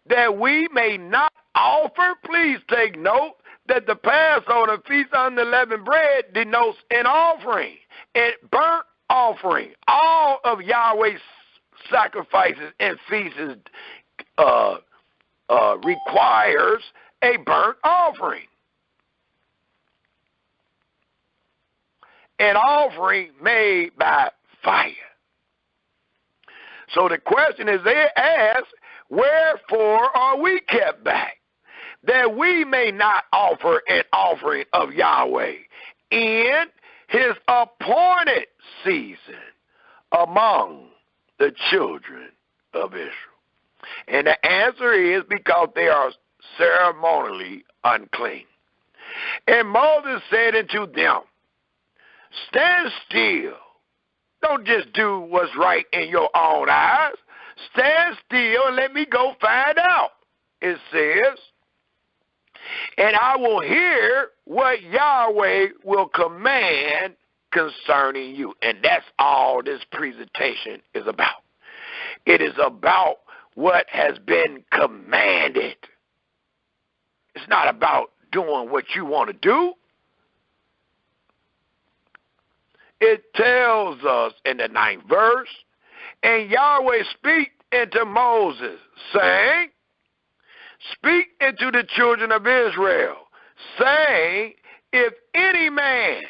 that we may not offer? Please take note that the Passover, the Feast of Unleavened Bread, denotes an offering, a burnt offering. All of Yahweh's sacrifices and feasts requires a burnt offering. An offering made by fire. So the question is, they ask, wherefore are we kept back? That we may not offer an offering of Yahweh in his appointed season among the children of Israel. And the answer is because they are ceremonially unclean. And Moses said unto them, stand still. Don't just do what's right in your own eyes. Stand still and let me go find out. It says, and I will hear what Yahweh will command concerning you. And that's all this presentation is about. It is about what has been commanded. It's not about doing what you want to do. It tells us in the 9th verse, and Yahweh speak unto Moses, saying, speak unto the children of Israel, saying, if any man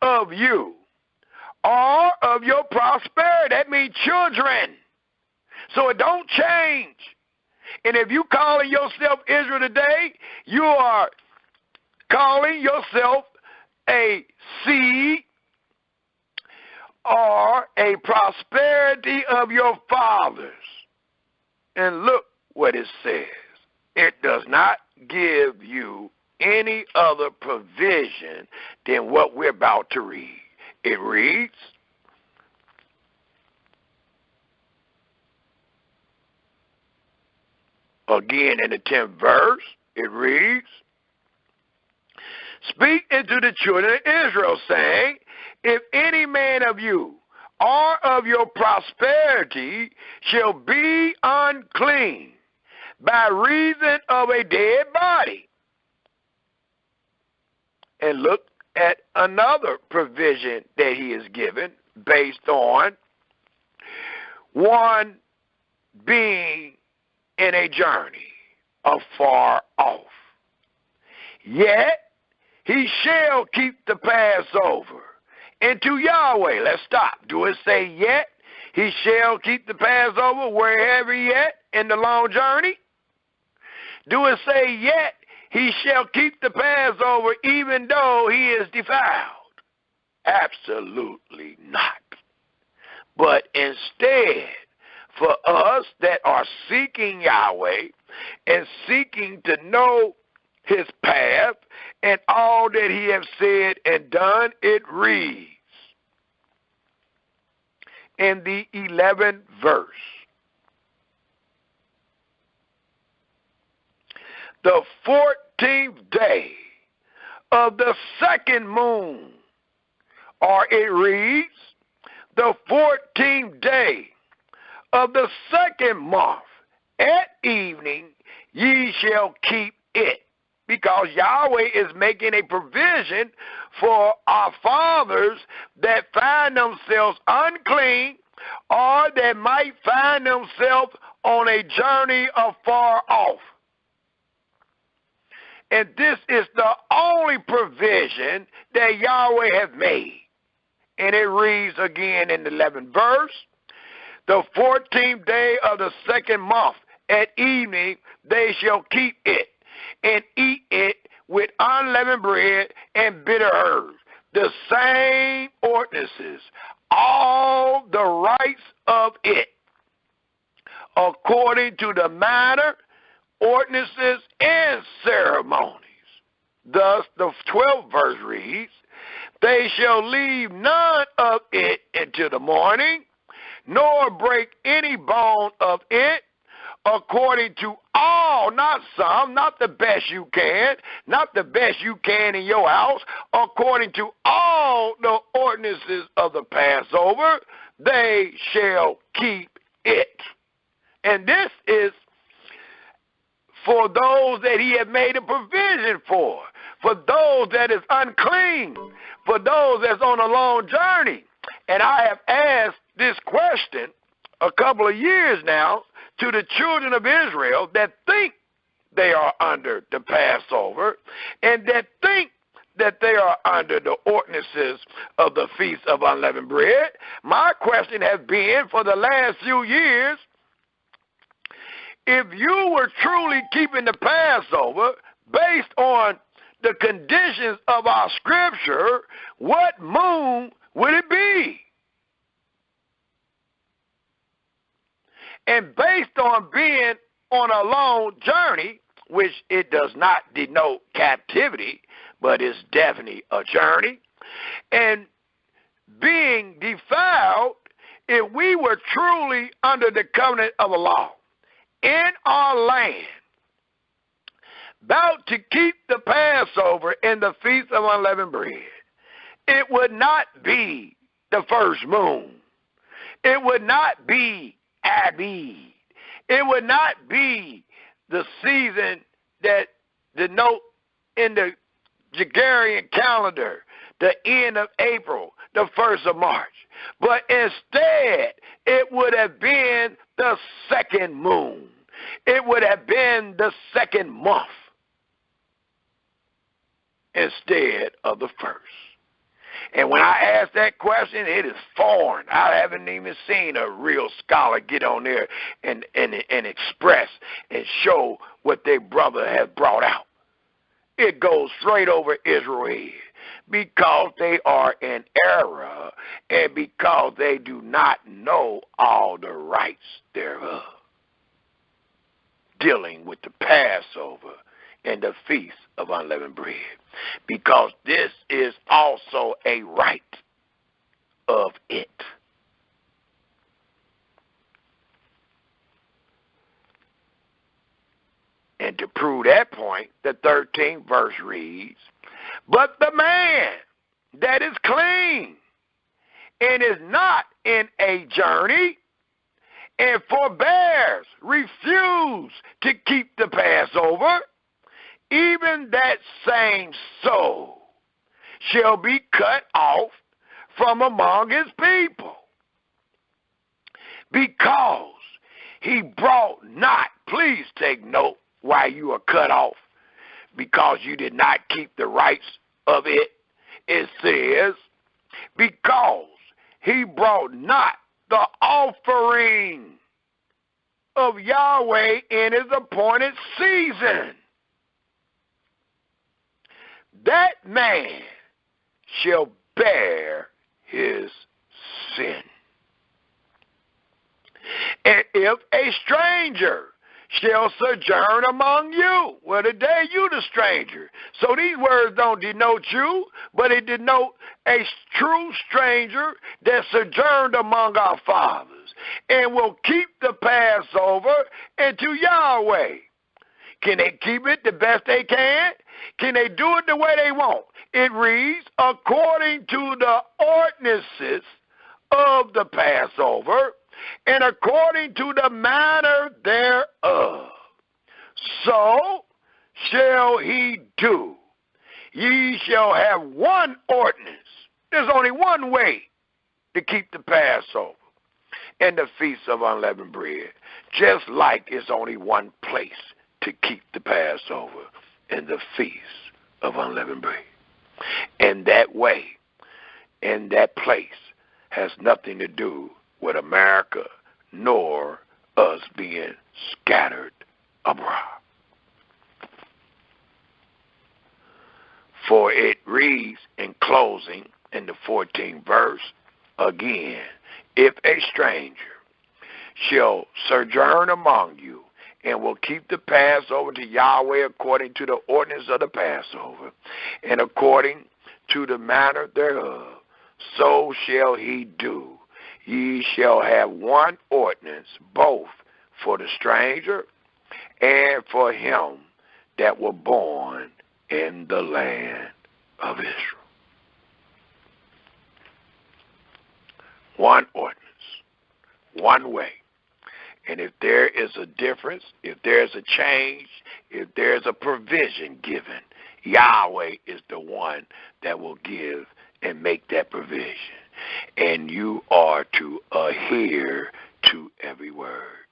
of you or of your prosperity, that means children, so it don't change. And if you calling yourself Israel today, you are calling yourself a seed or a prosperity of your fathers. And look what it says. It does not give you any other provision than what we're about to read. It reads, again in the 10th verse, it reads, speak unto the children of Israel, saying, if any man of you or of your prosperity shall be unclean by reason of a dead body. And look at another provision that he is given based on one being in a journey afar off. Yet he shall keep the Passover into Yahweh. Let's stop. Do it say yet? He shall keep the Passover wherever he at in the long journey? Do it say yet? He shall keep the Passover even though he is defiled? Absolutely not. But instead, for us that are seeking Yahweh and seeking to know his path and all that he has said and done, it reads in the 11th verse, the 14th day of the second moon, or it reads, the 14th day of the second month, at evening ye shall keep it. Because Yahweh is making a provision for our fathers that find themselves unclean or that might find themselves on a journey afar off. And this is the only provision that Yahweh has made. And it reads again in the 11th verse, the 14th day of the second month at evening they shall keep it, and eat it with unleavened bread and bitter herbs. the same ordinances, all the rites of it, according to the manner, ordinances, and ceremonies. Thus, the 12th verse reads, they shall leave none of it until the morning, nor break any bone of it, according to all, not some, not the best you can, not the best you can in your house, according to all the ordinances of the Passover, they shall keep it. And this is for those that he had made a provision for those that is unclean, for those that's on a long journey. And I have asked this question a couple of years now to the children of Israel that think they are under the Passover and that think that they are under the ordinances of the Feast of Unleavened Bread. My question has been for the last few years, if you were truly keeping the Passover based on the conditions of our scripture, what moon would it be? And based on being on a long journey, which it does not denote captivity, but it's definitely a journey, and being defiled, if we were truly under the covenant of a law in our land, about to keep the Passover in the Feast of Unleavened Bread, it would not be the first moon. It would not be Abib. It would not be the season that denote in the Gregorian calendar the end of April, the 1st of March. But instead, it would have been the second moon. It would have been the second month instead of the first. And when I ask that question, it is foreign. I haven't even seen a real scholar get on there and express and show what their brother has brought out. It goes straight over Israel because they are in error and because they do not know all the rights thereof, dealing with the Passover and the Feast of Unleavened Bread, because this is also a rite of it. And to prove that point, the 13th verse reads, but the man that is clean and is not in a journey and forbears, refuse to keep the Passover, even that same soul shall be cut off from among his people, because he brought not, please take note why you are cut off, because you did not keep the rights of it. It says, because he brought not the offering of Yahweh in his appointed season. That man shall bear his sin. And if a stranger shall sojourn among you, well, today you the stranger. So these words don't denote you, but it denote a true stranger that sojourned among our fathers and will keep the Passover unto Yahweh. Can they keep it the best they can? Can they do it the way they want? It reads, according to the ordinances of the Passover, and according to the manner thereof. So shall he do. Ye shall have one ordinance. There's only one way to keep the Passover and the Feast of Unleavened Bread, just like it's only one place to keep the Passover and the Feast of Unleavened Bread. And that way and that place has nothing to do with America nor us being scattered abroad. For it reads in closing in the 14th verse again, if a stranger shall sojourn among you and will keep the Passover to Yahweh according to the ordinance of the Passover and according to the manner thereof, so shall he do. Ye shall have one ordinance, both for the stranger and for him that were born in the land of Israel. One ordinance, one way. And if there is a difference, if there's a change, if there's a provision given, Yahweh is the one that will give and make that provision. And you are to adhere to every word.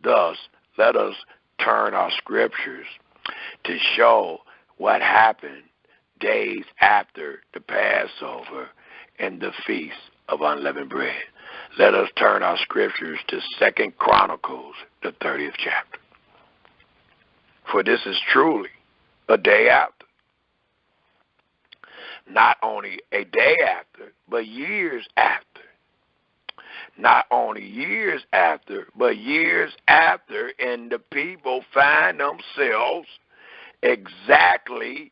Thus, let us turn our scriptures to show what happened days after the Passover and the Feast of Unleavened Bread. Let us turn our scriptures to 2 Chronicles, the 30th chapter. For this is truly a day after. Not only a day after, but years after. Not only years after, but years after, and the people find themselves exactly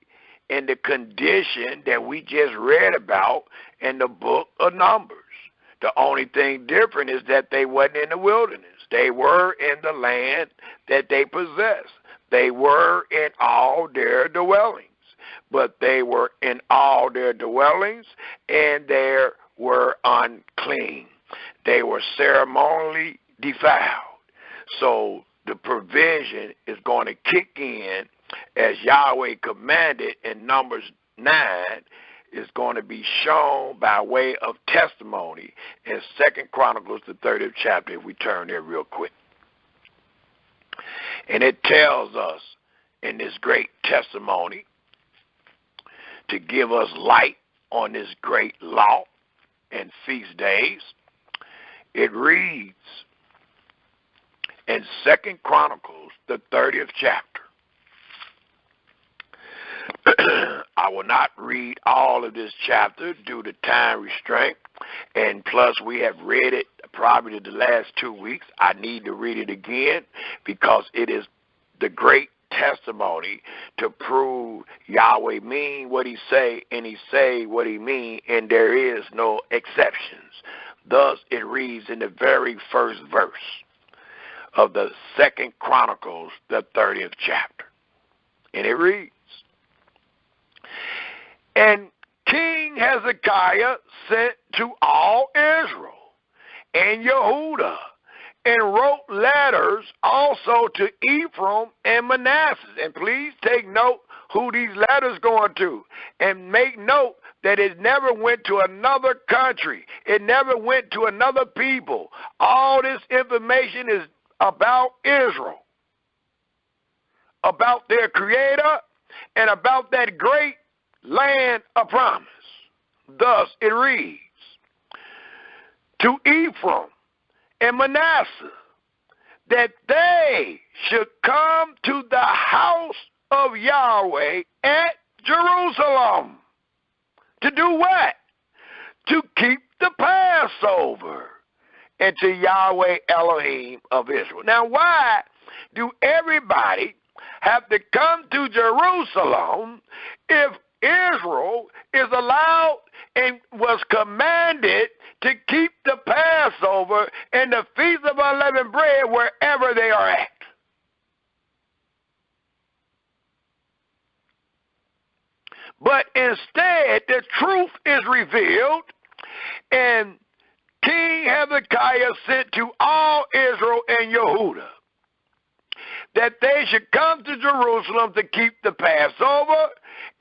in the condition that we just read about in the book of Numbers. The only thing different is that they wasn't in the wilderness. They were in the land that they possessed. They were in all their dwellings. But they were in all their dwellings, and they were unclean. They were ceremonially defiled. So the provision is going to kick in as Yahweh commanded in Numbers 9, is going to be shown by way of testimony in 2 Chronicles, the 30th chapter, if we turn there real quick. And it tells us in this great testimony to give us light on this great law and feast days. It reads in 2 Chronicles, the 30th chapter. I will not read all of this chapter due to time restraint, and plus we have read it probably the last 2 weeks. I need to read it again because it is the great testimony to prove Yahweh mean what he say, and he say what he mean, and there is no exceptions. Thus it reads in the very first verse of the 2 Chronicles, the 30th chapter. And it reads, and King Hezekiah sent to all Israel and Yehudah, and wrote letters also to Ephraim and Manasseh. And please take note who these letters going to. And make note that it never went to another country. It never went to another people. All this information is about Israel, about their creator, and about that great land of promise. Thus it reads, to Ephraim and Manasseh, that they should come to the house of Yahweh at Jerusalem. To do what? To keep the Passover, and to Yahweh Elohim of Israel. Now, why do everybody have to come to Jerusalem if Israel is allowed and was commanded to keep the Passover and the Feast of Unleavened Bread wherever they are at? But instead, the truth is revealed, and King Hezekiah sent to all Israel and Yehudah that they should come to Jerusalem to keep the Passover,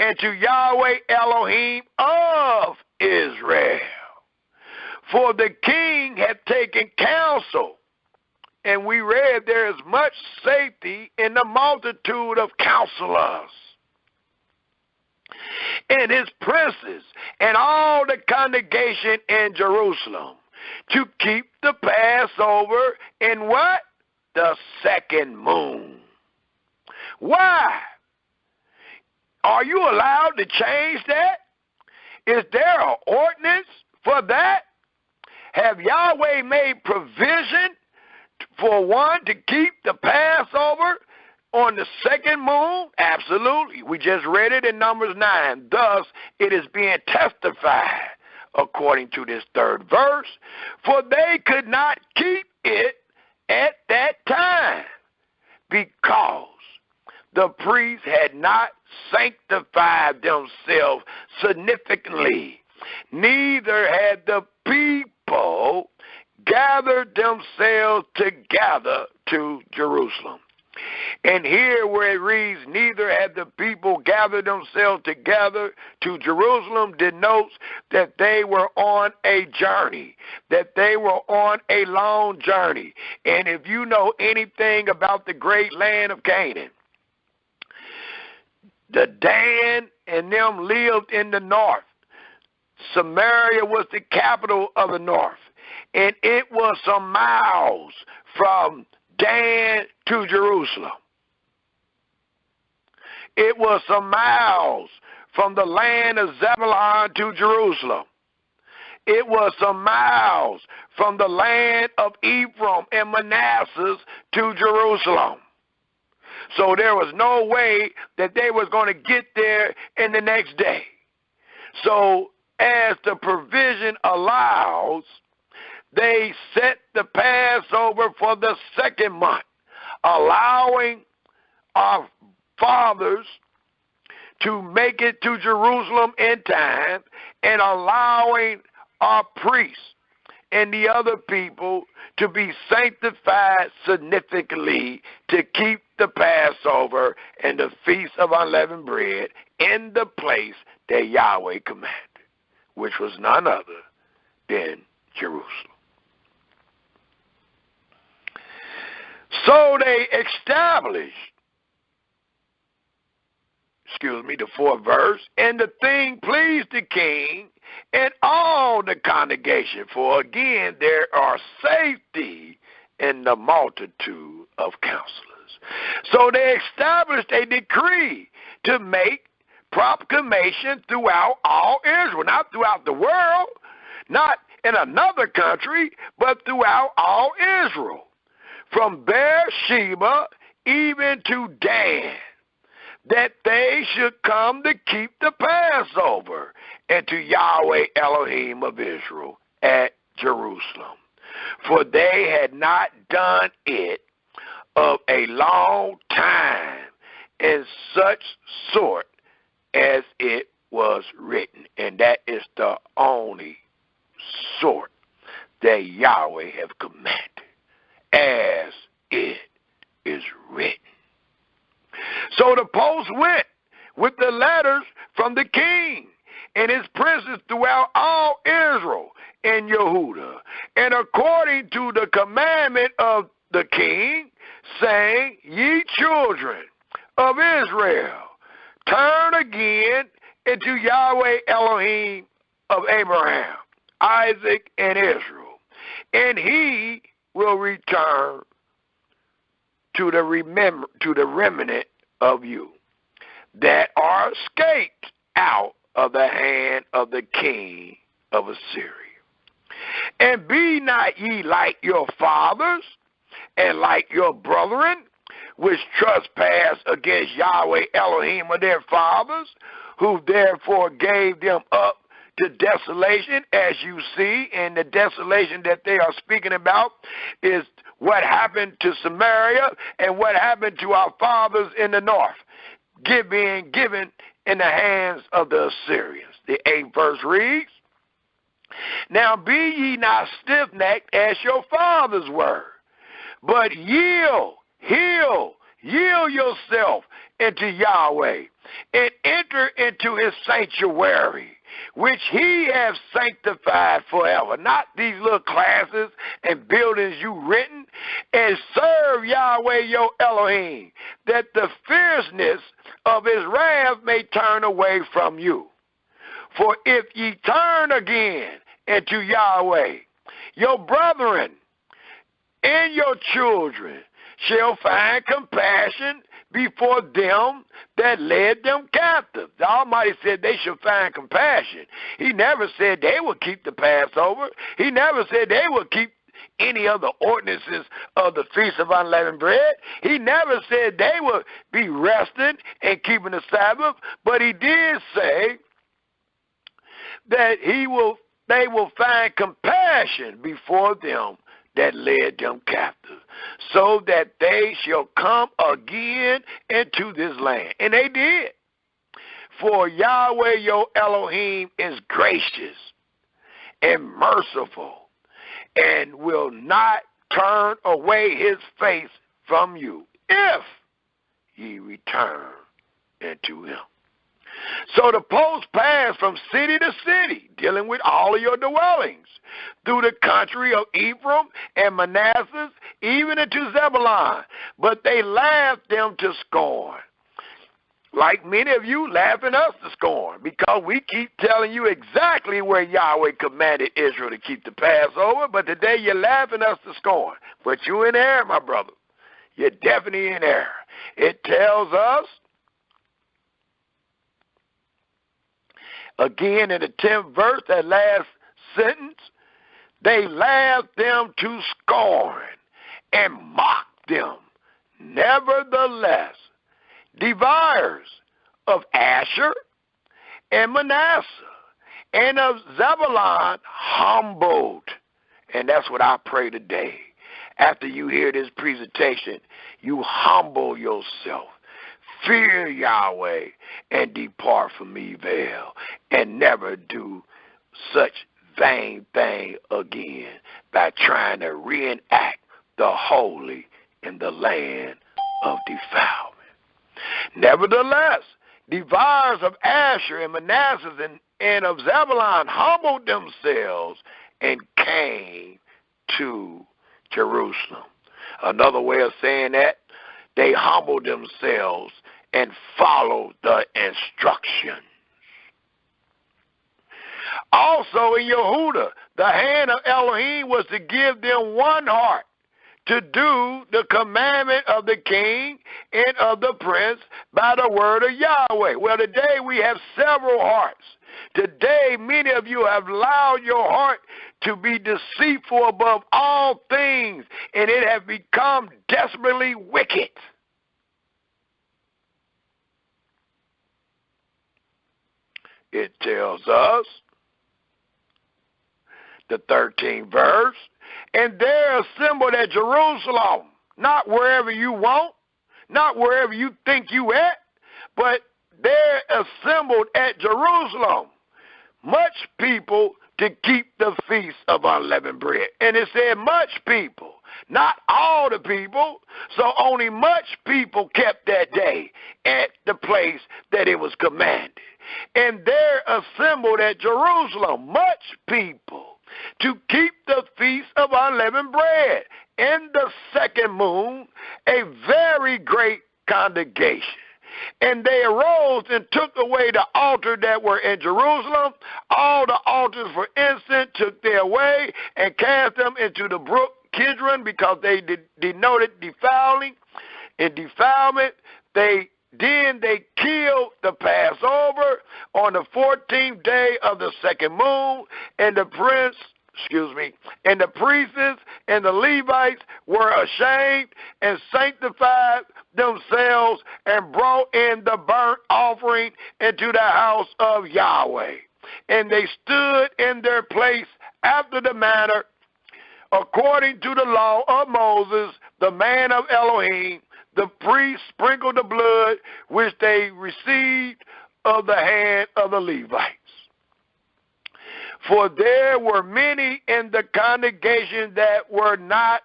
and to Yahweh Elohim of Israel. For the king had taken counsel, and we read there is much safety in the multitude of counselors, and his princes, and all the congregation in Jerusalem, to keep the Passover in what? The second moon. Why? Are you allowed to change that? Is there an ordinance for that? Have Yahweh made provision for one to keep the Passover on the second moon? Absolutely. We just read it in Numbers 9. Thus, it is being testified, according to this third verse, for they could not keep it at that time because the priests had not sanctified themselves significantly, neither had the people gathered themselves together to Jerusalem. And here where it reads, neither had the people gathered themselves together to Jerusalem, denotes that they were on a journey, that they were on a long journey. And if you know anything about the great land of Canaan, the Dan and them lived in the north. Samaria was the capital of the north, and it was some miles from Dan to Jerusalem. It was some miles from the land of Zebulun to Jerusalem. It was some miles from the land of Ephraim and Manasseh to Jerusalem. So there was no way that they was going to get there in the next day. So as the provision allows, they set the Passover for the second month, allowing our fathers to make it to Jerusalem in time and allowing our priests and the other people to be sanctified significantly to keep the Passover and the Feast of Unleavened Bread in the place that Yahweh commanded, which was none other than Jerusalem. So they established, the fourth verse, and the thing pleased the king and all the congregation, for again there are safety in the multitude of counselors. So they established a decree to make proclamation throughout all Israel, not throughout the world, not in another country, but throughout all Israel, from Beersheba even to Dan, that they should come to keep the Passover, and to Yahweh Elohim of Israel at Jerusalem. For they had not done it of a long time in such sort as it was written. And that is the only sort that Yahweh have commanded, as it is written. So the post went with the letters from the king and his princes throughout all Israel and Yehudah, and according to the commandment of the king, saying, ye children of Israel, turn again into Yahweh Elohim of Abraham, Isaac, and Israel, and he will return to the remnant of you that are escaped out of the hand of the king of Assyria. And be not ye like your fathers and like your brethren, which trespass against Yahweh Elohim of their fathers, who therefore gave them up to desolation, as you see. And the desolation that they are speaking about is what happened to Samaria and what happened to our fathers in the north, being given in the hands of the Assyrians. The 8th verse reads, now be ye not stiff-necked as your fathers were, but yield yourself into Yahweh, and enter into his sanctuary, which he has sanctified forever. Not these little classes and buildings you written, and serve Yahweh your Elohim, that the fierceness of his wrath may turn away from you. For if ye turn again into Yahweh, your brethren and your children shall find compassion before them that led them captive. The Almighty said they should find compassion. He never said they would keep the Passover. He never said they would keep any other ordinances of the Feast of Unleavened Bread. He never said they would be resting and keeping the Sabbath, but he did say that they will find compassion before them that led them captive, so that they shall come again into this land. And they did. For Yahweh your Elohim is gracious and merciful, and will not turn away his face from you, if ye return unto him. So the post passed from city to city, dealing with all of your dwellings, through the country of Ephraim and Manasseh, even into Zebulun. But they laughed them to scorn, like many of you laughing us to scorn, because we keep telling you exactly where Yahweh commanded Israel to keep the Passover, but today you're laughing us to scorn. But you're in error, my brother. You're definitely in error. It tells us, again in the 10th verse, that last sentence, they laughed them to scorn and mocked them. Nevertheless, devours of Asher and Manasseh and of Zebulun humbled. And that's what I pray today. After you hear this presentation, you humble yourself. Fear Yahweh and depart from evil, and never do such vain thing again by trying to reenact the holy in the land of defilement. Nevertheless, devours of Asher and Manasseh and of Zebulun humbled themselves and came to Jerusalem. Another way of saying that, they humbled themselves and followed the instructions. Also in Yehuda, the hand of Elohim was to give them one heart, to do the commandment of the king and of the prince by the word of Yahweh. Well, today we have several hearts. Today, many of you have allowed your heart to be deceitful above all things, and it has become desperately wicked. It tells us, the 13th verse, and they're assembled at Jerusalem, not wherever you want, not wherever you think you at, but they're assembled at Jerusalem, much people to keep the Feast of Unleavened Bread. And it said much people, not all the people, so only much people kept that day at the place that it was commanded. And they're assembled at Jerusalem, much people, to keep the Feast of Unleavened Bread in the second moon, a very great congregation. And they arose and took away the altar that were in Jerusalem. All the altars for incense took their away and cast them into the brook Kidron, because they denoted defiling. In defilement, they killed the Passover on the 14th day of the second moon, and the priests and the Levites were ashamed and sanctified themselves and brought in the burnt offering into the house of Yahweh. And they stood in their place after the manner according to the law of Moses, the man of Elohim. The priests sprinkled the blood which they received of the hand of the Levites. For there were many in the congregation that were not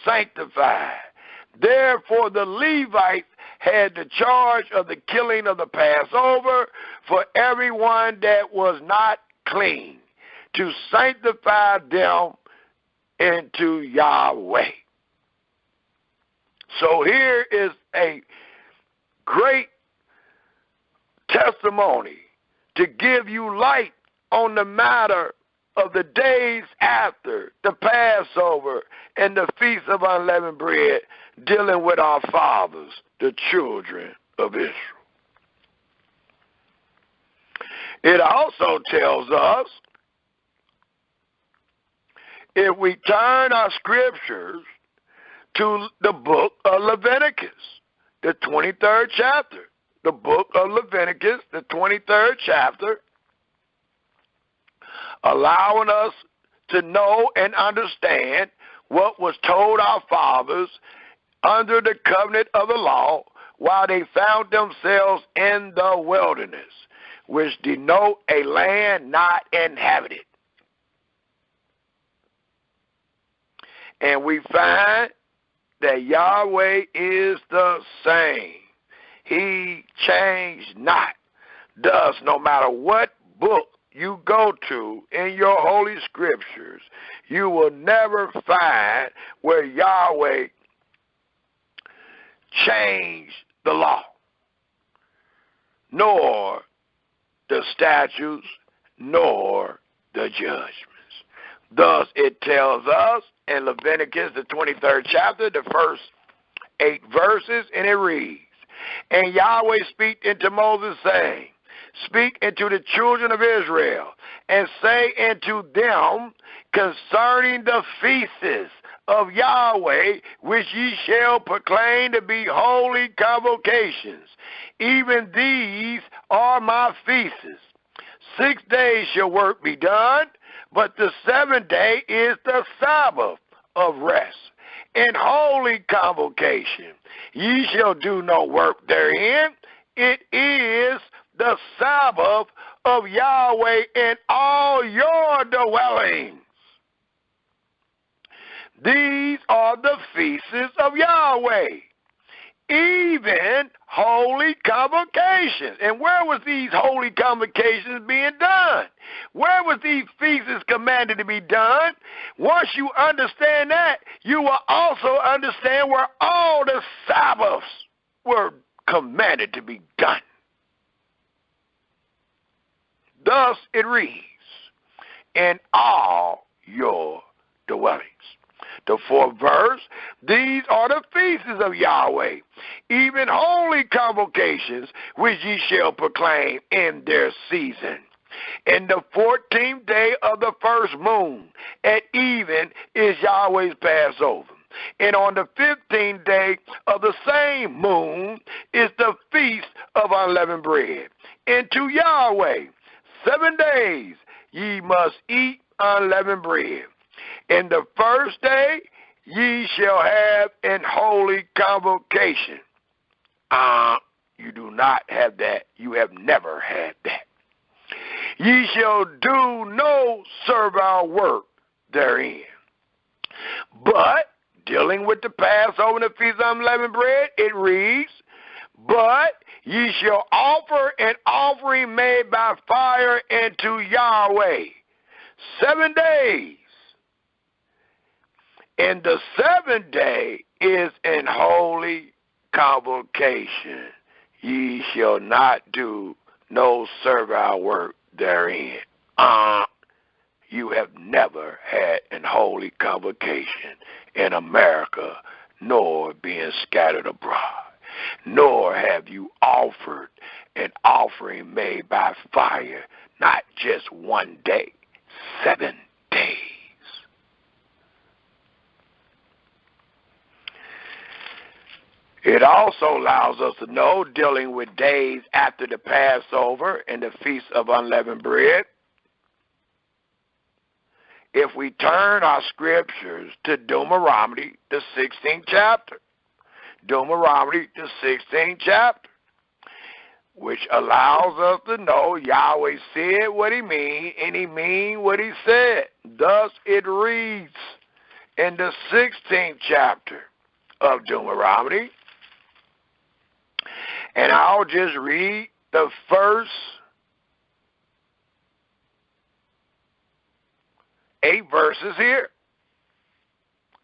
sanctified. Therefore the Levites had the charge of the killing of the Passover for everyone that was not clean, to sanctify them into Yahweh. So here is a great testimony to give you light on the matter of the days after the Passover and the Feast of Unleavened Bread, dealing with our fathers, the children of Israel. It also tells us, if we turn our scriptures to the book of Leviticus, the 23rd chapter, the book of Leviticus, the 23rd chapter, allowing us to know and understand what was told our fathers under the covenant of the law while they found themselves in the wilderness, which denote a land not inhabited. And we find that Yahweh is the same. He changed not. Thus, no matter what book you go to in your holy scriptures, you will never find where Yahweh changed the law, nor the statutes, nor the judgments. Thus, it tells us in Leviticus, the 23rd chapter, the first 8 verses, and it reads, "And Yahweh spake unto Moses, saying, Speak unto the children of Israel, and say unto them concerning the feasts of Yahweh, which ye shall proclaim to be holy convocations. Even these are my feasts. 6 days shall work be done, but the 7th day is the Sabbath of rest. In holy convocation ye shall do no work therein. It is the Sabbath of Yahweh in all your dwellings. These are the feasts of Yahweh, even holy convocations." And where was these holy convocations being done? Where was these feasts commanded to be done? Once you understand that, you will also understand where all the Sabbaths were commanded to be done. Thus it reads, "In all your dwellings." The 4th verse, "These are the feasts of Yahweh, even holy convocations, which ye shall proclaim in their season. In the 14th day of the first moon, at even, is Yahweh's Passover. And on the 15th day of the same moon is the feast of unleavened bread. And to Yahweh 7 days ye must eat unleavened bread. And the first day ye shall have an holy convocation." You do not have that. You have never had that. "Ye shall do no servile work therein." But, dealing with the Passover and the Feast of Unleavened Bread, it reads, "But ye shall offer an offering made by fire unto Yahweh 7 days. And the 7th day is an holy convocation. Ye shall not do no servile work therein." You have never had an holy convocation in America, nor being scattered abroad. Nor have you offered an offering made by fire, not just 1 day, 7 days. It also allows us to know, dealing with days after the Passover and the Feast of Unleavened Bread, if we turn our scriptures to Deuteronomy, the 16th chapter, Deuteronomy, the 16th chapter, which allows us to know Yahweh said what he mean, and he mean what he said. Thus it reads in the 16th chapter of Deuteronomy, and I'll just read the first 8 verses here,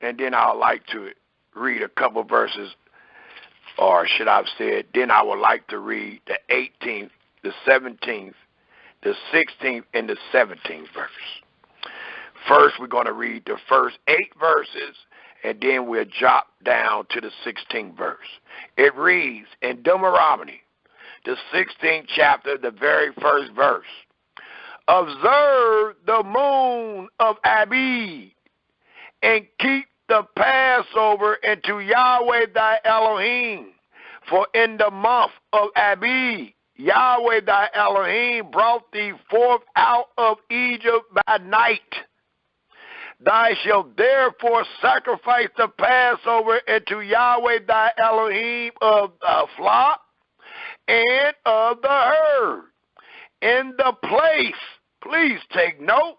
and then I'd like to read a couple verses, or should I have said, then I would like to read the 18th, the 17th, the 16th, and the 17th verse. First, we're going to read the first 8 verses, and then we'll down to the 16th verse. It reads in Deuteronomy, the 16th chapter, the very first verse. Observe the moon of Abib, and keep the Passover unto Yahweh thy Elohim. For in the month of Abib, Yahweh thy Elohim brought thee forth out of Egypt by night. Thou shalt therefore sacrifice the Passover unto Yahweh thy Elohim of the flock and of the herd. In the place, please take note,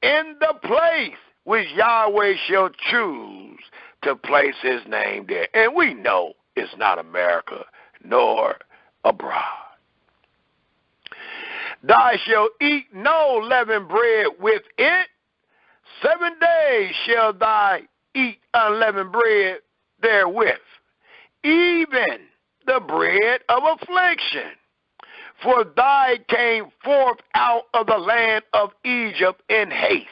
in the place which Yahweh shall choose to place his name there. And we know it's not America nor abroad. Thou shalt eat no leavened bread with it. 7 days shall thou eat unleavened bread therewith, even the bread of affliction. For thou came forth out of the land of Egypt in haste,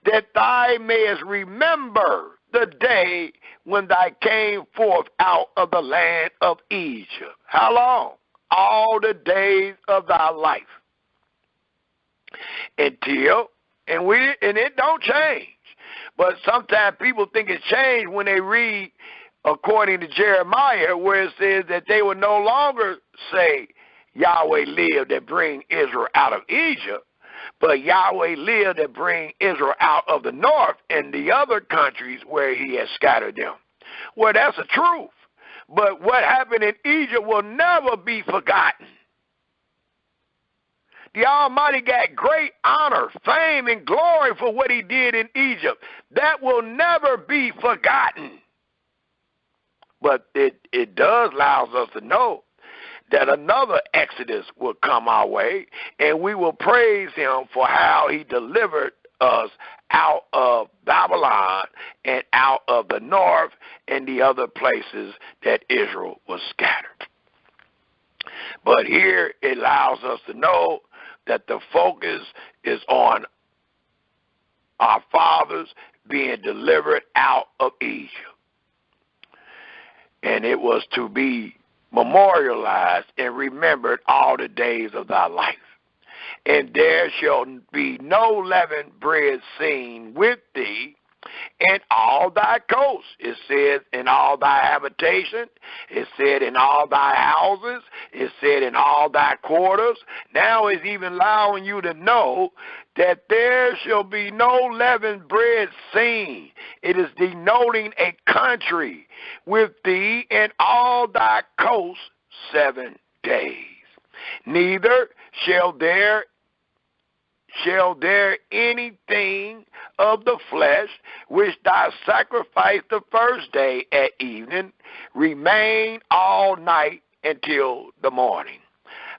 that thou mayest remember the day when thou came forth out of the land of Egypt. How long? All the days of thy life. Until, and it don't change. But sometimes people think it's changed when they read, according to Jeremiah, where it says that they will no longer say, Yahweh lived that bring Israel out of Egypt, but Yahweh lived that bring Israel out of the north and the other countries where he has scattered them. Well, that's the truth. But what happened in Egypt will never be forgotten. The Almighty got great honor, fame, and glory for what he did in Egypt. That will never be forgotten. But it does allow us to know that another Exodus will come our way, and we will praise him for how he delivered us out of Babylon and out of the north and the other places that Israel was scattered. But here it allows us to know that the focus is on our fathers being delivered out of Egypt. And it was to be memorialized and remembered all the days of thy life. And there shall be no leavened bread seen with thee in all thy coasts. It says in all thy habitation. It said in all thy houses. It said in all thy quarters. Now it's even allowing you to know that there shall be no leavened bread seen. It is denoting a country with thee in all thy coasts 7 days. Neither shall there anything of the flesh which thou sacrificed the first day at evening remain all night until the morning.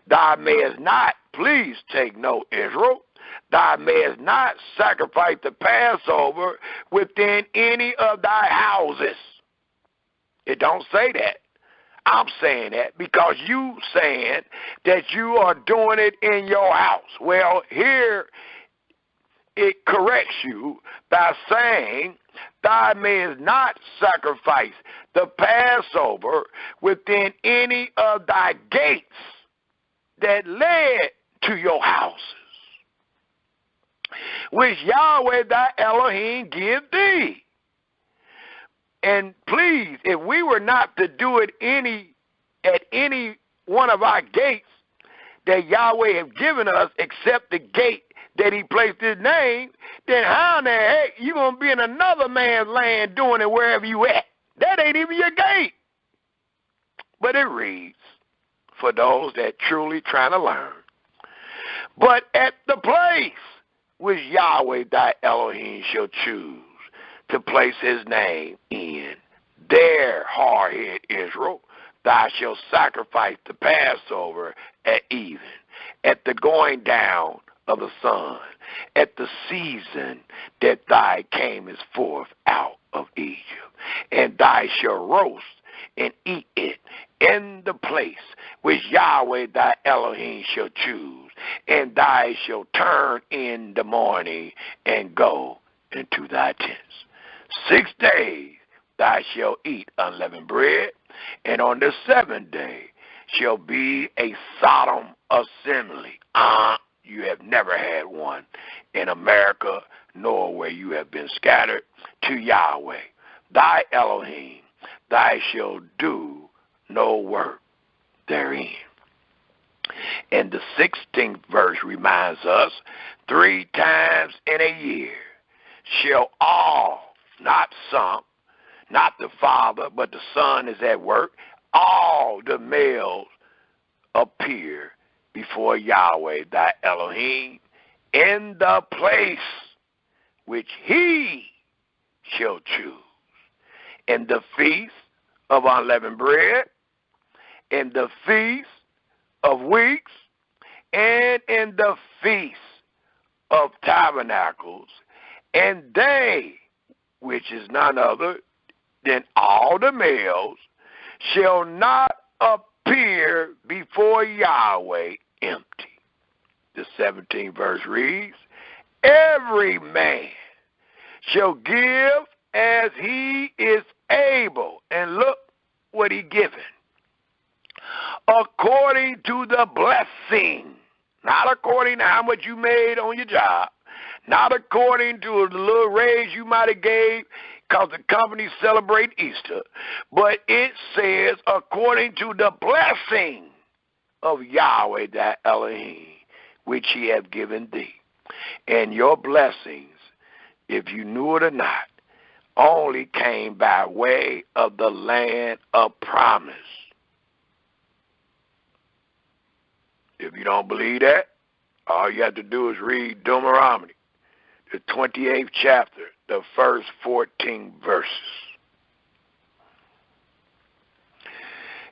Thou mayest not, please take note, Israel, thou mayest not sacrifice the Passover within any of thy houses. It don't say that. I'm saying that because you saying that you are doing it in your house. Well, here it corrects you by saying thou mayest not sacrifice the Passover within any of thy gates that led to your houses, which Yahweh thy Elohim give thee. And please, if we were not to do it at any one of our gates that Yahweh have given us except the gate that he placed his name, then how in the heck you going to be in another man's land doing it wherever you at? That ain't even your gate. But it reads, for those that truly trying to learn, but at the place which Yahweh thy Elohim shall choose to place his name in, there, hard-head Israel, thou shalt sacrifice the Passover at even, at the going down of the sun, at the season that thou camest forth out of Egypt. And thou shalt roast and eat it in the place which Yahweh thy Elohim shall choose, and thou shalt turn in the morning and go into thy tents. 6 days thou shalt eat unleavened bread, and on the 7th day shall be a solemn assembly. You have never had one in America, nor where you have been scattered, to Yahweh, thy Elohim. Thou shalt do no work therein. And the 16th verse reminds us, 3 times in a year shall all, not some, not the father, but the son is at work, all the males appear before Yahweh thy Elohim in the place which he shall choose, in the feast of unleavened bread, in the feast of weeks, and in the feast of tabernacles, and they, which is none other than all the males, shall not appear before Yahweh empty. The 17th verse reads, every man shall give as he is able, and look what he given, according to the blessing, not according to how much you made on your job, not according to the little raise you might have gave because the company celebrate Easter, but it says according to the blessing of Yahweh thy Elohim, which he hath given thee. And your blessings, if you knew it or not, only came by way of the land of promise. If you don't believe that, all you have to do is read Deuteronomy, the 28th chapter, the first 14 verses.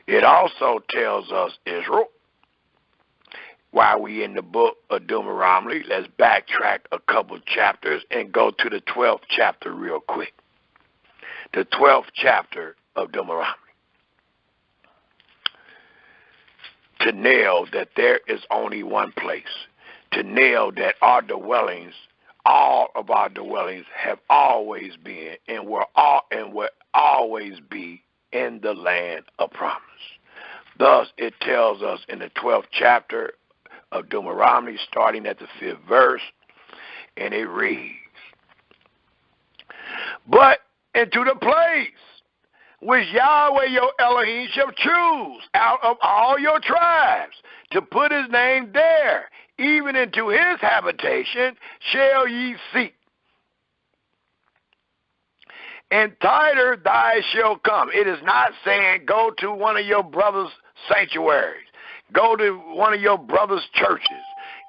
It also tells us, Israel, while we in the book of Deuteronomy, let's backtrack a couple chapters and go to the 12th chapter real quick. The 12th chapter of Deuteronomy. To nail that there is only one place. To nail that our dwellings, all of our dwellings have always been and will always be in the land of promise. Thus, it tells us in the 12th chapter of Deuteronomy, starting at the 5th verse, and it reads, but into the place which Yahweh your Elohim shall choose out of all your tribes to put his name there, even into his habitation shall ye seek. And tighter thy shall come. It is not saying go to one of your brother's sanctuaries. Go to one of your brother's churches.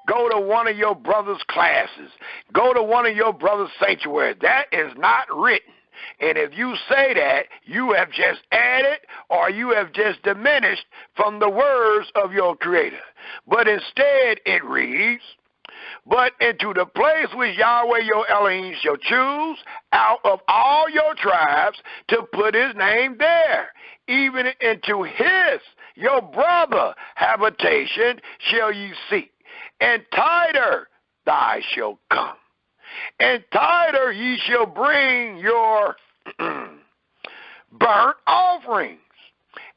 Go to one of your brother's classes. Go to one of your brother's sanctuaries. That is not written. And if you say that, you have just added or you have just diminished from the words of your Creator. But instead it reads, but into the place which Yahweh your Elohim shall choose out of all your tribes to put his name there, even into his, your brother, habitation shall ye seek. And tighter thy shall come. And tighter ye shall bring your burnt offerings,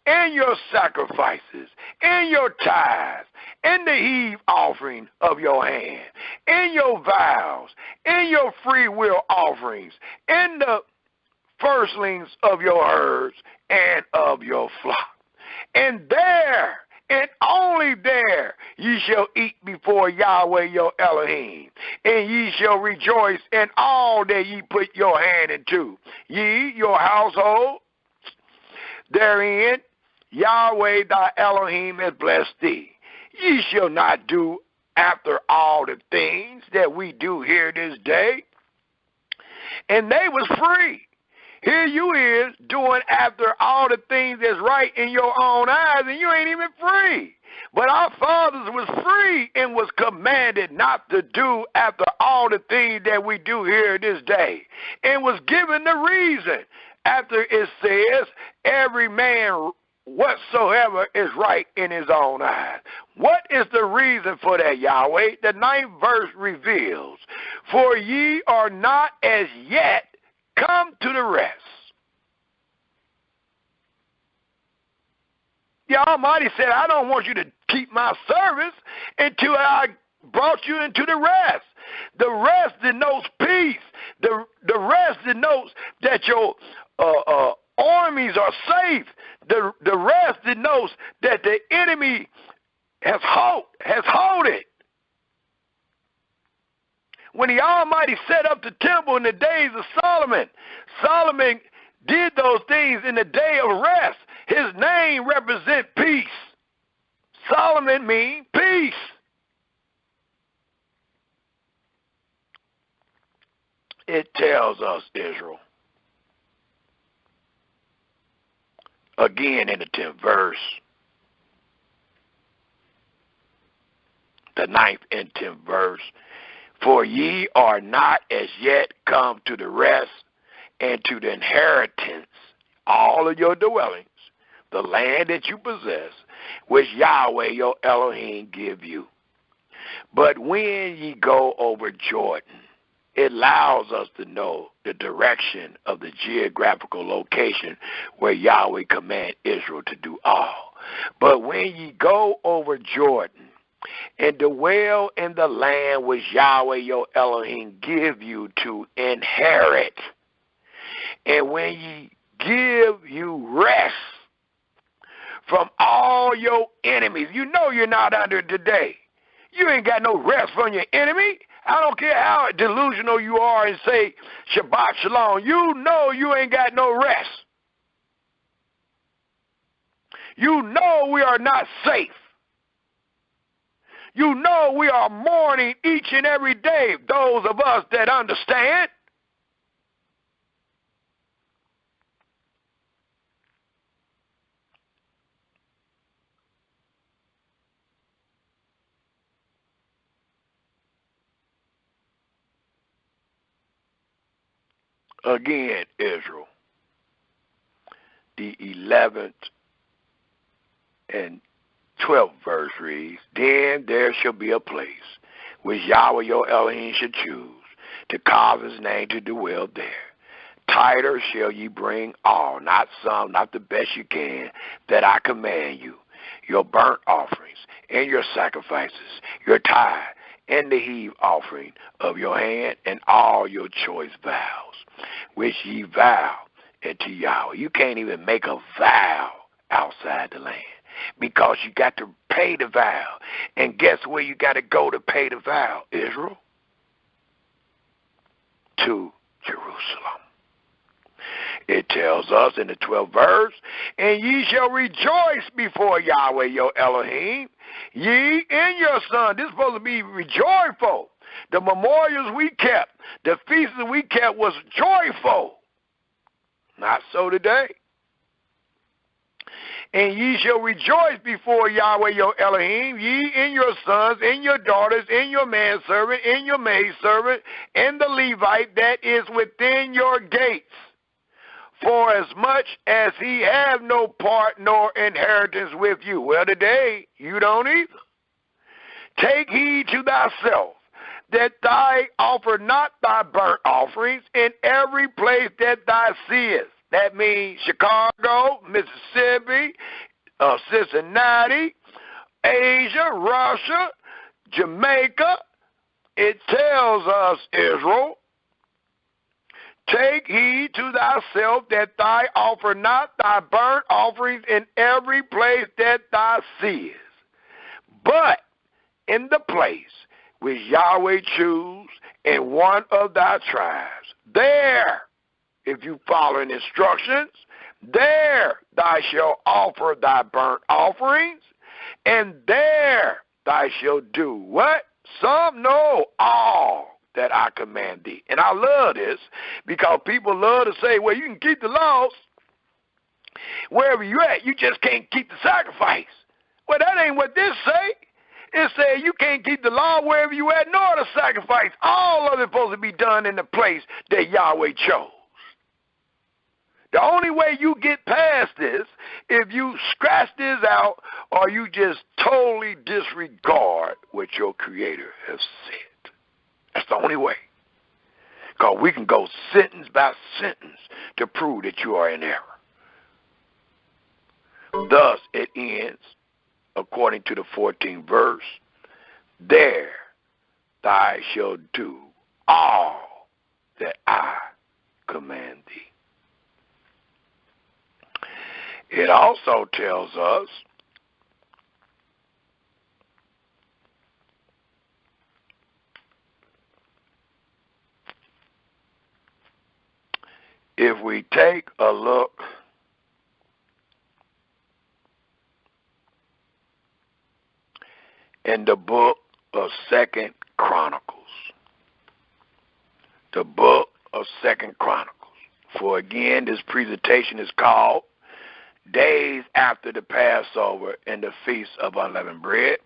and your sacrifices, and your tithes, and the heave offering of your hand, and your vows, and your free will offerings, and the firstlings of your herds and of your flock. And there, and only there, ye shall eat before Yahweh your Elohim, and ye shall rejoice in all that ye put your hand into. Ye, your household, therein Yahweh thy Elohim has blessed thee. Ye shall not do after all the things that we do here this day. And they was free. Here you is doing after all the things that's right in your own eyes, and you ain't even free. But our fathers was free and was commanded not to do after all the things that we do here this day, and was given the reason. After it says, every man whatsoever is right in his own eyes. What is the reason for that, Yahweh? The 9th verse reveals, for ye are not as yet come to the rest. The Almighty said, I don't want you to keep my service until I brought you into the rest. The rest denotes peace. The rest denotes that your armies are safe. The rest denotes that the enemy has halted. When the Almighty set up the temple in the days of Solomon, Solomon did those things in the day of rest. His name represents peace. Solomon means peace. It tells us, Israel, again in the 10th verse, the 9th and 10th verse, for ye are not as yet come to the rest and to the inheritance, all of your dwellings, the land that you possess, which Yahweh your Elohim give you. But when ye go over Jordan, it allows us to know the direction of the geographical location where Yahweh commanded Israel to do all. But when ye go over Jordan and dwell in the land which Yahweh your Elohim give you to inherit, and when ye give you rest from all your enemies, you know you're not under today. You ain't got no rest from your enemy. I don't care how delusional you are and say Shabbat Shalom. You know you ain't got no rest. You know we are not safe. You know we are mourning each and every day, those of us that understand. Again, Israel, the 11th and 12th verse reads, then there shall be a place which Yahweh your Elohim should choose to cause his name to dwell there. Tighter shall ye bring all, not some, not the best you can, that I command you, your burnt offerings and your sacrifices, your tithe and the heave offering of your hand, and all your choice vows, which ye vow unto Yahweh. You can't even make a vow outside the land, because you got to pay the vow. And guess where you got to go to pay the vow, Israel? To Jerusalem. It tells us in the 12th verse, and ye shall rejoice before Yahweh your Elohim, ye and your son. This is supposed to be rejoiceful. The memorials we kept, the feasts we kept was joyful. Not so today. And ye shall rejoice before Yahweh your Elohim, ye and your sons, and your daughters, and your manservant, and your maidservant, and the Levite that is within your gates. For as much as he have no part nor inheritance with you. Well, today, you don't either. Take heed to thyself, that thou offer not thy burnt offerings in every place that thou seest. That means Chicago, Mississippi, Cincinnati, Asia, Russia, Jamaica. It tells us, Israel, take heed to thyself that thou offer not thy burnt offerings in every place that thou seest, but in the place which Yahweh choose in one of thy tribes. There, if you follow instructions, there thou shalt offer thy burnt offerings, and there thou shalt do what? Some, no, all that I command thee. And I love this, because people love to say, well, you can keep the laws wherever you at, you just can't keep the sacrifice. Well, that ain't what this say. It says you can't keep the law wherever you at, nor the sacrifice. All of it supposed to be done in the place that Yahweh chose. The only way you get past this, if you scratch this out or you just totally disregard what your Creator has said. That's the only way. Because we can go sentence by sentence to prove that you are in error. Thus it ends, according to the 14th verse, there thou shalt do all that I command thee. It also tells us if we take a look in the book of 2nd Chronicles, the book of 2nd Chronicles. For again, this presentation is called Days After the Passover and the Feast of Unleavened Bread,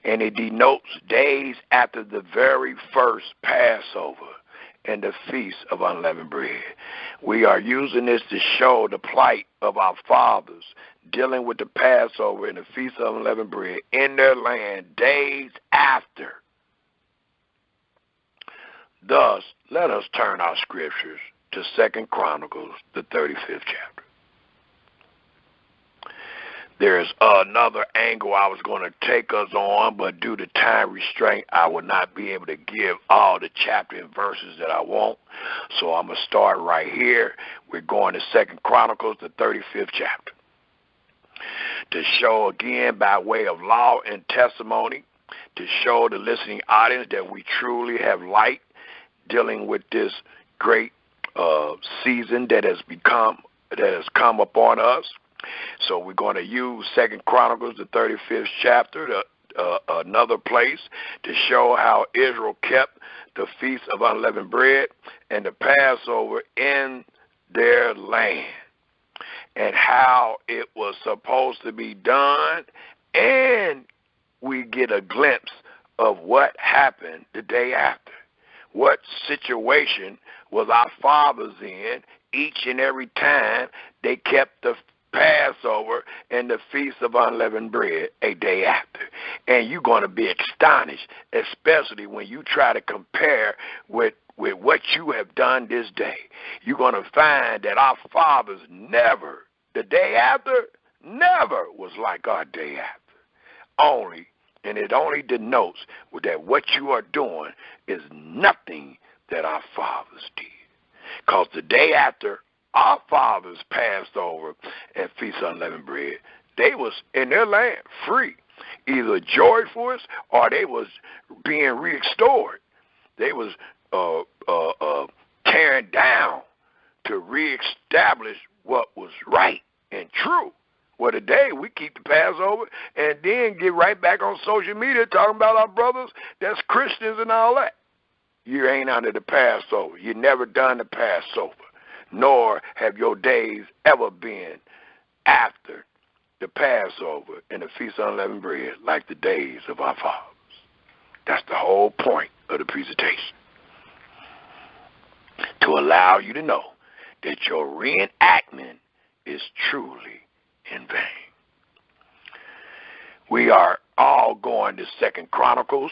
and it denotes days after the very first Passover and the Feast of Unleavened Bread. We are using this to show the plight of our fathers dealing with the Passover and the Feast of Unleavened Bread in their land days after. Thus, let us turn our scriptures to 2nd Chronicles, the 35th chapter. There's another angle I was going to take us on, but due to time restraint, I will not be able to give all the chapter and verses that I want. So I'm going to start right here. We're going to 2nd Chronicles, the 35th chapter. To show again by way of law and testimony, to show the listening audience that we truly have light dealing with this great season that has come upon us. So we're going to use 2nd Chronicles, the 35th chapter, another place, to show how Israel kept the Feast of Unleavened Bread and the Passover in their land, and how it was supposed to be done, and we get a glimpse of what happened the day after. What situation was our fathers in each and every time they kept the Passover and the Feast of Unleavened Bread a day after. And you're going to be astonished, especially when you try to compare with what you have done this day. You're going to find that our fathers never, the day after, never was like our day after. And it only denotes that what you are doing is nothing that our fathers did. Because the day after our fathers passed over and Feast of Unleavened Bread, they was in their land free, either joyful or they was being restored. They was tearing down to reestablish what was right and true. Well, today we keep the Passover and then get right back on social media talking about our brothers that's Christians and all that. You ain't under the Passover. You never done the Passover, nor have your days ever been after the Passover and the Feast of Unleavened Bread like the days of our fathers. That's the whole point of the presentation, to allow you to know that your reenactment is truly in vain. We are all going to 2nd Chronicles,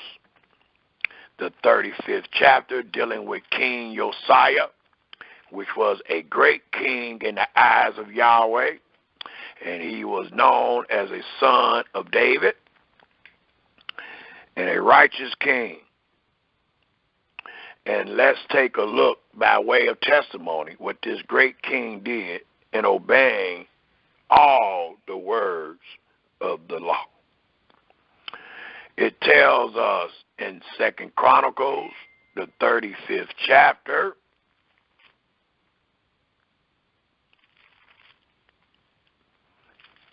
the 35th chapter, dealing with King Josiah, which was a great king in the eyes of Yahweh, and he was known as a son of David and a righteous king. And let's take a look by way of testimony what this great king did in obeying all the words of the law. It tells us in 2nd Chronicles, the 35th chapter,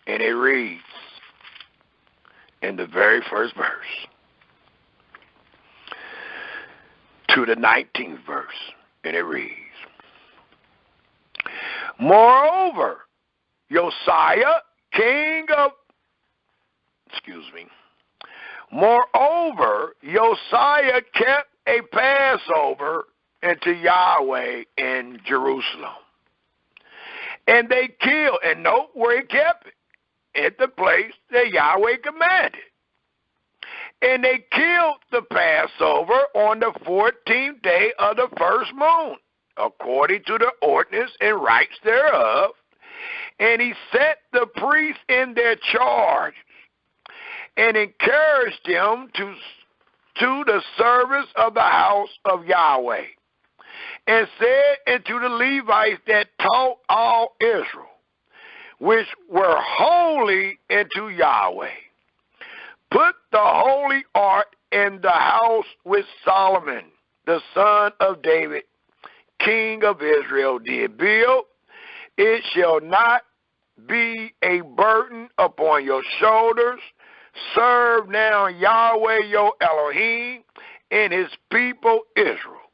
and it reads in the very first verse to the 19th verse, and it reads, Moreover, Josiah, Josiah kept a Passover unto Yahweh in Jerusalem. And they killed, and note where he kept it, at the place that Yahweh commanded. And they killed the Passover on the 14th day of the first moon, according to the ordinance and rites thereof, And he set the priests in their charge and encouraged them to the service of the house of Yahweh, and said unto the Levites that taught all Israel, which were holy unto Yahweh, put the holy ark in the house which Solomon, the son of David, king of Israel, did build. It shall not be a burden upon your shoulders. Serve now Yahweh your Elohim and his people Israel,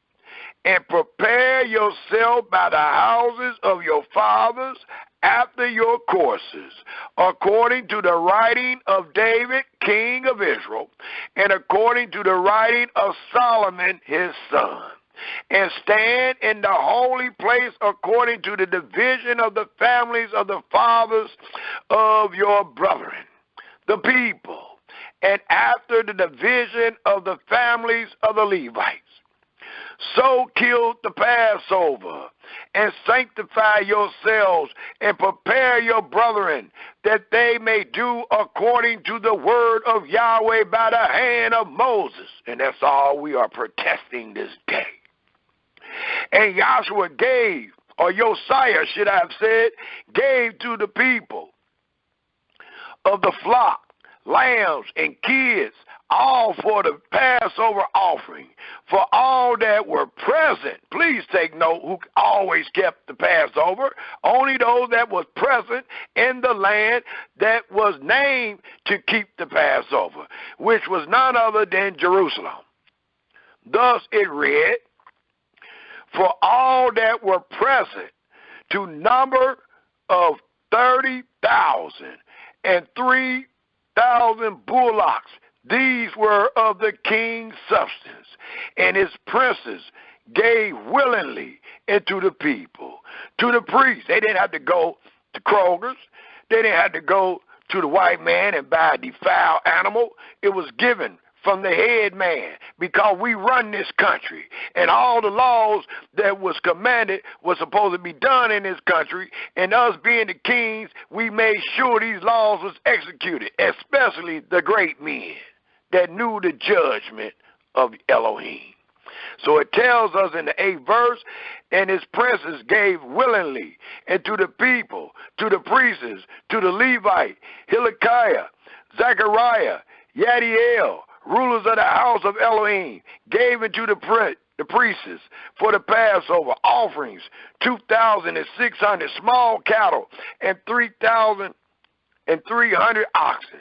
and prepare yourself by the houses of your fathers after your courses, according to the writing of David, king of Israel, and according to the writing of Solomon his son. And stand in the holy place according to the division of the families of the fathers of your brethren, the people, and after the division of the families of the Levites. So kill the Passover, and sanctify yourselves, and prepare your brethren, that they may do according to the word of Yahweh by the hand of Moses. And that's all we are protesting this day. And Joshua gave, or Josiah should I have said, gave to the people of the flock lambs and kids, all for the Passover offering, for all that were present. Please take note who always kept the Passover. Only those that was present in the land that was named to keep the Passover, which was none other than Jerusalem. Thus it read, for all that were present, to number of 30,000 and 3,000 bullocks. These were of the king's substance, and his princes gave willingly into the people. To the priests, they didn't have to go to Kroger's. They didn't have to go to the white man and buy a defiled animal. It was given from the head man, because we run this country, and all the laws that was commanded was supposed to be done in this country, and us being the kings, we made sure these laws was executed, especially the great men that knew the judgment of Elohim. So it tells us in the 8th verse, and his princes gave willingly, and to the people, to the priests, to the Levite, Hilkiah, Zechariah, Yadiel, rulers of the house of Elohim, gave unto the priests for the Passover offerings 2,600 small cattle and 3,300 oxen.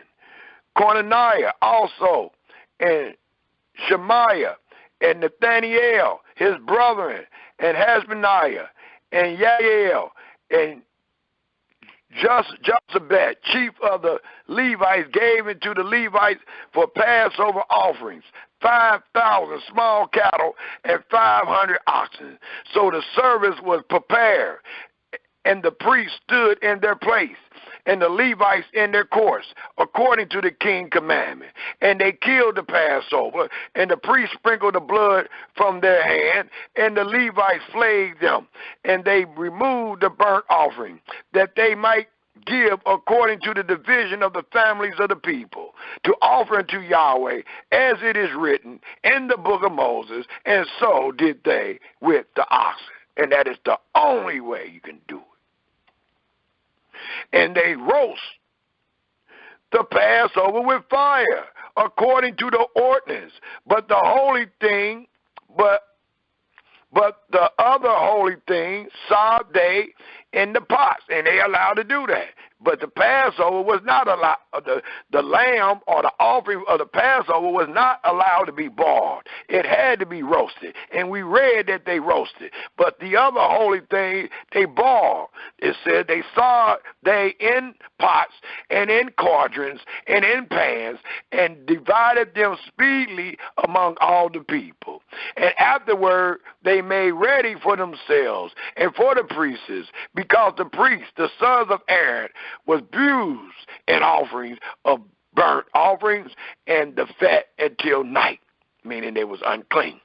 Conaniah also, and Shemaiah, and Nathaniel, his brethren, and Hasbaniah, and Yael, and Josabet, chief of the Levites, gave into the Levites for Passover offerings 5,000 small cattle and 500 oxen. So the service was prepared, and the priests stood in their place, and the Levites in their course, according to the king's commandment. And they killed the Passover, and the priests sprinkled the blood from their hand, and the Levites flayed them, and they removed the burnt offering, that they might give according to the division of the families of the people, to offer unto Yahweh, as it is written in the book of Moses, and so did they with the oxen. And that is the only way you can do it. And they roast the Passover with fire, according to the ordinance. But the holy thing, but the other holy thing, saw they in the pots, and they allowed to do that. But the Passover was not allowed, the lamb or the offering of the Passover was not allowed to be boiled. It had to be roasted. And we read that they roasted. But the other holy thing, they boiled. It said they in pots and in cauldrons and in pans, and divided them speedily among all the people. And afterward they made ready for themselves and for the priests, because the priests, the sons of Aaron, was bruised in offerings of burnt offerings and the fat until night, meaning they was unclean.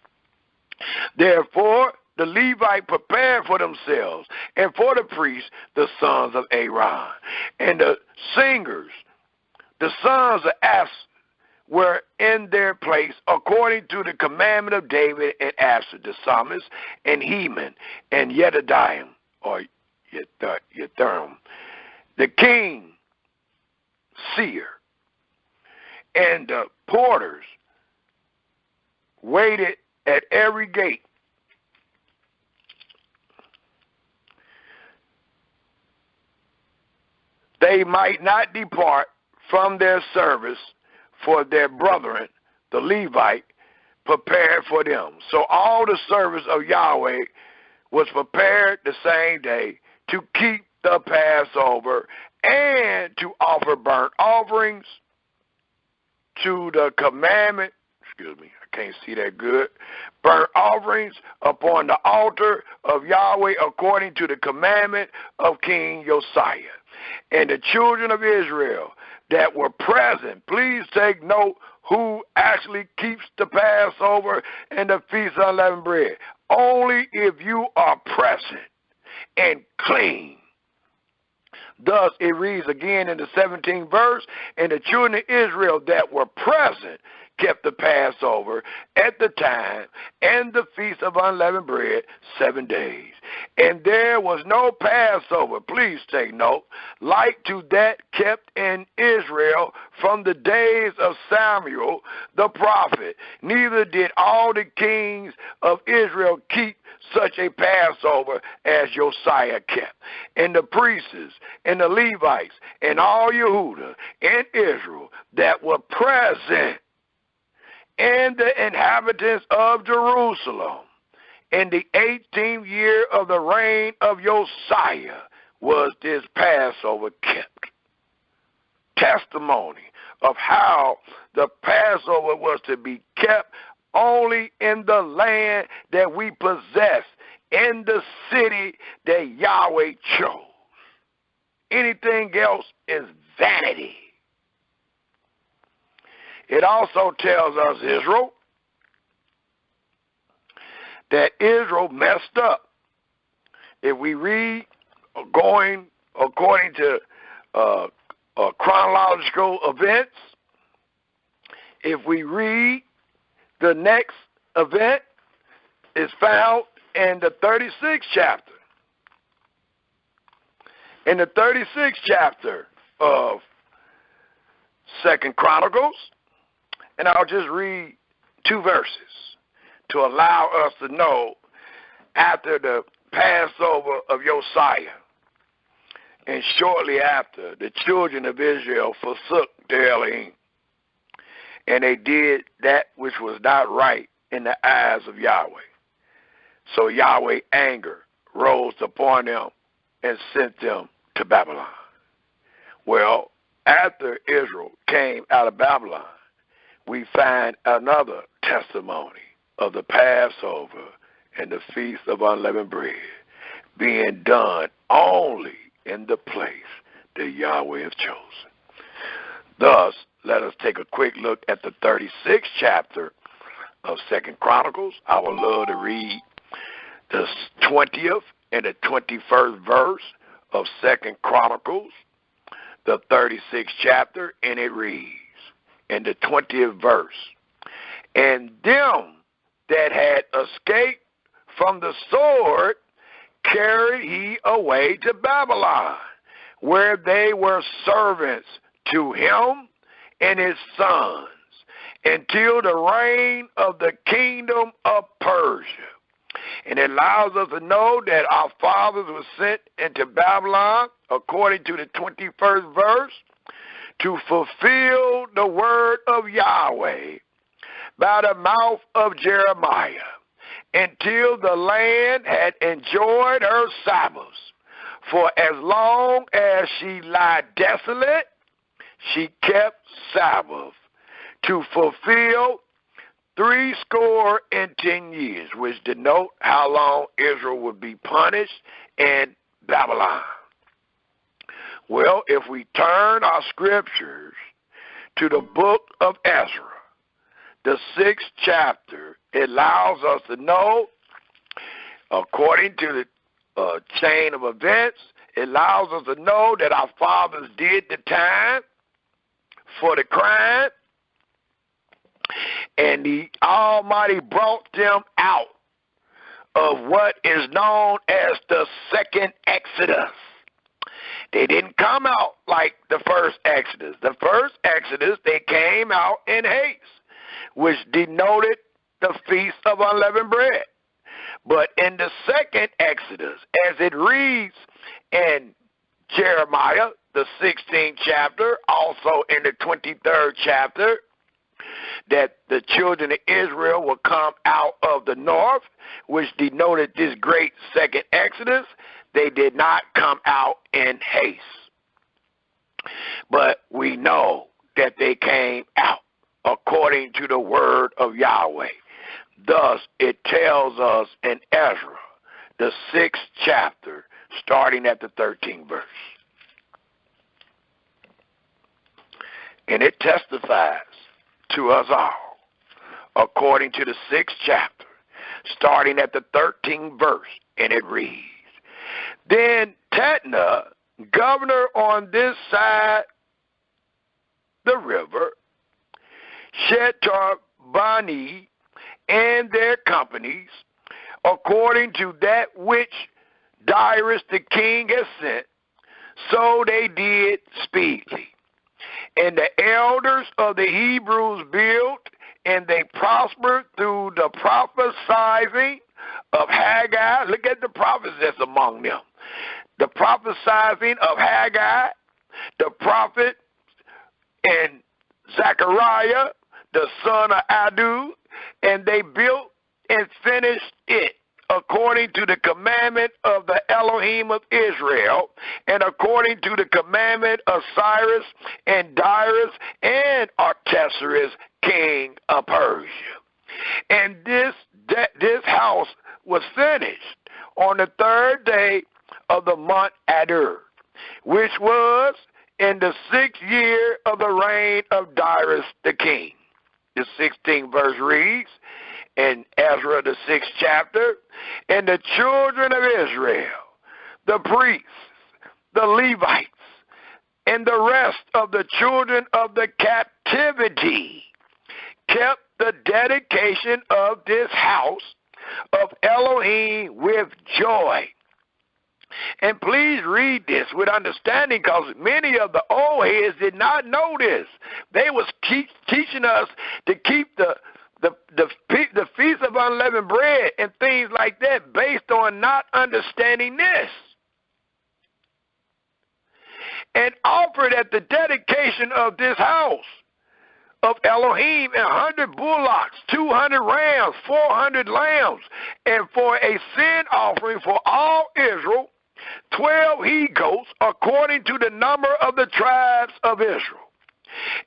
Therefore the Levite prepared for themselves, and for the priests, the sons of Aaron. And the singers, the sons of Asaph, were in their place according to the commandment of David and Asaph, the psalmist, and Heman, and Yedidiah, or Yethurim, the king, seer, and the porters waited at every gate. They might not depart from their service, for their brethren, the Levite, prepared for them. So all the service of Yahweh was prepared the same day to keep the Passover and to offer burnt offerings to the commandment, I can't see that good, burnt offerings upon the altar of Yahweh according to the commandment of King Josiah. And the children of Israel that were present, please take note who actually keeps the Passover and the Feast of Unleavened Bread. Only if you are present and clean. Thus, it reads again in the 17th verse, and the children of Israel that were present kept the Passover at the time and the Feast of Unleavened Bread 7 days. And there was no Passover, please take note, like to that kept in Israel from the days of Samuel the prophet. Neither did all the kings of Israel keep such a Passover as Josiah kept. And the priests and the Levites and all Yehudah and Israel that were present, and the inhabitants of Jerusalem in the 18th year of the reign of Josiah was this Passover kept. Testimony of how the Passover was to be kept only in the land that we possess, in the city that Yahweh chose. Anything else is vanity. It also tells us Israel that Israel messed up. If we read going according to chronological events, if we read the next event is found in the 36th chapter. In the 36th chapter of 2nd Chronicles, and I'll just read 2 verses to allow us to know after the Passover of Josiah, and shortly after, the children of Israel forsook their Elohim, and they did that which was not right in the eyes of Yahweh. So Yahweh's anger rose upon them and sent them to Babylon. Well, after Israel came out of Babylon, we find another testimony of the Passover and the Feast of Unleavened Bread being done only in the place that Yahweh has chosen. Thus, let us take a quick look at the 36th chapter of 2nd Chronicles. I would love to read the 20th and the 21st verse of 2nd Chronicles, the 36th chapter, and it reads, in the 20th verse, and them that had escaped from the sword carried he away to Babylon, where they were servants to him and his sons, until the reign of the kingdom of Persia. And it allows us to know that our fathers were sent into Babylon, according to the 21st verse, to fulfill the word of Yahweh by the mouth of Jeremiah, until the land had enjoyed her Sabbaths. For as long as she lie desolate, she kept Sabbath, to fulfill 70 years, which denote how long Israel would be punished in Babylon. Well, if we turn our scriptures to the book of Ezra, the 6th chapter, it allows us to know According to the chain of events, it allows us to know that our fathers did the time for the crime, and the Almighty brought them out of what is known as the second Exodus. They didn't come out like the first Exodus. The first Exodus, they came out in haste, which denoted the Feast of Unleavened Bread. But in the second Exodus, as it reads in Jeremiah, the 16th chapter, also in the 23rd chapter, that the children of Israel will come out of the north, which denoted this great second Exodus. They did not come out in haste. But we know that they came out according to the word of Yahweh. Thus, it tells us in Ezra, the 6th chapter, starting at the 13th verse. And it testifies to us all, according to the 6th chapter, starting at the 13th verse, and it reads, Then Tatna, governor on this side the river, Shethar-bani, and their companies, according to that which Darius the king has sent, so they did speedily. And the elders of the Hebrews built, and they prospered through the prophesying of Haggai. Look at the prophets that's among them. The prophesying of Haggai, the prophet, and Zechariah, the son of Adu, and they built and finished it according to the commandment of the Elohim of Israel, and according to the commandment of Cyrus and Darius and Artaxerxes, king of Persia. And this house was finished on the 3rd day of the month Adar, which was in the 6th year of the reign of Darius the king. The 16th verse reads, in Ezra, the 6th chapter, and the children of Israel, the priests, the Levites, and the rest of the children of the captivity kept the dedication of this house of Elohim with joy. And please read this with understanding, because many of the old heads did not know this. They was teaching us to keep the Feast of Unleavened Bread and things like that based on not understanding this. And offered at the dedication of this house of Elohim 100 bullocks, 200 rams, 400 lambs, and for a sin offering for all Israel, 12 he-goats according to the number of the tribes of Israel.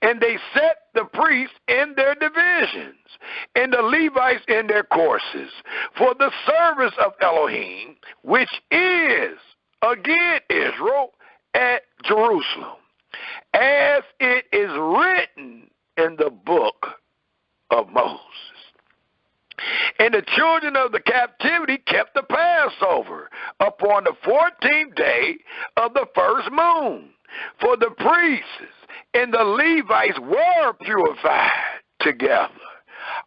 And they set the priests in their divisions, and the Levites in their courses, for the service of Elohim, which is, again, Israel, at Jerusalem, as it is written in the book of Moses. And the children of the captivity kept the Passover upon the 14th day of the first moon, for the priests and the Levites were purified together.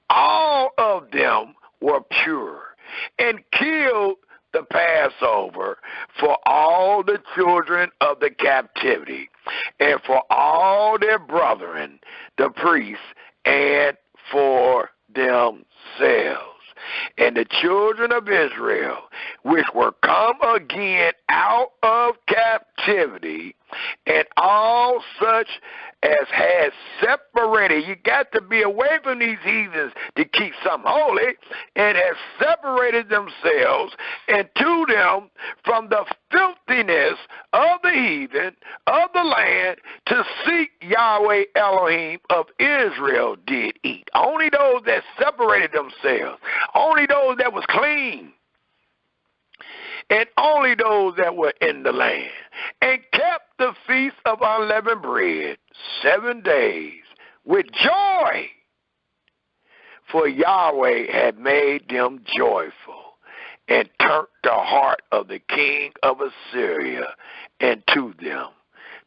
All of them were pure, and killed the Passover for all the children of the captivity, and for all their brethren, the priests, and for themselves. And the children of Israel, which were come again out of captivity, and all such as had separated, you got to be away from these heathens to keep something holy, and has separated themselves, and to them from the filthiness of the heathen of the land, to seek Yahweh Elohim of Israel did eat. Only those that separated themselves, only those that was clean, and only those that were in the land, and kept the Feast of Unleavened Bread 7 days with joy, for Yahweh had made them joyful. and turned the heart of the king of Assyria into them,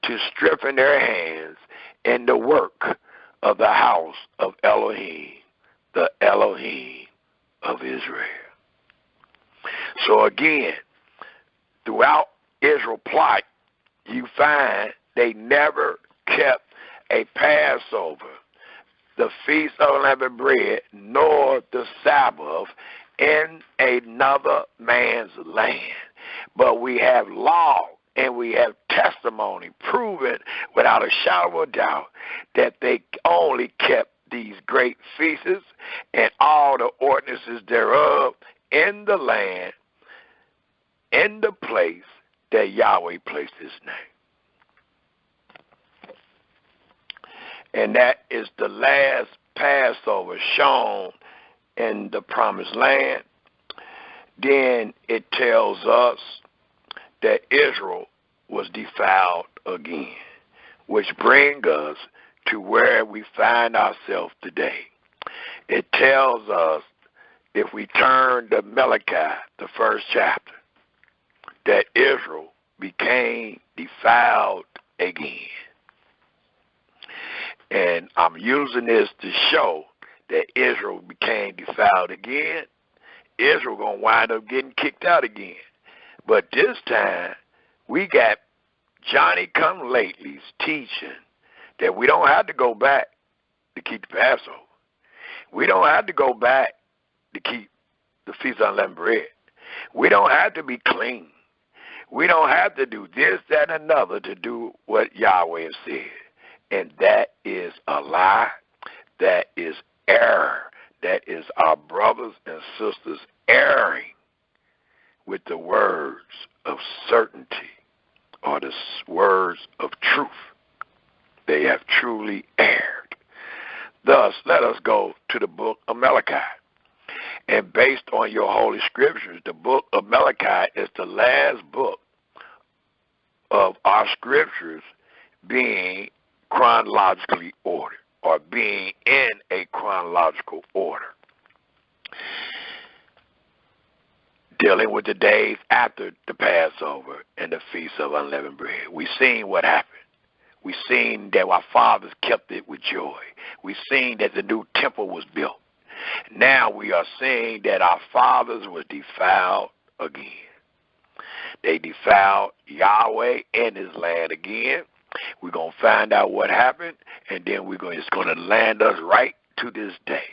to strengthen their hands in the work of the house of Elohim, the Elohim of Israel. So again, throughout Israel's plight, you find they never kept a Passover, the Feast of Unleavened Bread, nor the Sabbath in another man's land. But we have law and we have testimony proven without a shadow of a doubt that they only kept these great feasts and all the ordinances thereof in the land, in the place that Yahweh placed his name. And that is the last Passover shown in the Promised Land. Then it tells us that Israel was defiled again, which brings us to where we find ourselves today. It tells us, if we turn to Malachi, the first chapter, that Israel became defiled again. And I'm using this to show that Israel became defiled again. Israel going to wind up getting kicked out again. But this time, we got Johnny-come-latelys teaching that we don't have to go back to keep the Passover. We don't have to go back to keep the Feast of Unleavened Bread. We don't have to be clean. We don't have to do this, that, and another to do what Yahweh has said. And that is a lie. That is error. That is our brothers and sisters erring with the words of certainty or the words of truth. They have truly erred. Thus, let us go to the book of Malachi. And based on your holy scriptures, the book of Malachi is the last book of our scriptures being chronologically ordered, or being in a chronological order, dealing with the days after the Passover and the Feast of Unleavened Bread. We've seen what happened. We've seen that our fathers kept it with joy. We've seen that the new temple was built. Now we are seeing that our fathers were defiled again. They defiled Yahweh and his land again. We're going to find out what happened, and then it's going to land us right to this day.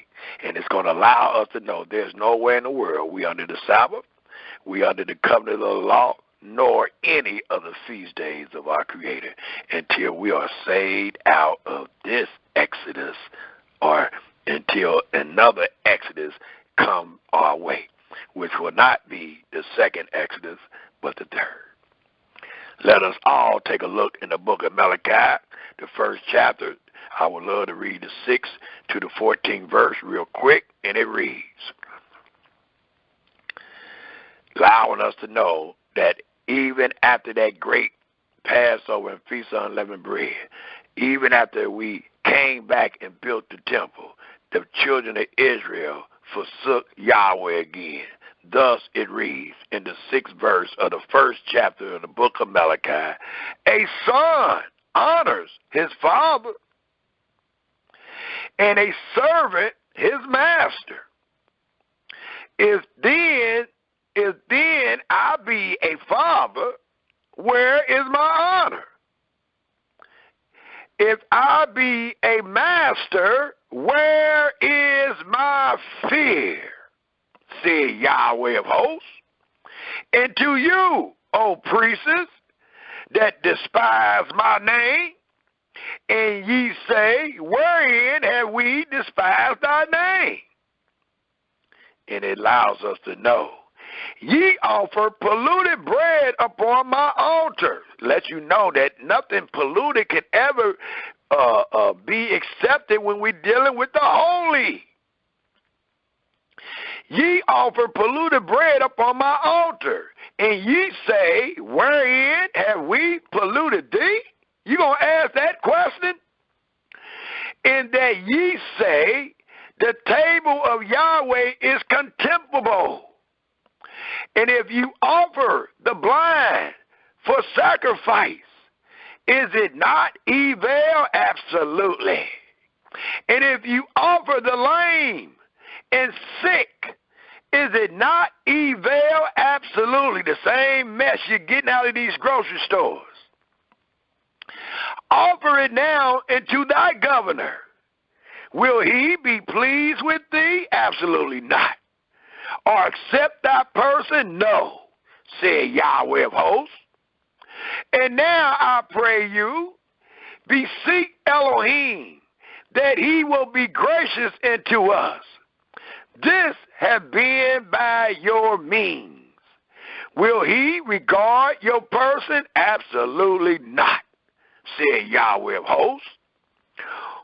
And it's going to allow us to know there's nowhere in the world we under the Sabbath, we under the covenant of the law, nor any of the feast days of our Creator until we are saved out of this Exodus, or until another Exodus come our way, which will not be the second Exodus, but the third. Let us all take a look in the book of Malachi, the first chapter. I would love to read the 6th to the 14th verse real quick, and it reads, allowing us to know that even after that great Passover and Feast of Unleavened Bread, even after we came back and built the temple, the children of Israel forsook Yahweh again. Thus it reads in the 6th verse of the first chapter of the book of Malachi, a son honors his father, and a servant his master. If then I be a father, where is my honor? If I be a master, where is my fear? Said Yahweh of hosts. And to you, O priests, that despise my name, and ye say, wherein have we despised thy name? And it allows us to know, ye offer polluted bread upon my altar. Let you know that nothing polluted can ever be accepted when we're dealing with the holy. Ye offer polluted bread upon my altar, and ye say, wherein have we polluted thee? You going to ask that question? And that ye say, the table of Yahweh is contemptible, And if you offer the blind for sacrifice, is it not evil? Absolutely. And if you offer the lame and sick, is it not evil? Absolutely. The same mess you're getting out of these grocery stores. Offer it now unto thy governor. Will he be pleased with thee? Absolutely not. Or accept thy person? No, said Yahweh of hosts. And now I pray you, beseech Elohim, that he will be gracious unto us. This have been by your means. Will he regard your person? Absolutely not, said Yahweh of hosts.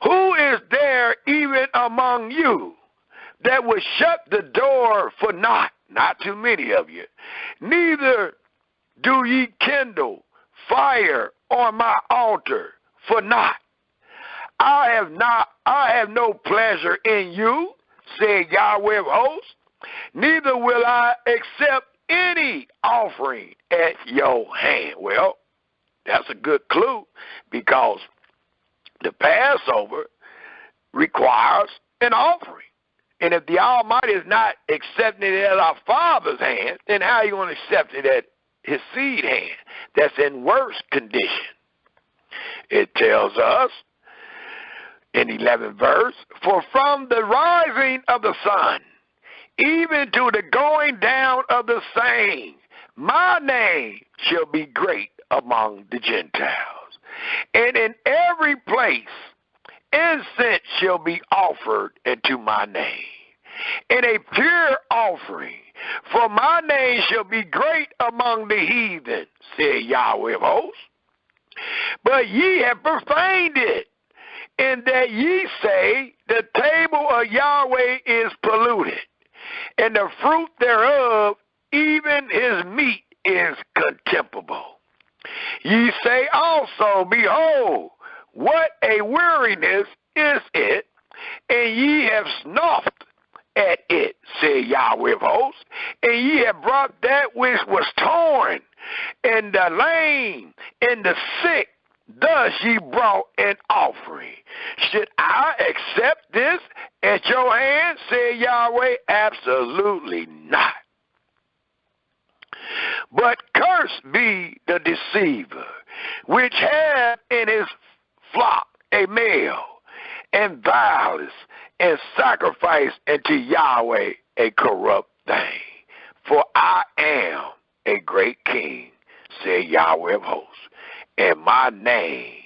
Who is there even among you that would shut the door for naught? Not too many of you. Neither do ye kindle fire on my altar for naught. I have no pleasure in you, said Yahweh of hosts. Neither will I accept any offering at your hand. Well, that's a good clue, because the Passover requires an offering. And if the Almighty is not accepting it at our Father's hand, then how are you going to accept it at his seed hand that's in worse condition? It tells us in 11th verse, for from the rising of the sun, even to the going down of the same, my name shall be great among the Gentiles. And in every place incense shall be offered unto my name, and a pure offering, for my name shall be great among the heathen, said Yahweh of hosts. But ye have profaned it, in that ye say, the table of Yahweh is polluted, and the fruit thereof, even his meat, is contemptible. Ye say also, behold, what a weariness is it, and ye have snuffed at it, said Yahweh of hosts, and ye have brought that which was torn, and the lame, and the sick, thus ye brought an offering. Should I accept this at your hand, said Yahweh? Absolutely not. But cursed be the deceiver, which hath in his flock a male, and violence, and sacrifice unto Yahweh a corrupt thing. For I am a great king, said Yahweh of hosts, and my name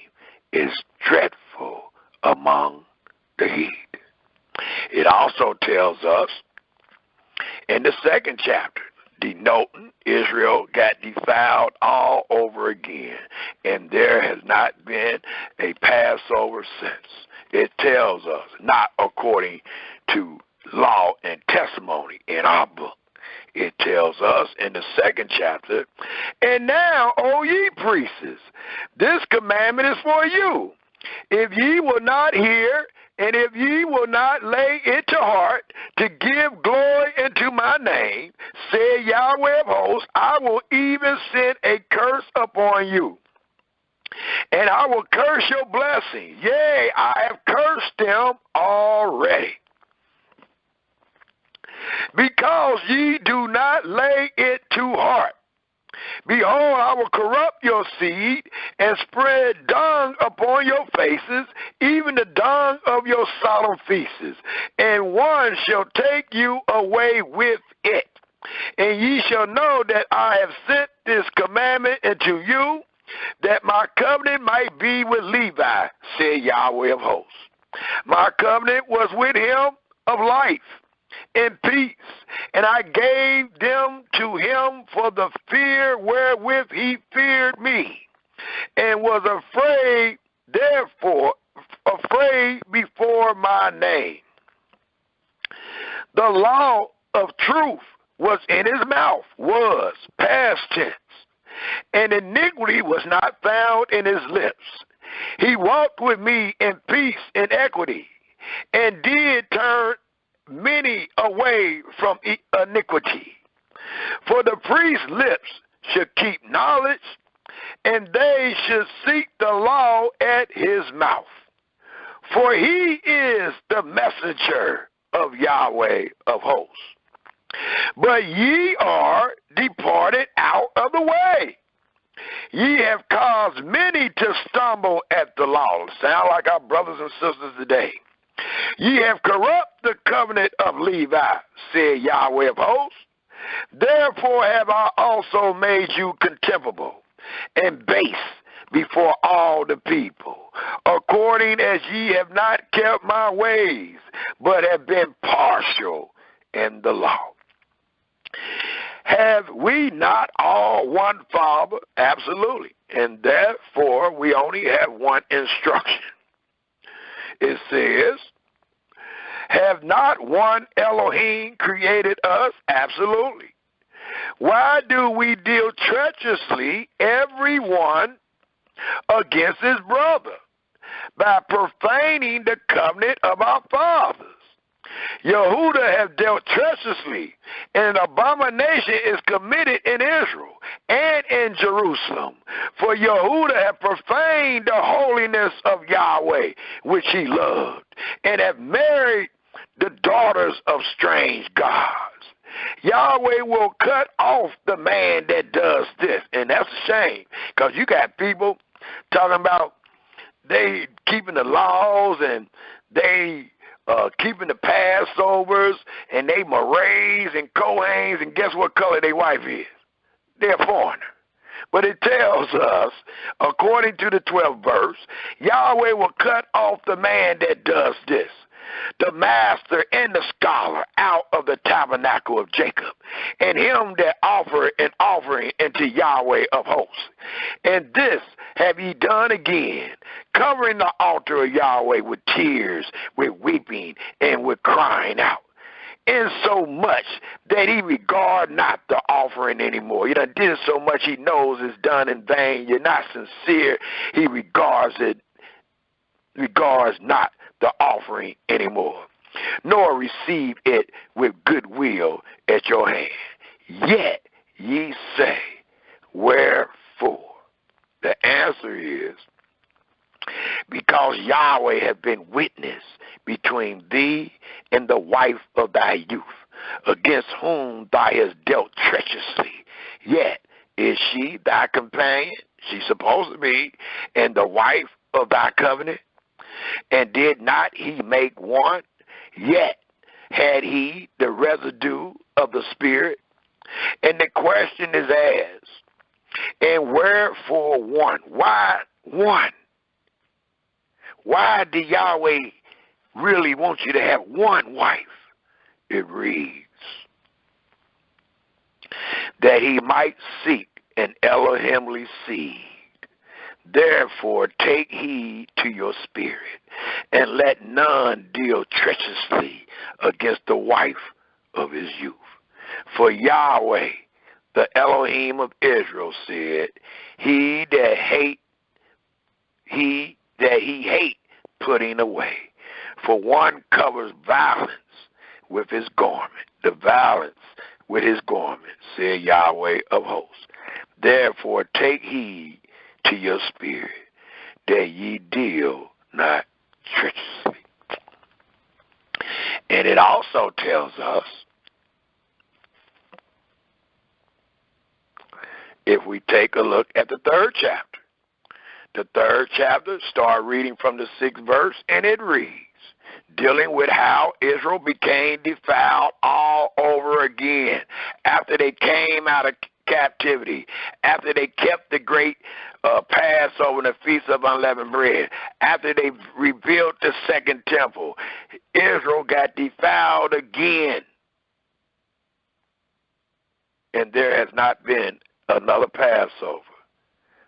is dreadful among the heathen. It also tells us in the 2nd chapter, denoting Israel got defiled all over again, and there has not been a Passover since. It tells us, not according to law and testimony in our book. It tells us in the 2nd chapter, and now, O ye priests, this commandment is for you. If ye will not hear, and if ye will not lay it to heart to give glory unto my name, said Yahweh of hosts, I will even send a curse upon you, and I will curse your blessing. Yea, I have cursed them already, because ye do not lay it to heart. Behold, I will corrupt your seed and spread dung upon your faces, even the dung of your solemn feasts, and one shall take you away with it. And ye shall know that I have sent this commandment unto you, that my covenant might be with Levi, said Yahweh of hosts. My covenant was with him of life and peace, and I gave them to him for the fear wherewith he feared me, and was afraid before my name. The law of truth was in his mouth, was past tense, and iniquity was not found in his lips. He walked with me in peace and equity, and did turn many away from iniquity. For the priest's lips should keep knowledge, and they should seek the law at his mouth. For he is the messenger of Yahweh of hosts. But ye are departed out of the way. Ye have caused many to stumble at the law. Sound like our brothers and sisters today. Ye have corrupted the covenant of Levi, said Yahweh of hosts. Therefore have I also made you contemptible and base before all the people, according as ye have not kept my ways, but have been partial in the law. Have we not all one Father? Absolutely. And therefore we only have one instruction. It says, have not one Elohim created us? Absolutely. Why do we deal treacherously, everyone against his brother, by profaning the covenant of our fathers? Yehuda have dealt treacherously, and an abomination is committed in Israel and in Jerusalem. For Yehuda have profaned the holiness of Yahweh, which he loved, and have married the daughters of strange gods. Yahweh will cut off the man that does this. And that's a shame, because you got people talking about they keeping the laws and they keeping the Passovers, and they Marays and Kohens, and guess what color their wife is? They're a foreigner. But it tells us, according to the 12th verse, Yahweh will cut off the man that does this, the master and the scholar, out of the tabernacle of Jacob, and him that offer an offering unto Yahweh of hosts. And this have ye done again, covering the altar of Yahweh with tears, with weeping, and with crying out, insomuch that he regard not the offering anymore. You done did it so much he knows it's done in vain. You're not sincere. He regards not the offering anymore, nor receive it with goodwill at your hand. Yet ye say, wherefore? The answer is, because Yahweh hath been witness between thee and the wife of thy youth, against whom thou hast dealt treacherously. Yet is she thy companion? She's supposed to be, and the wife of thy covenant. And did not he make one? Yet had he the residue of the Spirit? And the question is asked, and wherefore one? Why one? Why did Yahweh really want you to have one wife? It reads, that he might seek an Elohimly seed. Therefore take heed to your spirit, and let none deal treacherously against the wife of his youth. For Yahweh, the Elohim of Israel, said, he hate putting away. For one covers violence with his garment, the violence with his garment, said Yahweh of hosts. Therefore take heed to your spirit, that ye deal not treacherously. And it also tells us, if we take a look at the 3rd chapter, the 3rd chapter, start reading from the 6th verse, and it reads, dealing with how Israel became defiled all over again after they came out of captivity, after they kept the great Passover and the Feast of Unleavened Bread, after they rebuilt the 2nd temple. Israel got defiled again, and there has not been another Passover,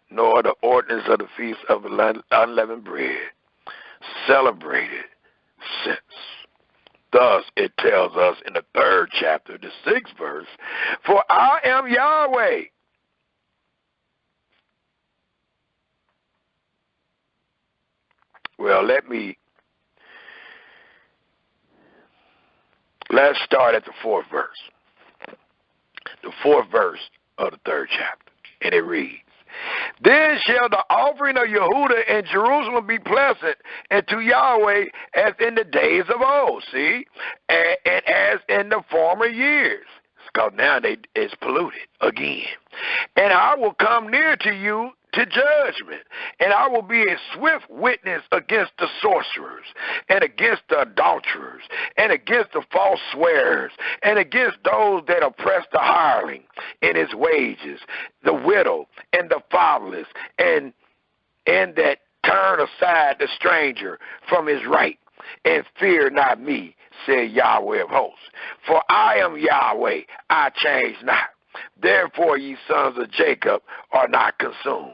nor the ordinance of the Feast of Unleavened Bread celebrated since. Thus, it tells us in the 3rd chapter, the 6th verse, for I am Yahweh. Well, let's start at the 4th verse. the 4th verse of the 3rd chapter. And it reads, then shall the offering of Yehuda and Jerusalem be pleasant unto Yahweh as in the days of old, see, and as in the former years. Because now it's polluted again. And I will come near to you to judgment, and I will be a swift witness against the sorcerers, and against the adulterers, and against the false swearers, and against those that oppress the hireling in his wages, the widow, and the fatherless, and that turn aside the stranger from his right, and fear not me, said Yahweh of hosts. For I am Yahweh, I change not. Therefore ye sons of Jacob are not consumed.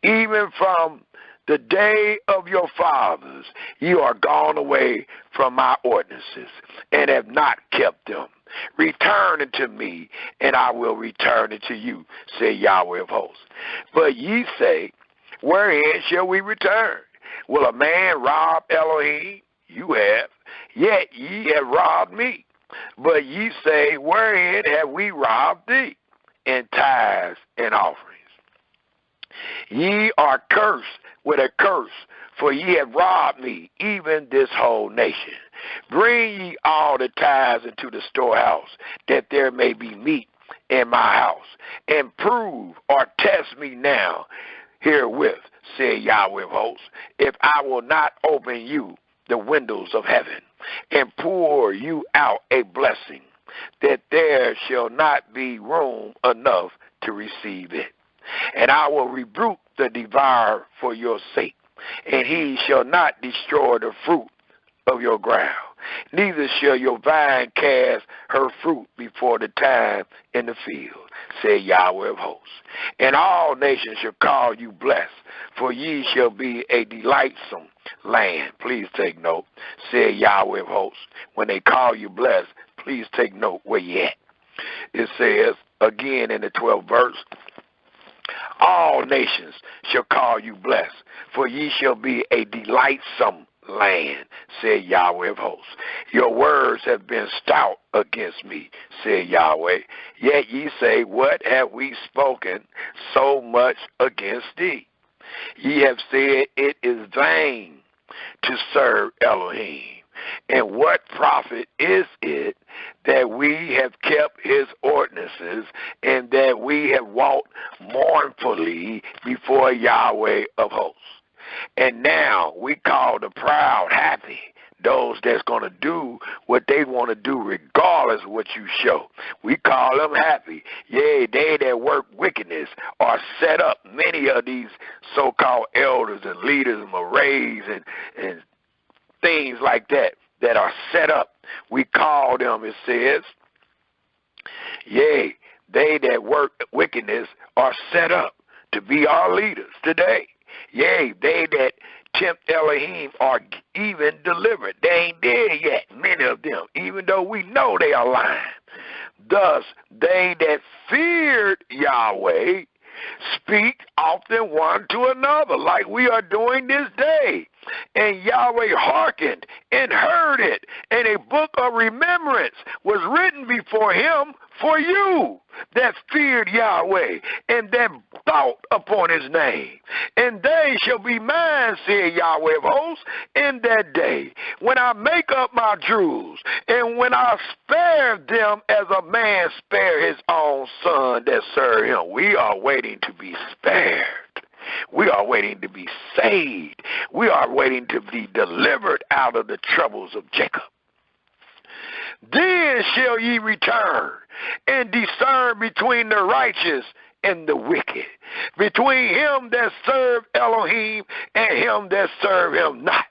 Even from the day of your fathers, you are gone away from my ordinances, and have not kept them. Return unto me, and I will return unto you, said Yahweh of hosts. But ye say, wherein shall we return? Will a man rob Elohim? You have, yet ye have robbed me. But ye say, wherein have we robbed thee? In tithes and offerings. Ye are cursed with a curse, for ye have robbed me, even this whole nation. Bring ye all the tithes into the storehouse, that there may be meat in my house, and prove or test me now herewith, said Yahweh of hosts, if I will not open you the windows of heaven, and pour you out a blessing, that there shall not be room enough to receive it. And I will rebuke the devourer for your sake, and he shall not destroy the fruit of your ground, neither shall your vine cast her fruit before the time in the field, said Yahweh of hosts. And all nations shall call you blessed, for ye shall be a delightsome land. Please take note, said Yahweh of hosts. When they call you blessed, please take note where you at. It says, again in the 12th verse, all nations shall call you blessed, for ye shall be a delightsome land, said Yahweh of hosts. Your words have been stout against me, said Yahweh. Yet ye say, what have we spoken so much against thee? Ye have said, it is vain to serve Elohim. And what profit is it that we have kept his ordinances, and that we have walked mournfully before Yahweh of hosts? And now we call the proud happy, those that's going to do what they want to do regardless of what you show. We call them happy. Yea, they that work wickedness are set up. Many of these so-called elders and leaders and marays and things like that are set up. We call them, it says, yea, they that work wickedness are set up to be our leaders today. Yea, they that tempt Elohim are even delivered. They ain't dead yet, many of them, even though we know they are lying. Thus, they that feared Yahweh speak often one to another, like we are doing this day. And Yahweh hearkened and heard it, and a book of remembrance was written before him for you that feared Yahweh, and that thought upon his name. And they shall be mine, said Yahweh of hosts, in that day, when I make up my jewels, and when I spare them as a man spare his own son that serve him. We are waiting to be spared. We are waiting to be saved. We are waiting to be delivered out of the troubles of Jacob. Then shall ye return and discern between the righteous and the wicked, between him that serve Elohim and him that serve him not.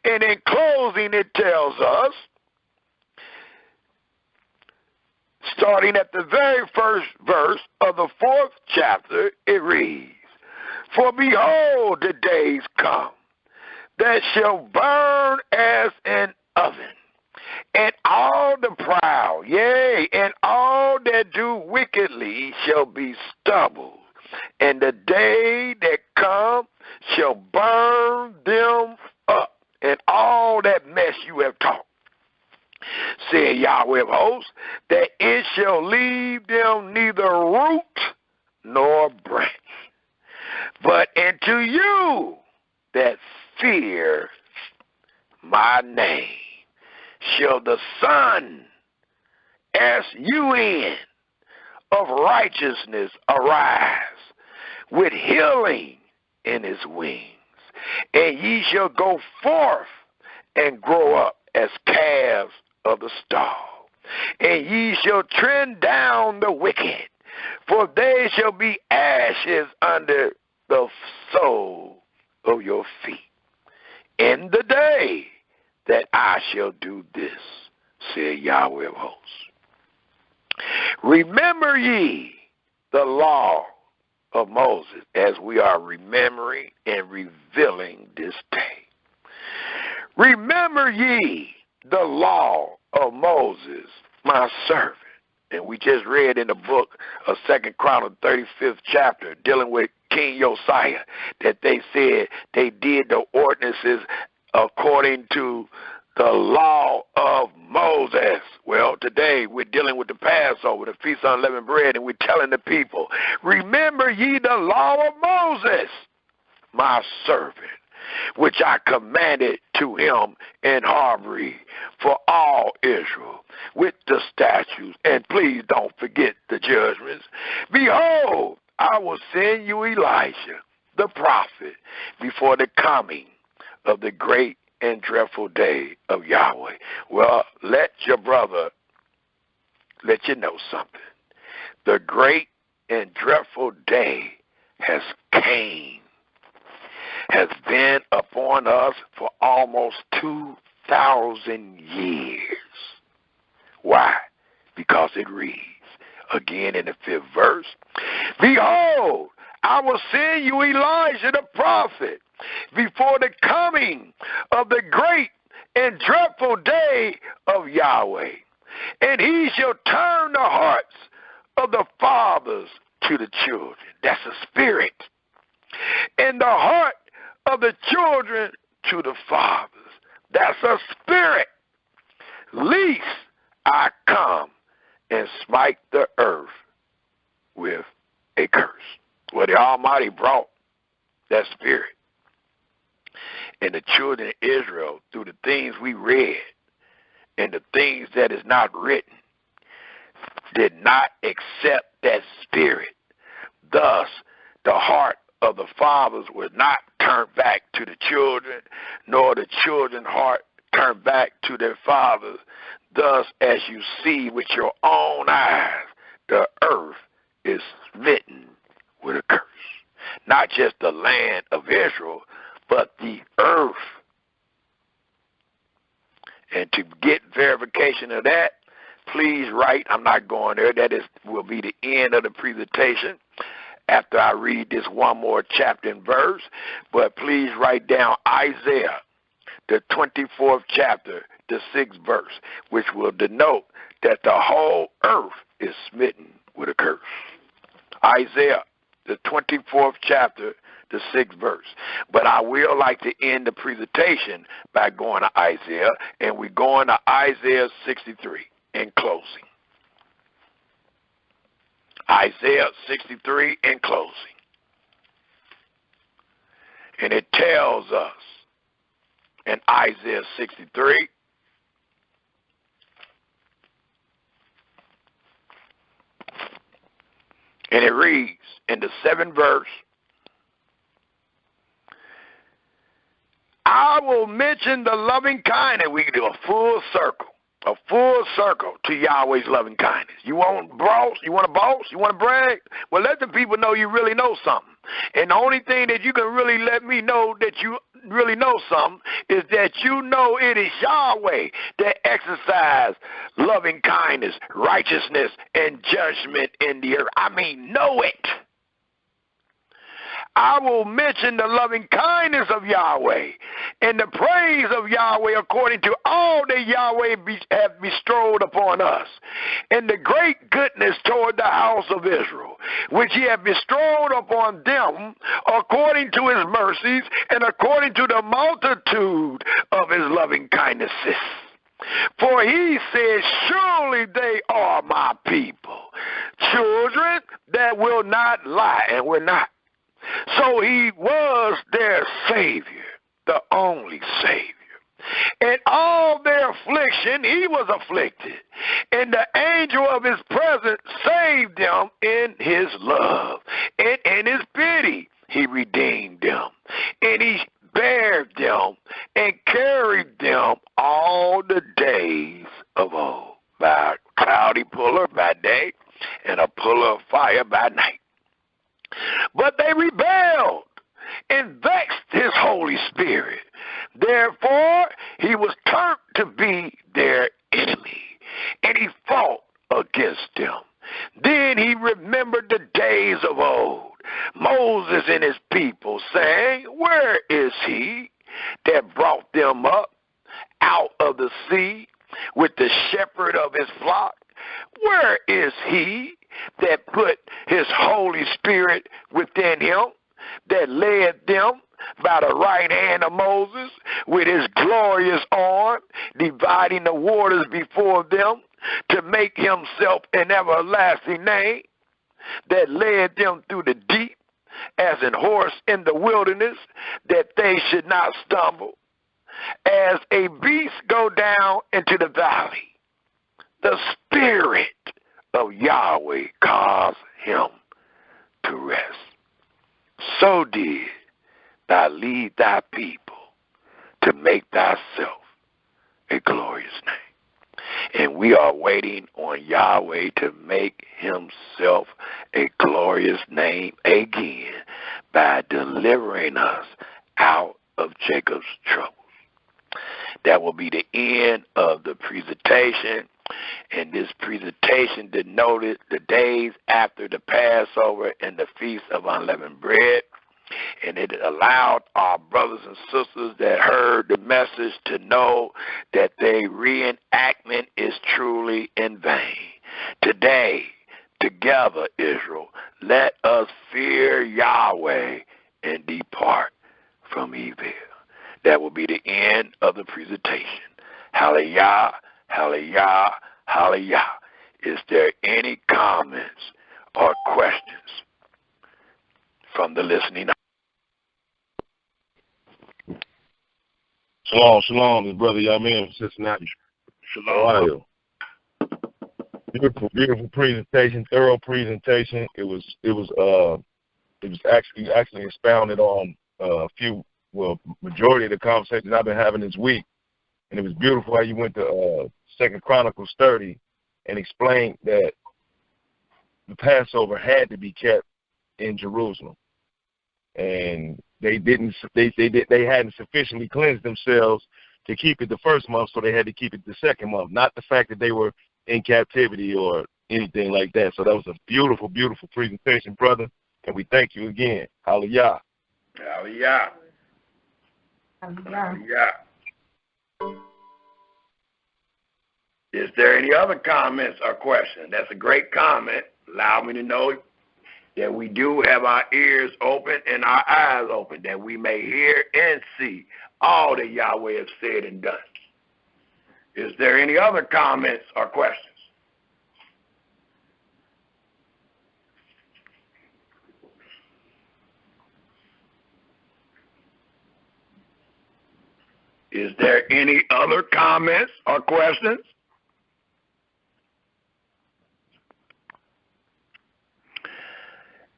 And in closing, it tells us, starting at the very first verse of the 4th chapter, it reads, for behold, the days come that shall burn as an oven, and all the proud, yea, and all that do wickedly shall be stubble, and the day that come shall burn them up, and all that mess you have taught. said Yahweh of hosts, that it shall leave them neither root nor branch. But unto you that fear my name shall the Son, S-U-N, of righteousness arise with healing in his wings. And ye shall go forth and grow up as calves of the stall. And ye shall tread down the wicked, for they shall be ashes under the sole of your feet. In the day that I shall do this, said Yahweh of hosts. Remember ye the law of Moses, as we are remembering and revealing this day. Remember ye the law of Moses, my servant. And we just read in the book of 2 Chronicles, 35th chapter, dealing with King Josiah, that they said they did the ordinances according to the law of Moses. Well, today we're dealing with the Passover, the Feast of Unleavened Bread, and we're telling the people, remember ye the law of Moses, my servant, which I commanded to him in Horeb for all Israel, with the statutes. And please don't forget the judgments. Behold, I will send you Elijah, the prophet, before the coming of the great and dreadful day of Yahweh. Well, let your brother let you know something. The great and dreadful day has came, has been upon us for almost 2,000 years. Why? Because it reads, again in the 5th verse, behold, I will send you Elijah the prophet before the coming of the great and dreadful day of Yahweh. And he shall turn the hearts of the fathers to the children. That's a spirit. And the heart of the children to the fathers. That's a spirit. Least I come and smite the earth with a curse. Well, the Almighty brought that spirit. And the children of Israel, through the things we read and the things that is not written, did not accept that spirit. Thus, the heart of the fathers was not turned back to the children, nor the children's heart turned back to their fathers. Thus, as you see with your own eyes, the earth is smitten with a curse. Not just the land of Israel, but the earth. And to get verification of that, please write, I'm not going there, that will be the end of the presentation after I read this one more chapter and verse, but please write down Isaiah, the 24th chapter, the 6th verse, which will denote that the whole earth is smitten with a curse. Isaiah, the 24th chapter, the 6th verse. But I will like to end the presentation by going to Isaiah, and we're going to Isaiah 63 in closing. Isaiah 63 in closing. And it tells us in Isaiah 63, and it reads in the 7th verse, I will mention the loving kindness. We do a full circle to Yahweh's loving kindness. You want boss? You want to boss? You want to brag? Well, let the people know you really know something. And the only thing that you can really let me know that you really know something is that you know it is Yahweh that exercise loving kindness, righteousness, and judgment in the earth. I mean, know it. I will mention the loving kindness of Yahweh and the praise of Yahweh according to all that Yahweh have bestowed upon us, and the great goodness toward the house of Israel, which he hath bestowed upon them according to his mercies and according to the multitude of his loving kindnesses. For he said, surely they are my people, children that will not lie, and we're not. So he was their Savior, the only Savior. In all their affliction, he was afflicted, and the angel of his presence saved them in his love, and in his pity he redeemed them, and he bare them and carried them all the days of old, by a cloudy pillar by day and a pillar of fire by night. But they rebelled and vexed his Holy Spirit. Therefore, he was turned to be their enemy, and he fought against them. Then he remembered the days of old, Moses and his people, saying, where is he that brought them up out of the sea with the shepherd of his flock? Where is he that put his Holy Spirit within him, that led them by the right hand of Moses with his glorious arm, dividing the waters before them, to make himself an everlasting name, that led them through the deep as an horse in the wilderness, that they should not stumble, as a beast go down into the valley. The Spirit of Yahweh caused him to rest. So did thou lead thy people to make thyself a glorious name. And we are waiting on Yahweh to make himself a glorious name again by delivering us out of Jacob's troubles. That will be the end of the presentation. And this presentation denoted the days after the Passover and the Feast of Unleavened Bread. And it allowed our brothers and sisters that heard the message to know that their reenactment is truly in vain. Today, together, Israel, let us fear Yahweh and depart from evil. That will be the end of the presentation. Hallelujah, hallelujah, hallelujah. Is there any comments or questions from the listening? Shalom, shalom, his brother Yamin from Cincinnati. Shalom. Beautiful presentation, thorough presentation. It was actually expounded on majority of the conversations I've been having this week, and it was beautiful how you went to 2 Chronicles 30 and explained that the Passover had to be kept in Jerusalem, and they hadn't sufficiently cleansed themselves to keep it the first month, so they had to keep it the second month. Not the fact that they were in captivity or anything like that. So that was a beautiful, beautiful presentation, brother, and we thank you again. Hallelujah. Hallelujah. Hallelujah. Is there any other comments or questions? That's a great comment. Allow me to know that we do have our ears open and our eyes open, that we may hear and see all that Yahweh has said and done. Is there any other comments or questions? Is there any other comments or questions?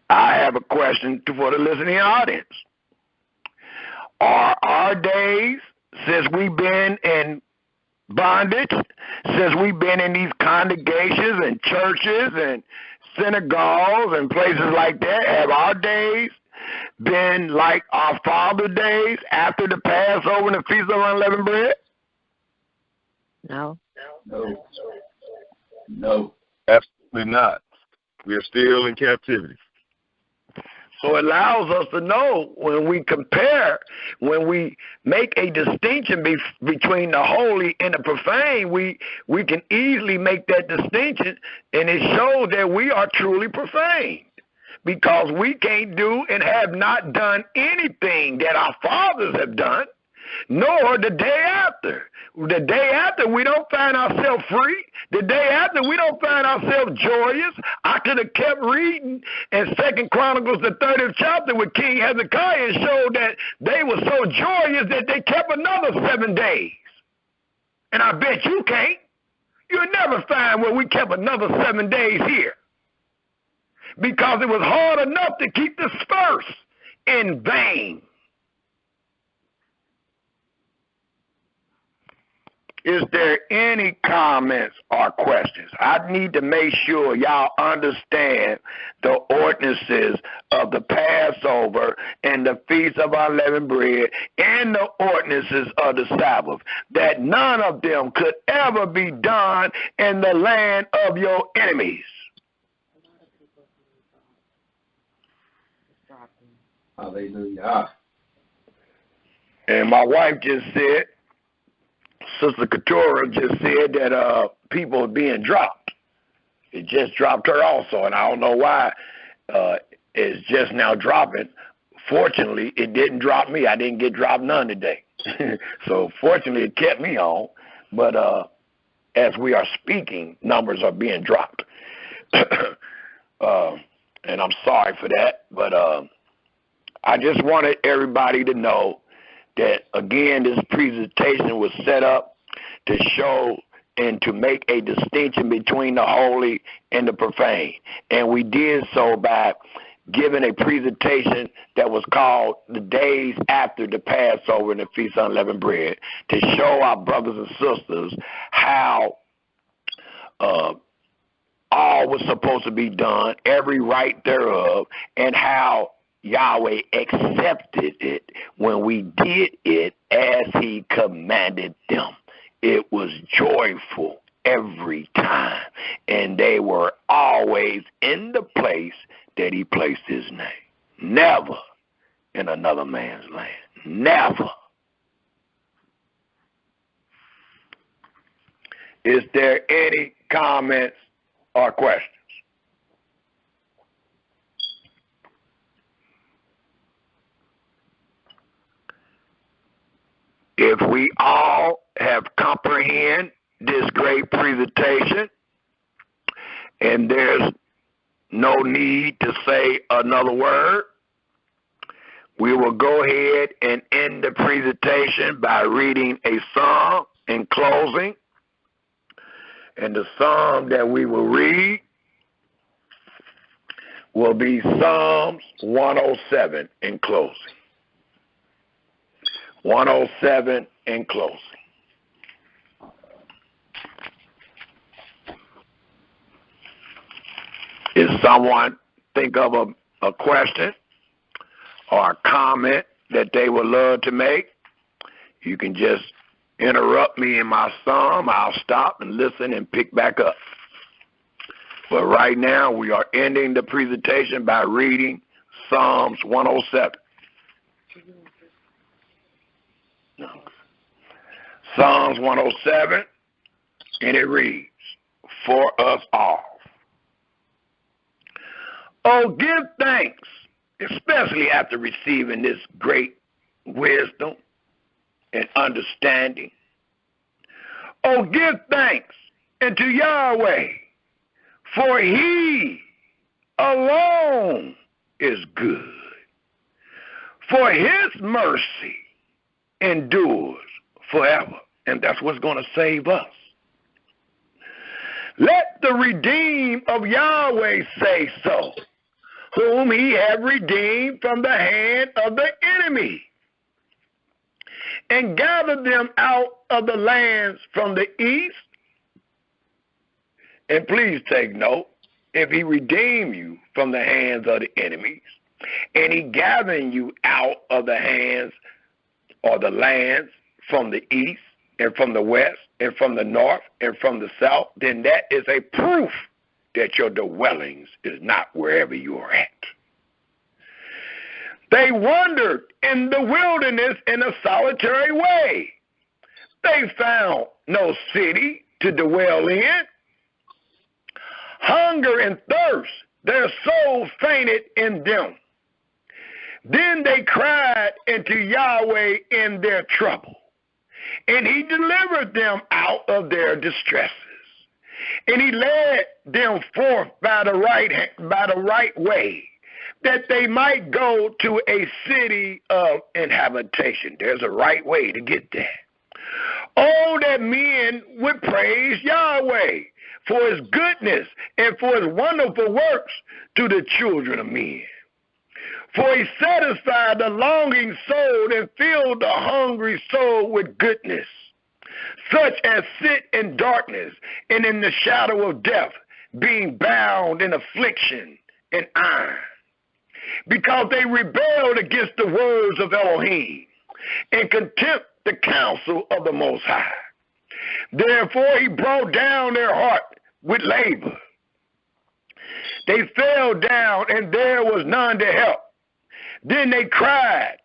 I have a question for the listening audience. Are our days, since we've been in bondage, since we've been in these congregations and churches and synagogues and places like that, have our days been like our father days after the Passover and the Feast of Unleavened Bread? No. No, absolutely not. We are still in captivity. So it allows us to know when we compare, when we make a distinction between the holy and the profane, we can easily make that distinction, and it shows that we are truly profane, because we can't do and have not done anything that our fathers have done. nor the day after. The day after, we don't find ourselves free. The day after, we don't find ourselves joyous. I could have kept reading in 2 Chronicles, the 30th chapter, with King Hezekiah, and showed that they were so joyous that they kept another 7 days. And I bet you can't. You'll never find where we kept another 7 days here, because it was hard enough to keep the first in vain. Is there any comments or questions? I need to make sure y'all understand the ordinances of the Passover and the Feast of Unleavened Bread and the ordinances of the Sabbath, that none of them could ever be done in the land of your enemies. Hallelujah. And my wife just said, Sister Keturah just said that people are being dropped. It just dropped her also, and I don't know why it's just now dropping. Fortunately, it didn't drop me. I didn't get dropped none today. So fortunately, it kept me on. But as we are speaking, numbers are being dropped. And I'm sorry for that. But I just wanted everybody to know that, again, this presentation was set up to show and to make a distinction between the holy and the profane. And we did so by giving a presentation that was called The Days After the Passover and the Feast of Unleavened Bread, to show our brothers and sisters how all was supposed to be done, every right thereof, and how Yahweh accepted it when we did it as he commanded them. It was joyful every time, and they were always in the place that he placed his name. Never in another man's land. Never. Is there any comments or questions? If we all have comprehend this great presentation, and there's no need to say another word, we will go ahead and end the presentation by reading a psalm in closing. And the psalm that we will read will be Psalms 107 in closing. 107 in closing. If someone think of a question or a comment that they would love to make, you can just interrupt me in my psalm. I'll stop and listen and pick back up. But right now, we are ending the presentation by reading Psalms 107. No. Psalms 107, and it reads, for us all. Oh, give thanks, especially after receiving this great wisdom and understanding. Oh, give thanks unto Yahweh, for he alone is good. For his mercy endures forever. And that's what's going to save us. Let the redeemed of Yahweh say so, whom he hath redeemed from the hand of the enemy, and gathered them out of the lands from the east. And please take note, if he redeemed you from the hands of the enemies, and he gathered you out of the hands or the lands from the east and from the west and from the north and from the south, then that is a proof that your dwellings is not wherever you are at. They wandered in the wilderness in a solitary way. They found no city to dwell in. Hunger and thirst, their souls fainted in them. Then they cried unto Yahweh in their trouble, and he delivered them out of their distresses. And he led them forth by the right way, that they might go to a city of inhabitation. There's a right way to get there. Oh, that men would praise Yahweh for his goodness and for his wonderful works to the children of men. For he satisfied the longing soul and filled the hungry soul with goodness, such as sit in darkness and in the shadow of death, being bound in affliction and iron. Because they rebelled against the words of Elohim and contempt the counsel of the Most High. Therefore he brought down their heart with labor. They fell down, and there was none to help. Then they cried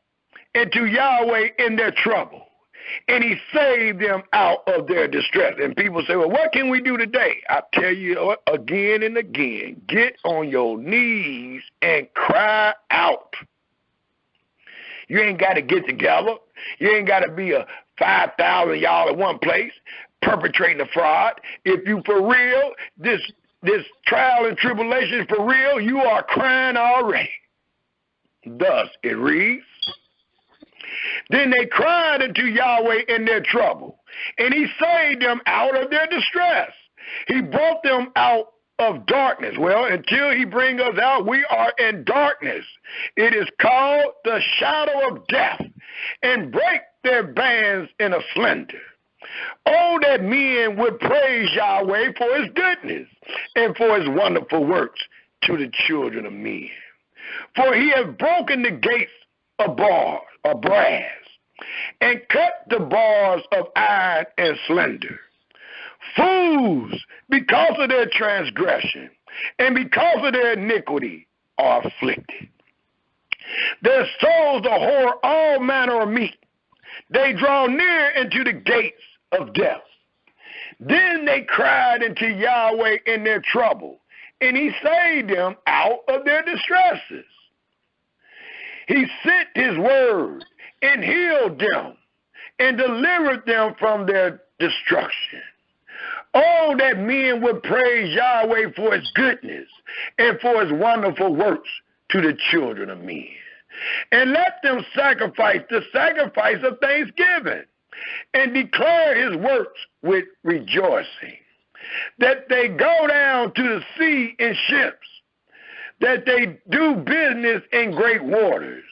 unto Yahweh in their trouble, and he saved them out of their distress. And people say, well, what can we do today? I tell you again and again, get on your knees and cry out. You ain't got to get together. You ain't got to be a 5,000 y'all at one place perpetrating a fraud. If you for real, this trial and tribulation is for real, you are crying already. Thus it reads, then they cried unto Yahweh in their trouble, and he saved them out of their distress. He brought them out of darkness. Well, until he bring us out, we are in darkness. It is called the shadow of death, and break their bands in a slender. Oh, that men would praise Yahweh for his goodness and for his wonderful works to the children of men. For he has broken the gates of brass, and cut the bars of iron and slender. Fools, because of their transgression and because of their iniquity, are afflicted. Their souls abhor all manner of meat. They draw near into the gates of death. Then they cried unto Yahweh in their trouble, and he saved them out of their distresses. He sent his word and healed them and delivered them from their destruction. Oh, that men would praise Yahweh for his goodness and for his wonderful works to the children of men. And let them sacrifice the sacrifice of thanksgiving and declare his works with rejoicing. That they go down to the sea in ships, that they do business in great waters.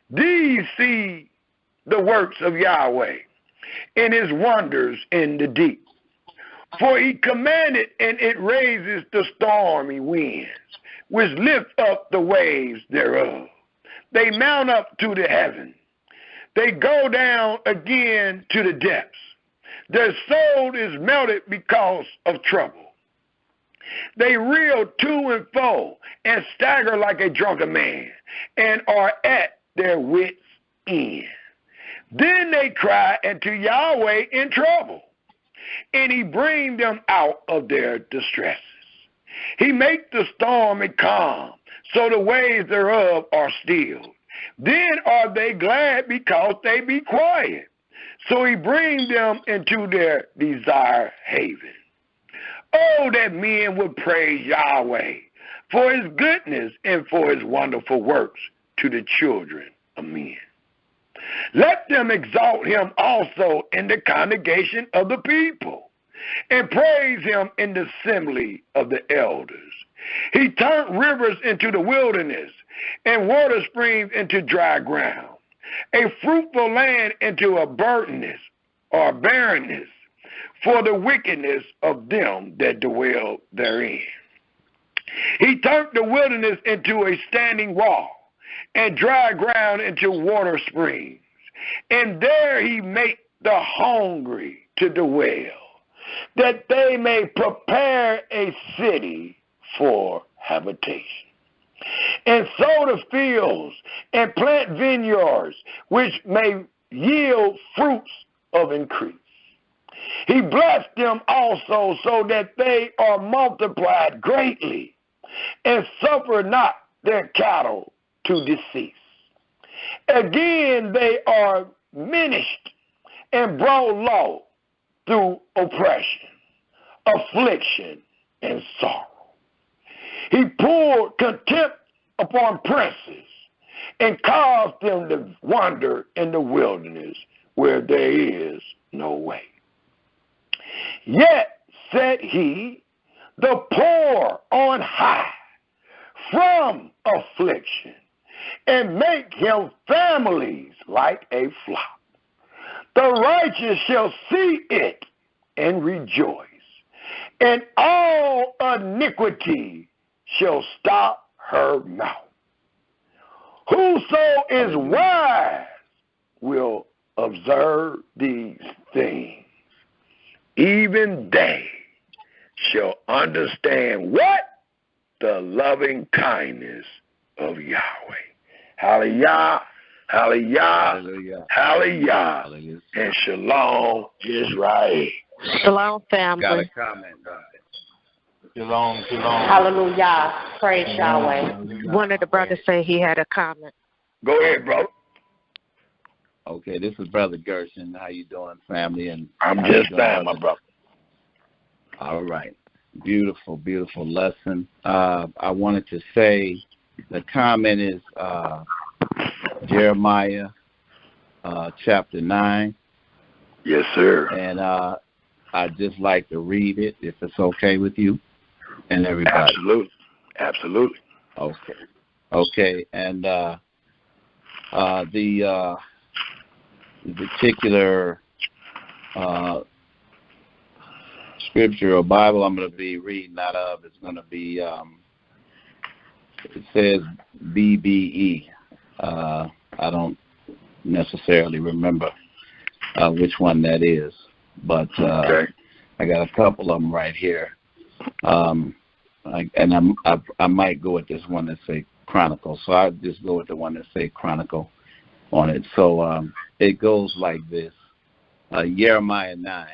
These see the works of Yahweh and his wonders in the deep. For he commanded, and it raises the stormy winds, which lift up the waves thereof. They mount up to the heaven. They go down again to the depths. Their soul is melted because of trouble. They reel to and fro and stagger like a drunken man, and are at their wits' end. Then they cry unto Yahweh in trouble, and he bring them out of their distresses. He make the storm a calm, so the waves thereof are stilled. Then are they glad because they be quiet. So he bring them into their desire haven. Oh, that men would praise Yahweh for his goodness and for his wonderful works to the children of men. Let them exalt him also in the congregation of the people, and praise him in the assembly of the elders. He turned rivers into the wilderness, and water springs into dry ground, a fruitful land into a barrenness, for the wickedness of them that dwell therein. He turned the wilderness into a standing wall, and dry ground into water springs. And there he made the hungry to dwell, that they may prepare a city for habitation. And sow the fields, and plant vineyards, which may yield fruits of increase. He blessed them also, so that they are multiplied greatly, and suffer not their cattle to decease. Again, they are menaced and brought low through oppression, affliction, and sorrow. He poured contempt upon princes and caused them to wander in the wilderness where there is no way. Yet set he the poor on high from affliction, and make him families like a flock. The righteous shall see it and rejoice, and all iniquity shall stop her mouth. Whoso is wise will observe these things. Even they shall understand what? The loving kindness of Yahweh. Hallelujah, hallelujah, hallelujah, hallelujah. And shalom, Israel. Shalom, family. Got a comment, God. Shalom, shalom. Hallelujah. Praise Yahweh. One of the brothers said he had a comment. Go ahead, bro. Okay, this is Brother Gershon. How you doing, family? And I'm just fine, my brother. All right. Beautiful, beautiful lesson. I wanted to say the comment is Jeremiah chapter 9. Yes, sir. And I'd just like to read it, if it's okay with you and everybody. Absolutely. Absolutely. Okay. And the particular scripture or Bible I'm going to be reading out of is going to be, it says BBE. I don't necessarily remember which one that is, but okay. I got a couple of them right here. I might go with this one that say Chronicle, so I'll just go with the one that say Chronicle on it. So it goes like this, Jeremiah 9.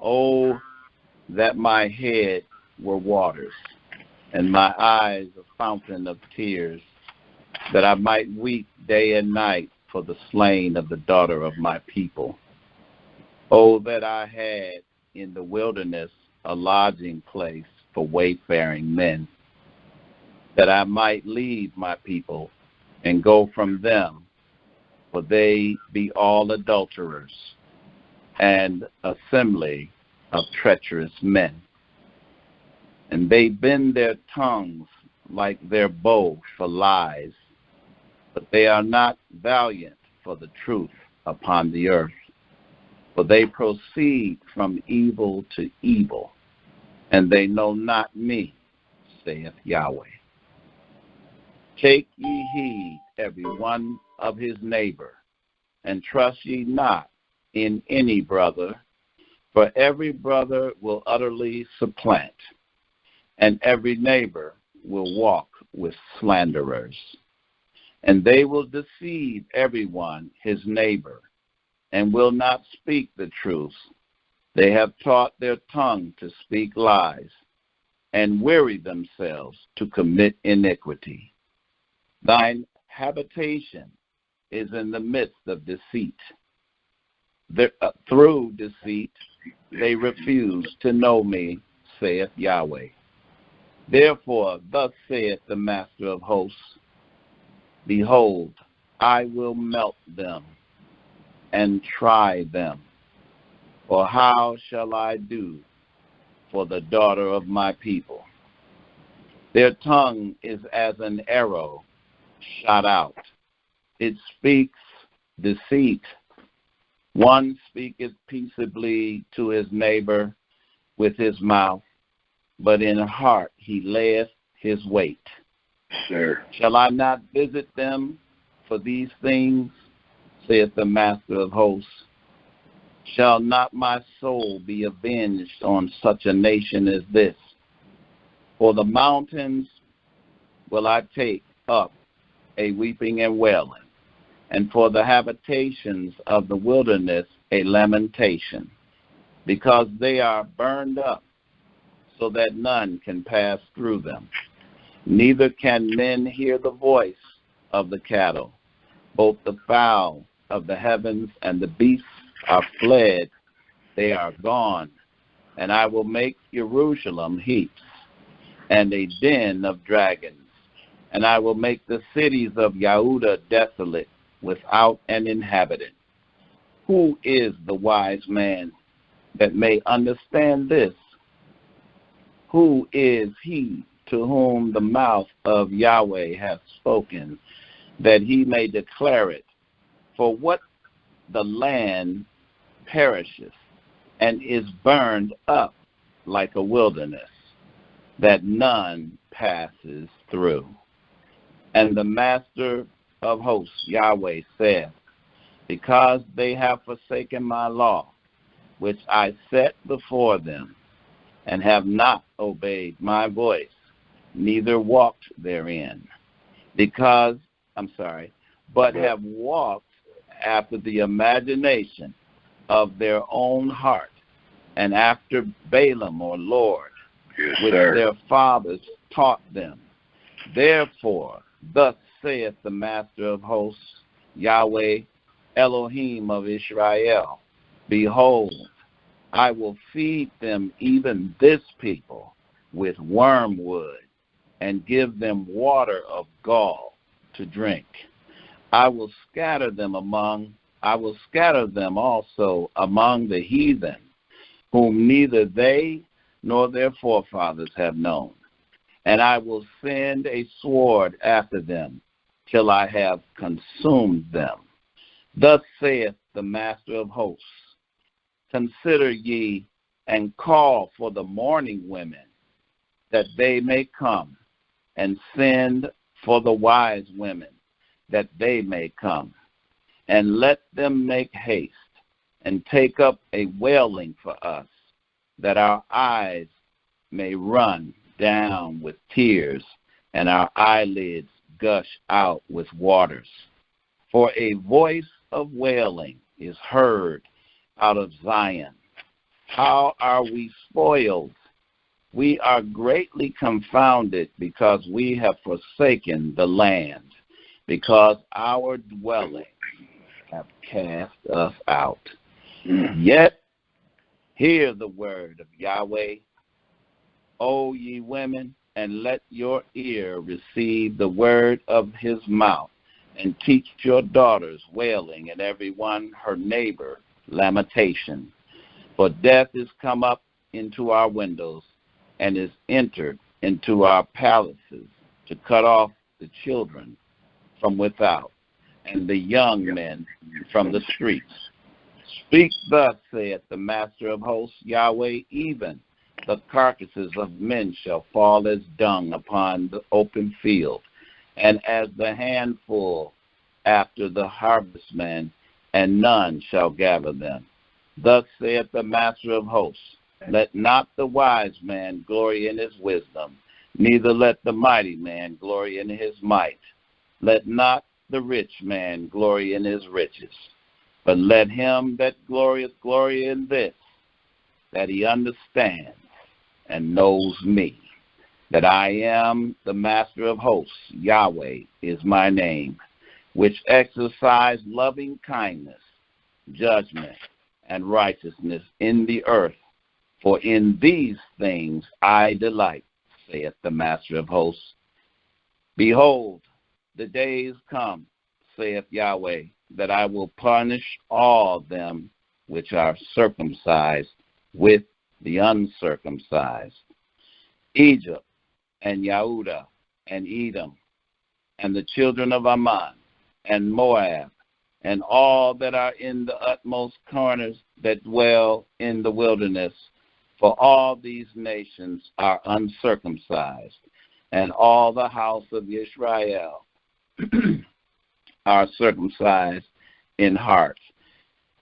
Oh, that my head were waters, and my eyes a fountain of tears, that I might weep day and night for the slain of the daughter of my people. Oh, that I had in the wilderness a lodging place for wayfaring men, that I might leave my people and go from them, for they be all adulterers, and assembly of treacherous men. And they bend their tongues like their bow for lies, but they are not valiant for the truth upon the earth. For they proceed from evil to evil, and they know not me, saith Yahweh. Take ye heed every one of his neighbor, and trust ye not in any brother, for every brother will utterly supplant, and every neighbor will walk with slanderers. And they will deceive everyone his neighbor, and will not speak the truth. They have taught their tongue to speak lies, and weary themselves to commit iniquity. Thine habitation is in the midst of deceit. Through deceit they refuse to know me, saith Yahweh. Therefore, thus saith the Master of hosts, behold, I will melt them and try them. For how shall I do for the daughter of my people? Their tongue is as an arrow shot out. It speaks deceit. One speaketh peaceably to his neighbor with his mouth, but in heart he layeth his weight. Sure. Shall I not visit them for these things, saith the Master of hosts? Shall not my soul be avenged on such a nation as this? For the mountains will I take up a weeping and wailing, and for the habitations of the wilderness a lamentation, because they are burned up, so that none can pass through them. Neither can men hear the voice of the cattle. Both the fowl of the heavens and the beasts are fled. They are gone. And I will make Jerusalem heaps and a den of dragons. And I will make the cities of Yehuda desolate, without an inhabitant. Who is the wise man that may understand this? Who is he to whom the mouth of Yahweh hath spoken, that he may declare it? For what the land perisheth, and is burned up like a wilderness, that none passes through. And the Master of hosts, Yahweh, saith, because they have forsaken my law, which I set before them, and have not obeyed my voice, neither walked therein, but have walked after the imagination of their own heart, and after Balaam or Lord, which their fathers taught them. Therefore, thus saith the Master of hosts, Yahweh, Elohim of Israel, behold, I will feed them, even this people, with wormwood, and give them water of gall to drink. I will scatter them also among the heathen, whom neither they nor their forefathers have known. And I will send a sword after them, till I have consumed them. Thus saith the Master of hosts, consider ye, and call for the mourning women, that they may come, and send for the wise women, that they may come. And let them make haste, and take up a wailing for us, that our eyes may run down with tears, and our eyelids gush out with waters. For a voice of wailing is heard out of Zion. How are we spoiled? We are greatly confounded, because we have forsaken the land, because our dwellings have cast us out. Yet hear the word of Yahweh, O ye women, and let your ear receive the word of his mouth, and teach your daughters wailing, and every one her neighbor lamentation. For death is come up into our windows, and is entered into our palaces, to cut off the children from without, and the young men from the streets. Speak thus, saith the Master of hosts, Yahweh, even the carcasses of men shall fall as dung upon the open field, and as the handful after the harvestman, and none shall gather them. Thus saith the Master of hosts, let not the wise man glory in his wisdom, neither let the mighty man glory in his might. Let not the rich man glory in his riches, but let him that glorieth glory in this, that he understands and knows me, that I am the Master of hosts, Yahweh is my name, which exercise loving kindness, judgment, and righteousness in the earth. For in these things I delight, saith the Master of hosts. Behold, the days come, saith Yahweh, that I will punish all them which are circumcised with the uncircumcised. Egypt and Yehuda and Edom and the children of Ammon and Moab and all that are in the utmost corners that dwell in the wilderness, for all these nations are uncircumcised, and all the house of Israel are circumcised in heart.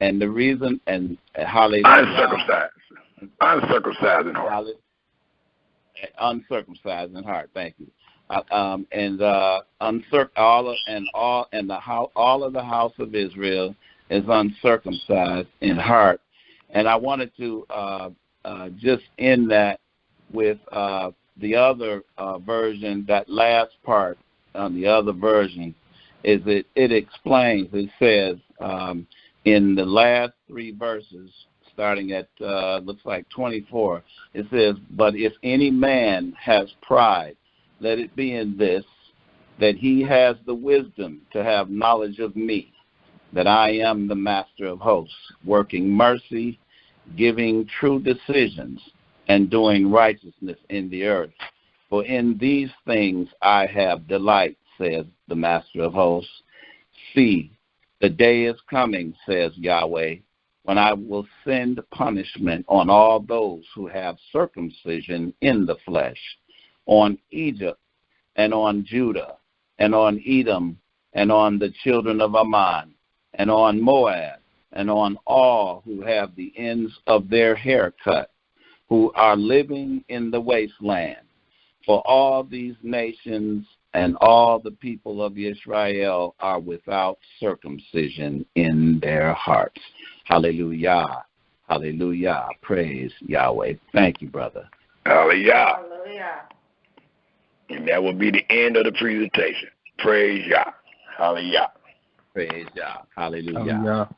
And the reason, and hallelujah. Uncircumcised in heart. Uncircumcised in heart. Thank you. All of the house of Israel is uncircumcised in heart. And I wanted to just end that with the other version, that last part on the other version. is it explains, it says in the last three verses, starting at looks like 24, it says, but if any man has pride, let it be in this, that he has the wisdom to have knowledge of me, that I am the master of hosts, working mercy, giving true decisions, and doing righteousness in the earth. For in these things I have delight, says the master of hosts. See, the day is coming, says Yahweh, when I will send punishment on all those who have circumcision in the flesh, on Egypt and on Judah and on Edom and on the children of Ammon and on Moab and on all who have the ends of their hair cut, who are living in the wasteland. For all these nations and all the people of Israel are without circumcision in their hearts. Hallelujah. Hallelujah. Praise Yahweh. Thank you, brother. Hallelujah. Hallelujah. And that will be the end of the presentation. Praise Yah. Hallelujah. Praise Yah. Hallelujah. Hallelujah.